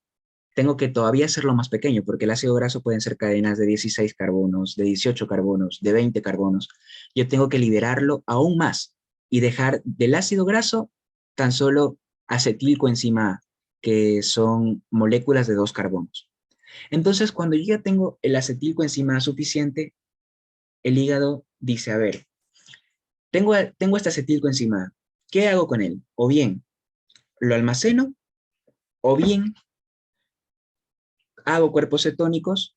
tengo que todavía hacerlo más pequeño, porque el ácido graso pueden ser cadenas de 16 carbonos, de 18 carbonos, de 20 carbonos. Yo tengo que liberarlo aún más y dejar del ácido graso tan solo acetilcoenzima A, que son moléculas de 2 carbonos. Entonces, cuando yo ya tengo el acetilcoenzima A suficiente, el hígado dice, a ver, tengo este acetilcoenzima A, ¿qué hago con él? O bien lo almaceno, o bien hago cuerpos cetónicos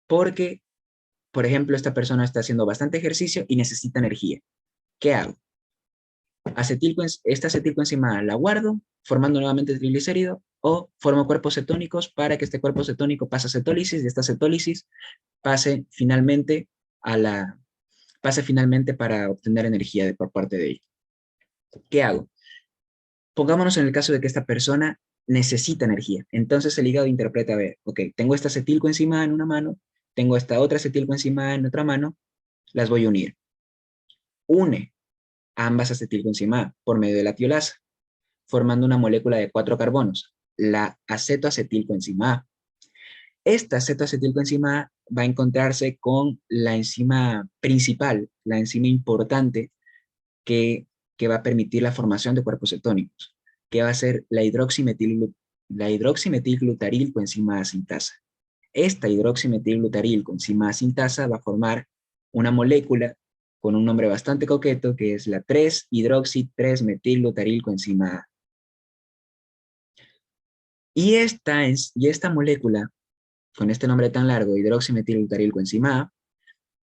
porque, por ejemplo, esta persona está haciendo bastante ejercicio y necesita energía. ¿Qué hago? Esta acetilcoenzima A la guardo, formando nuevamente triglicérido, o formo cuerpos cetónicos para que este cuerpo cetónico pase a cetólisis y esta cetólisis pase finalmente para obtener energía por parte de ella. ¿Qué hago? Pongámonos en el caso de que esta persona necesita energía. Entonces el hígado interpreta, a ver, ok, tengo esta acetilcoenzima A en una mano, tengo esta otra acetilcoenzima A en otra mano, las voy a unir. Une ambas acetilcoenzima A por medio de la tiolasa, formando una molécula de 4 carbonos, la acetoacetilcoenzima A. Esta acetoacetilcoenzima A va a encontrarse con la enzima principal, la enzima importante que va a permitir la formación de cuerpos cetónicos, que va a ser la hidroximetilglutarilcoenzima A sintasa. Esta hidroximetilglutarilcoenzima A sintasa va a formar una molécula con un nombre bastante coqueto, que es la 3-hidroxi-3-metilglutarilcoenzima A. Y esta molécula, con este nombre tan largo, hidroximetilglutarilcoenzima A,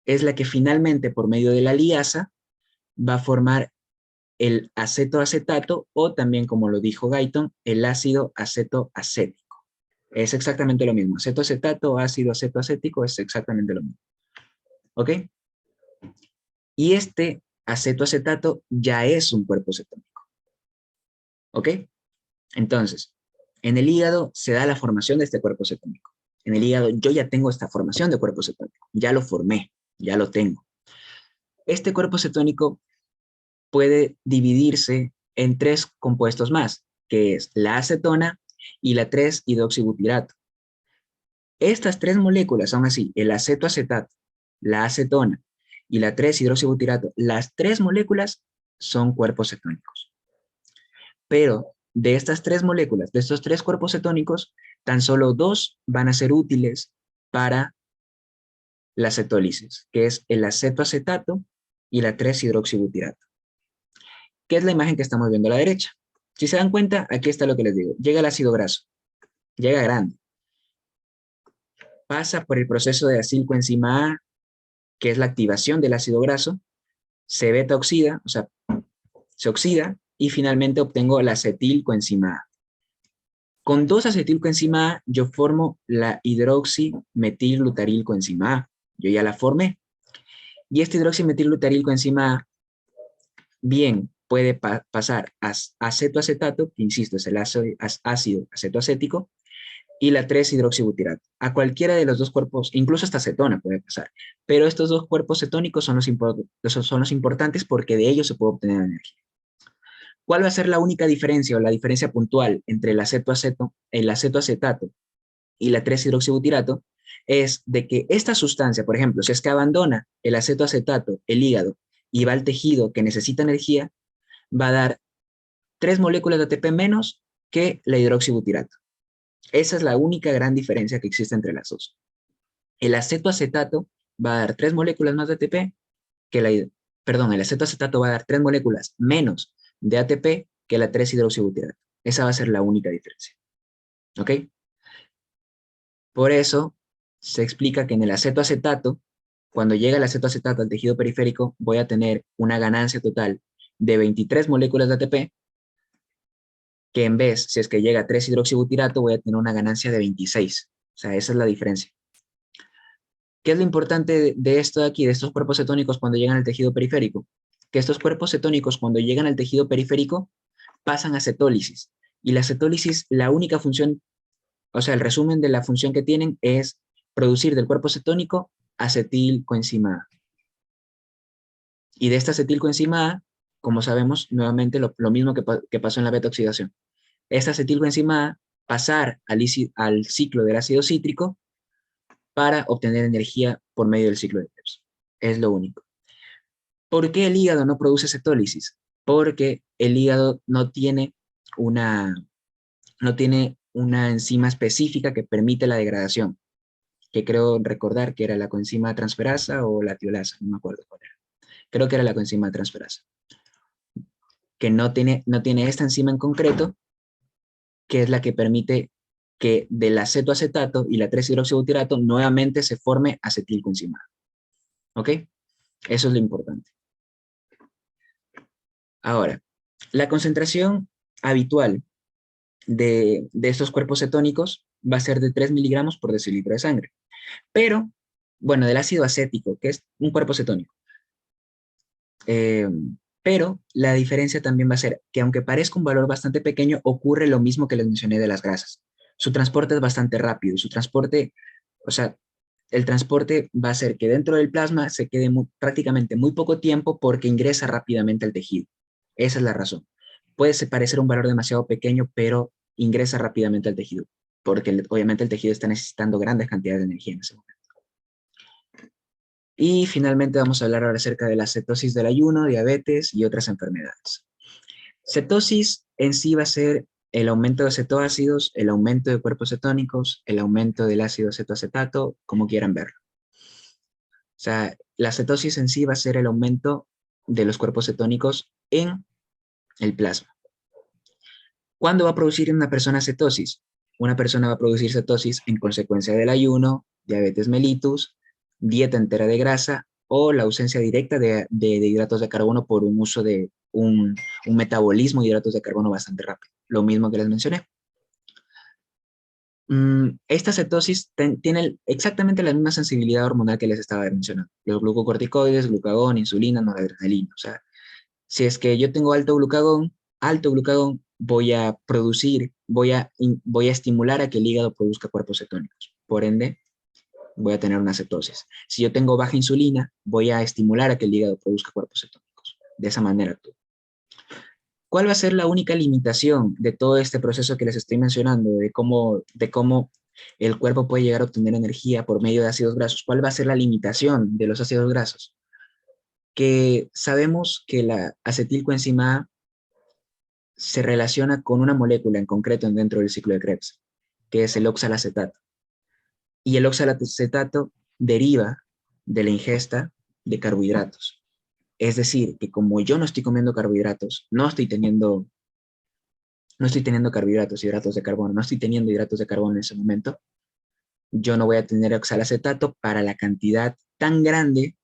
es la que finalmente, por medio de la liasa, va a formar el acetoacetato o también, como lo dijo Guyton, el ácido acetoacético. Es exactamente lo mismo. Acetoacetato o ácido acetoacético es exactamente lo mismo. ¿Ok? Y este acetoacetato ya es un cuerpo cetónico. ¿Ok? Entonces, en el hígado se da la formación de este cuerpo cetónico. En el hígado yo ya tengo esta formación de cuerpo cetónico. Ya lo formé, ya lo tengo. Este cuerpo cetónico puede dividirse en 3 compuestos más, que es la acetona y la 3-hidroxibutirato. Estas 3 moléculas son así, el acetoacetato, la acetona y la 3-hidroxibutirato. Las 3 moléculas son cuerpos cetónicos. Pero de estas 3 moléculas, de estos 3 cuerpos cetónicos, tan solo 2 van a ser útiles para la cetólisis, que es el acetoacetato y la 3-hidroxibutirato. ¿Qué es la imagen que estamos viendo a la derecha? Si se dan cuenta, aquí está lo que les digo. Llega el ácido graso, llega grande. Pasa por el proceso de acilcoenzima A, que es la activación del ácido graso, se beta oxida, o sea, se oxida, y finalmente obtengo la acetilcoenzima A. Con 2 acetilcoenzima A, yo formo la hidroximetilglutarilcoenzima A. Yo ya la formé. Y esta hidroximetilglutarilcoenzima A, bien, puede pasar a acetoacetato, que insisto, es el ácido acetoacético, y la 3-hidroxibutirato. A cualquiera de los 2 cuerpos, incluso hasta acetona puede pasar. Pero estos 2 cuerpos cetónicos son los importantes porque de ellos se puede obtener energía. ¿Cuál va a ser la única diferencia o la diferencia puntual entre el acetoacetato y la 3-hidroxibutirato? Es de que esta sustancia, por ejemplo, si es que abandona el acetoacetato, el hígado, y va al tejido que necesita energía, va a dar 3 moléculas de ATP menos que la hidroxibutirato. Esa es la única gran diferencia que existe entre las dos. El acetoacetato va a dar 3 moléculas más de ATP que el acetoacetato va a dar 3 moléculas menos de ATP que la 3-hidroxibutirato. Esa va a ser la única diferencia. ¿Ok? Por eso se explica que en el acetoacetato, cuando llega el acetoacetato al tejido periférico, voy a tener una ganancia total de 23 moléculas de ATP, que en vez, si es que llega a 3-hidroxibutirato, voy a tener una ganancia de 26. O sea, esa es la diferencia. ¿Qué es lo importante de esto de aquí, de estos cuerpos cetónicos cuando llegan al tejido periférico? Que estos cuerpos cetónicos cuando llegan al tejido periférico pasan a cetólisis. Y la cetólisis, la única función, o sea, el resumen de la función que tienen es producir del cuerpo cetónico acetilcoenzima A. Y de esta acetilcoenzima A, como sabemos, nuevamente lo mismo que pasó en la beta-oxidación. Esta acetilcoenzima A pasar al ciclo del ácido cítrico para obtener energía por medio del ciclo de Krebs. Es lo único. ¿Por qué el hígado no produce cetólisis? Porque el hígado no tiene una enzima específica que permite la degradación, que creo recordar que era la coenzima transferasa o la tiolasa, no me acuerdo cuál era. Creo que era la coenzima transferasa, que no tiene esta enzima en concreto, que es la que permite que del acetoacetato y la 3-hidroxibutirato nuevamente se forme acetilcoenzima. ¿Ok? Eso es lo importante. Ahora, la concentración habitual de estos cuerpos cetónicos va a ser de 3 miligramos por decilitro de sangre. Pero, bueno, del ácido acético, que es un cuerpo cetónico. Pero la diferencia también va a ser que aunque parezca un valor bastante pequeño, ocurre lo mismo que les mencioné de las grasas. Su transporte es bastante rápido. Su transporte, o sea, el transporte va a hacer que dentro del plasma se quede prácticamente muy poco tiempo porque ingresa rápidamente al tejido. Esa es la razón. Puede parecer un valor demasiado pequeño, pero ingresa rápidamente al tejido, porque obviamente el tejido está necesitando grandes cantidades de energía en ese momento. Y finalmente vamos a hablar ahora acerca de la cetosis del ayuno, diabetes y otras enfermedades. Cetosis en sí va a ser el aumento de cetoácidos, el aumento de cuerpos cetónicos, el aumento del ácido cetoacetato, como quieran verlo. O sea, la cetosis en sí va a ser el aumento de los cuerpos cetónicos en el plasma. ¿Cuándo va a producir una persona cetosis? Una persona va a producir cetosis en consecuencia del ayuno, diabetes mellitus, dieta entera de grasa o la ausencia directa de hidratos de carbono por un uso de un metabolismo de hidratos de carbono bastante rápido. Lo mismo que les mencioné. Esta cetosis tiene exactamente la misma sensibilidad hormonal que les estaba mencionando. Los glucocorticoides, glucagón, insulina, noradrenalina. O sea, si es que yo tengo alto glucagón, voy a producir, voy a estimular a que el hígado produzca cuerpos cetónicos. Por ende, voy a tener una cetosis. Si yo tengo baja insulina, voy a estimular a que el hígado produzca cuerpos cetónicos. De esa manera actúo. ¿Cuál va a ser la única limitación de todo este proceso que les estoy mencionando, de cómo el cuerpo puede llegar a obtener energía por medio de ácidos grasos? ¿Cuál va a ser la limitación de los ácidos grasos? Que sabemos que la acetilcoenzima A se relaciona con una molécula en concreto dentro del ciclo de Krebs, que es el oxalacetato. Y el oxalacetato deriva de la ingesta de carbohidratos. Es decir, que como yo no estoy comiendo carbohidratos, no estoy teniendo carbohidratos, hidratos de carbono, no estoy teniendo hidratos de carbono en ese momento, yo no voy a tener oxalacetato para la cantidad tan grande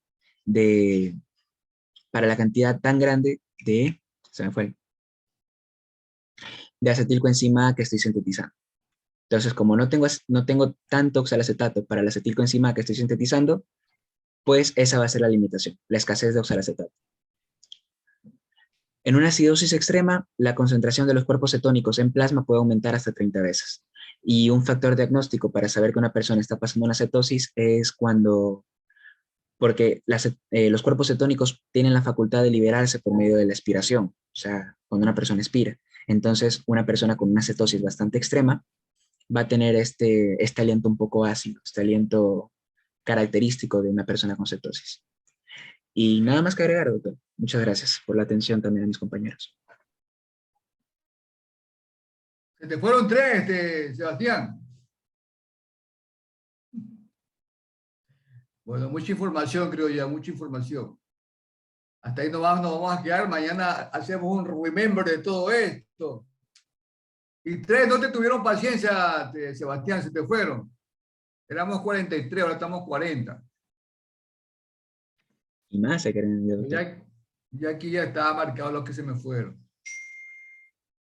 de, se me fue, de acetilcoenzima A que estoy sintetizando. Entonces, como no tengo tanto oxalacetato para la acetilcoenzima A que estoy sintetizando, pues esa va a ser la limitación, la escasez de oxalacetato. En una acidosis extrema, la concentración de los cuerpos cetónicos en plasma puede aumentar hasta 30 veces. Y un factor diagnóstico para saber que una persona está pasando una cetosis es porque los cuerpos cetónicos tienen la facultad de liberarse por medio de la expiración, o sea, cuando una persona expira. Entonces, una persona con una cetosis bastante extrema va a tener este aliento un poco ácido, este aliento característico de una persona con cetosis. Y nada más que agregar, doctor. Muchas gracias por la atención también a mis compañeros. Se te fueron 3, Sebastián. Bueno, mucha información, creo ya, mucha información. Hasta ahí nos vamos a quedar. Mañana hacemos un remember de todo esto. Y 3 no te tuvieron paciencia, Sebastián, se te fueron. Éramos 43, ahora estamos 40. Y más se creen, doctor. Ya aquí ya estaba marcado los que se me fueron.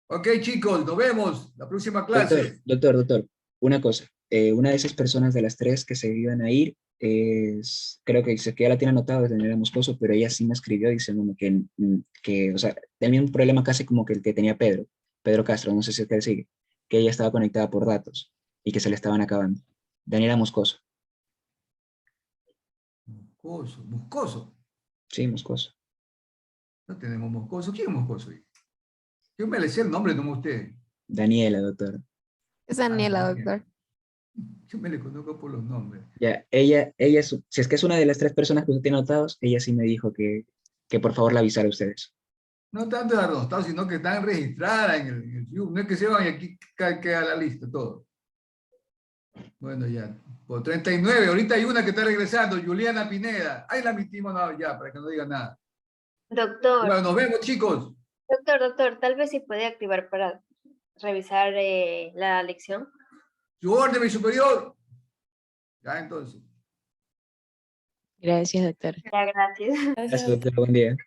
Ok, chicos, nos vemos la próxima clase. Doctor, una cosa. Una de esas personas de las 3 que se iban a ir, creo que ya la tiene anotado desde Daniela Moscoso, pero ella sí me escribió diciéndome que, o sea, tenía un problema casi como que el que tenía Pedro Castro, no sé si usted sigue, que ella estaba conectada por datos y que se le estaban acabando. Daniela Moscoso. Moscoso. Sí, Moscoso. No tenemos Moscoso. ¿Quién es Moscoso? Yo me le sé el nombre, no usted. Daniela, doctor. Es Daniela, doctor. Yo me le conozco por los nombres. Ya, si es que es una de las 3 personas que usted tiene anotados, ella sí me dijo que por favor la avisara a ustedes. No tanto de anotados, sino que están registradas en el Facebook. No es que se van y aquí queda la lista, todo. Bueno, ya. Por 39, ahorita hay una que está regresando, Juliana Pineda. Ahí la emitimos ya, para que no diga nada. Doctor. Bueno, nos vemos, chicos. Doctor, tal vez sí puede activar para revisar la lección. Su orden, mi superior. Ya, entonces. Gracias, doctor. Ya, gracias. Gracias, doctor. Buen día.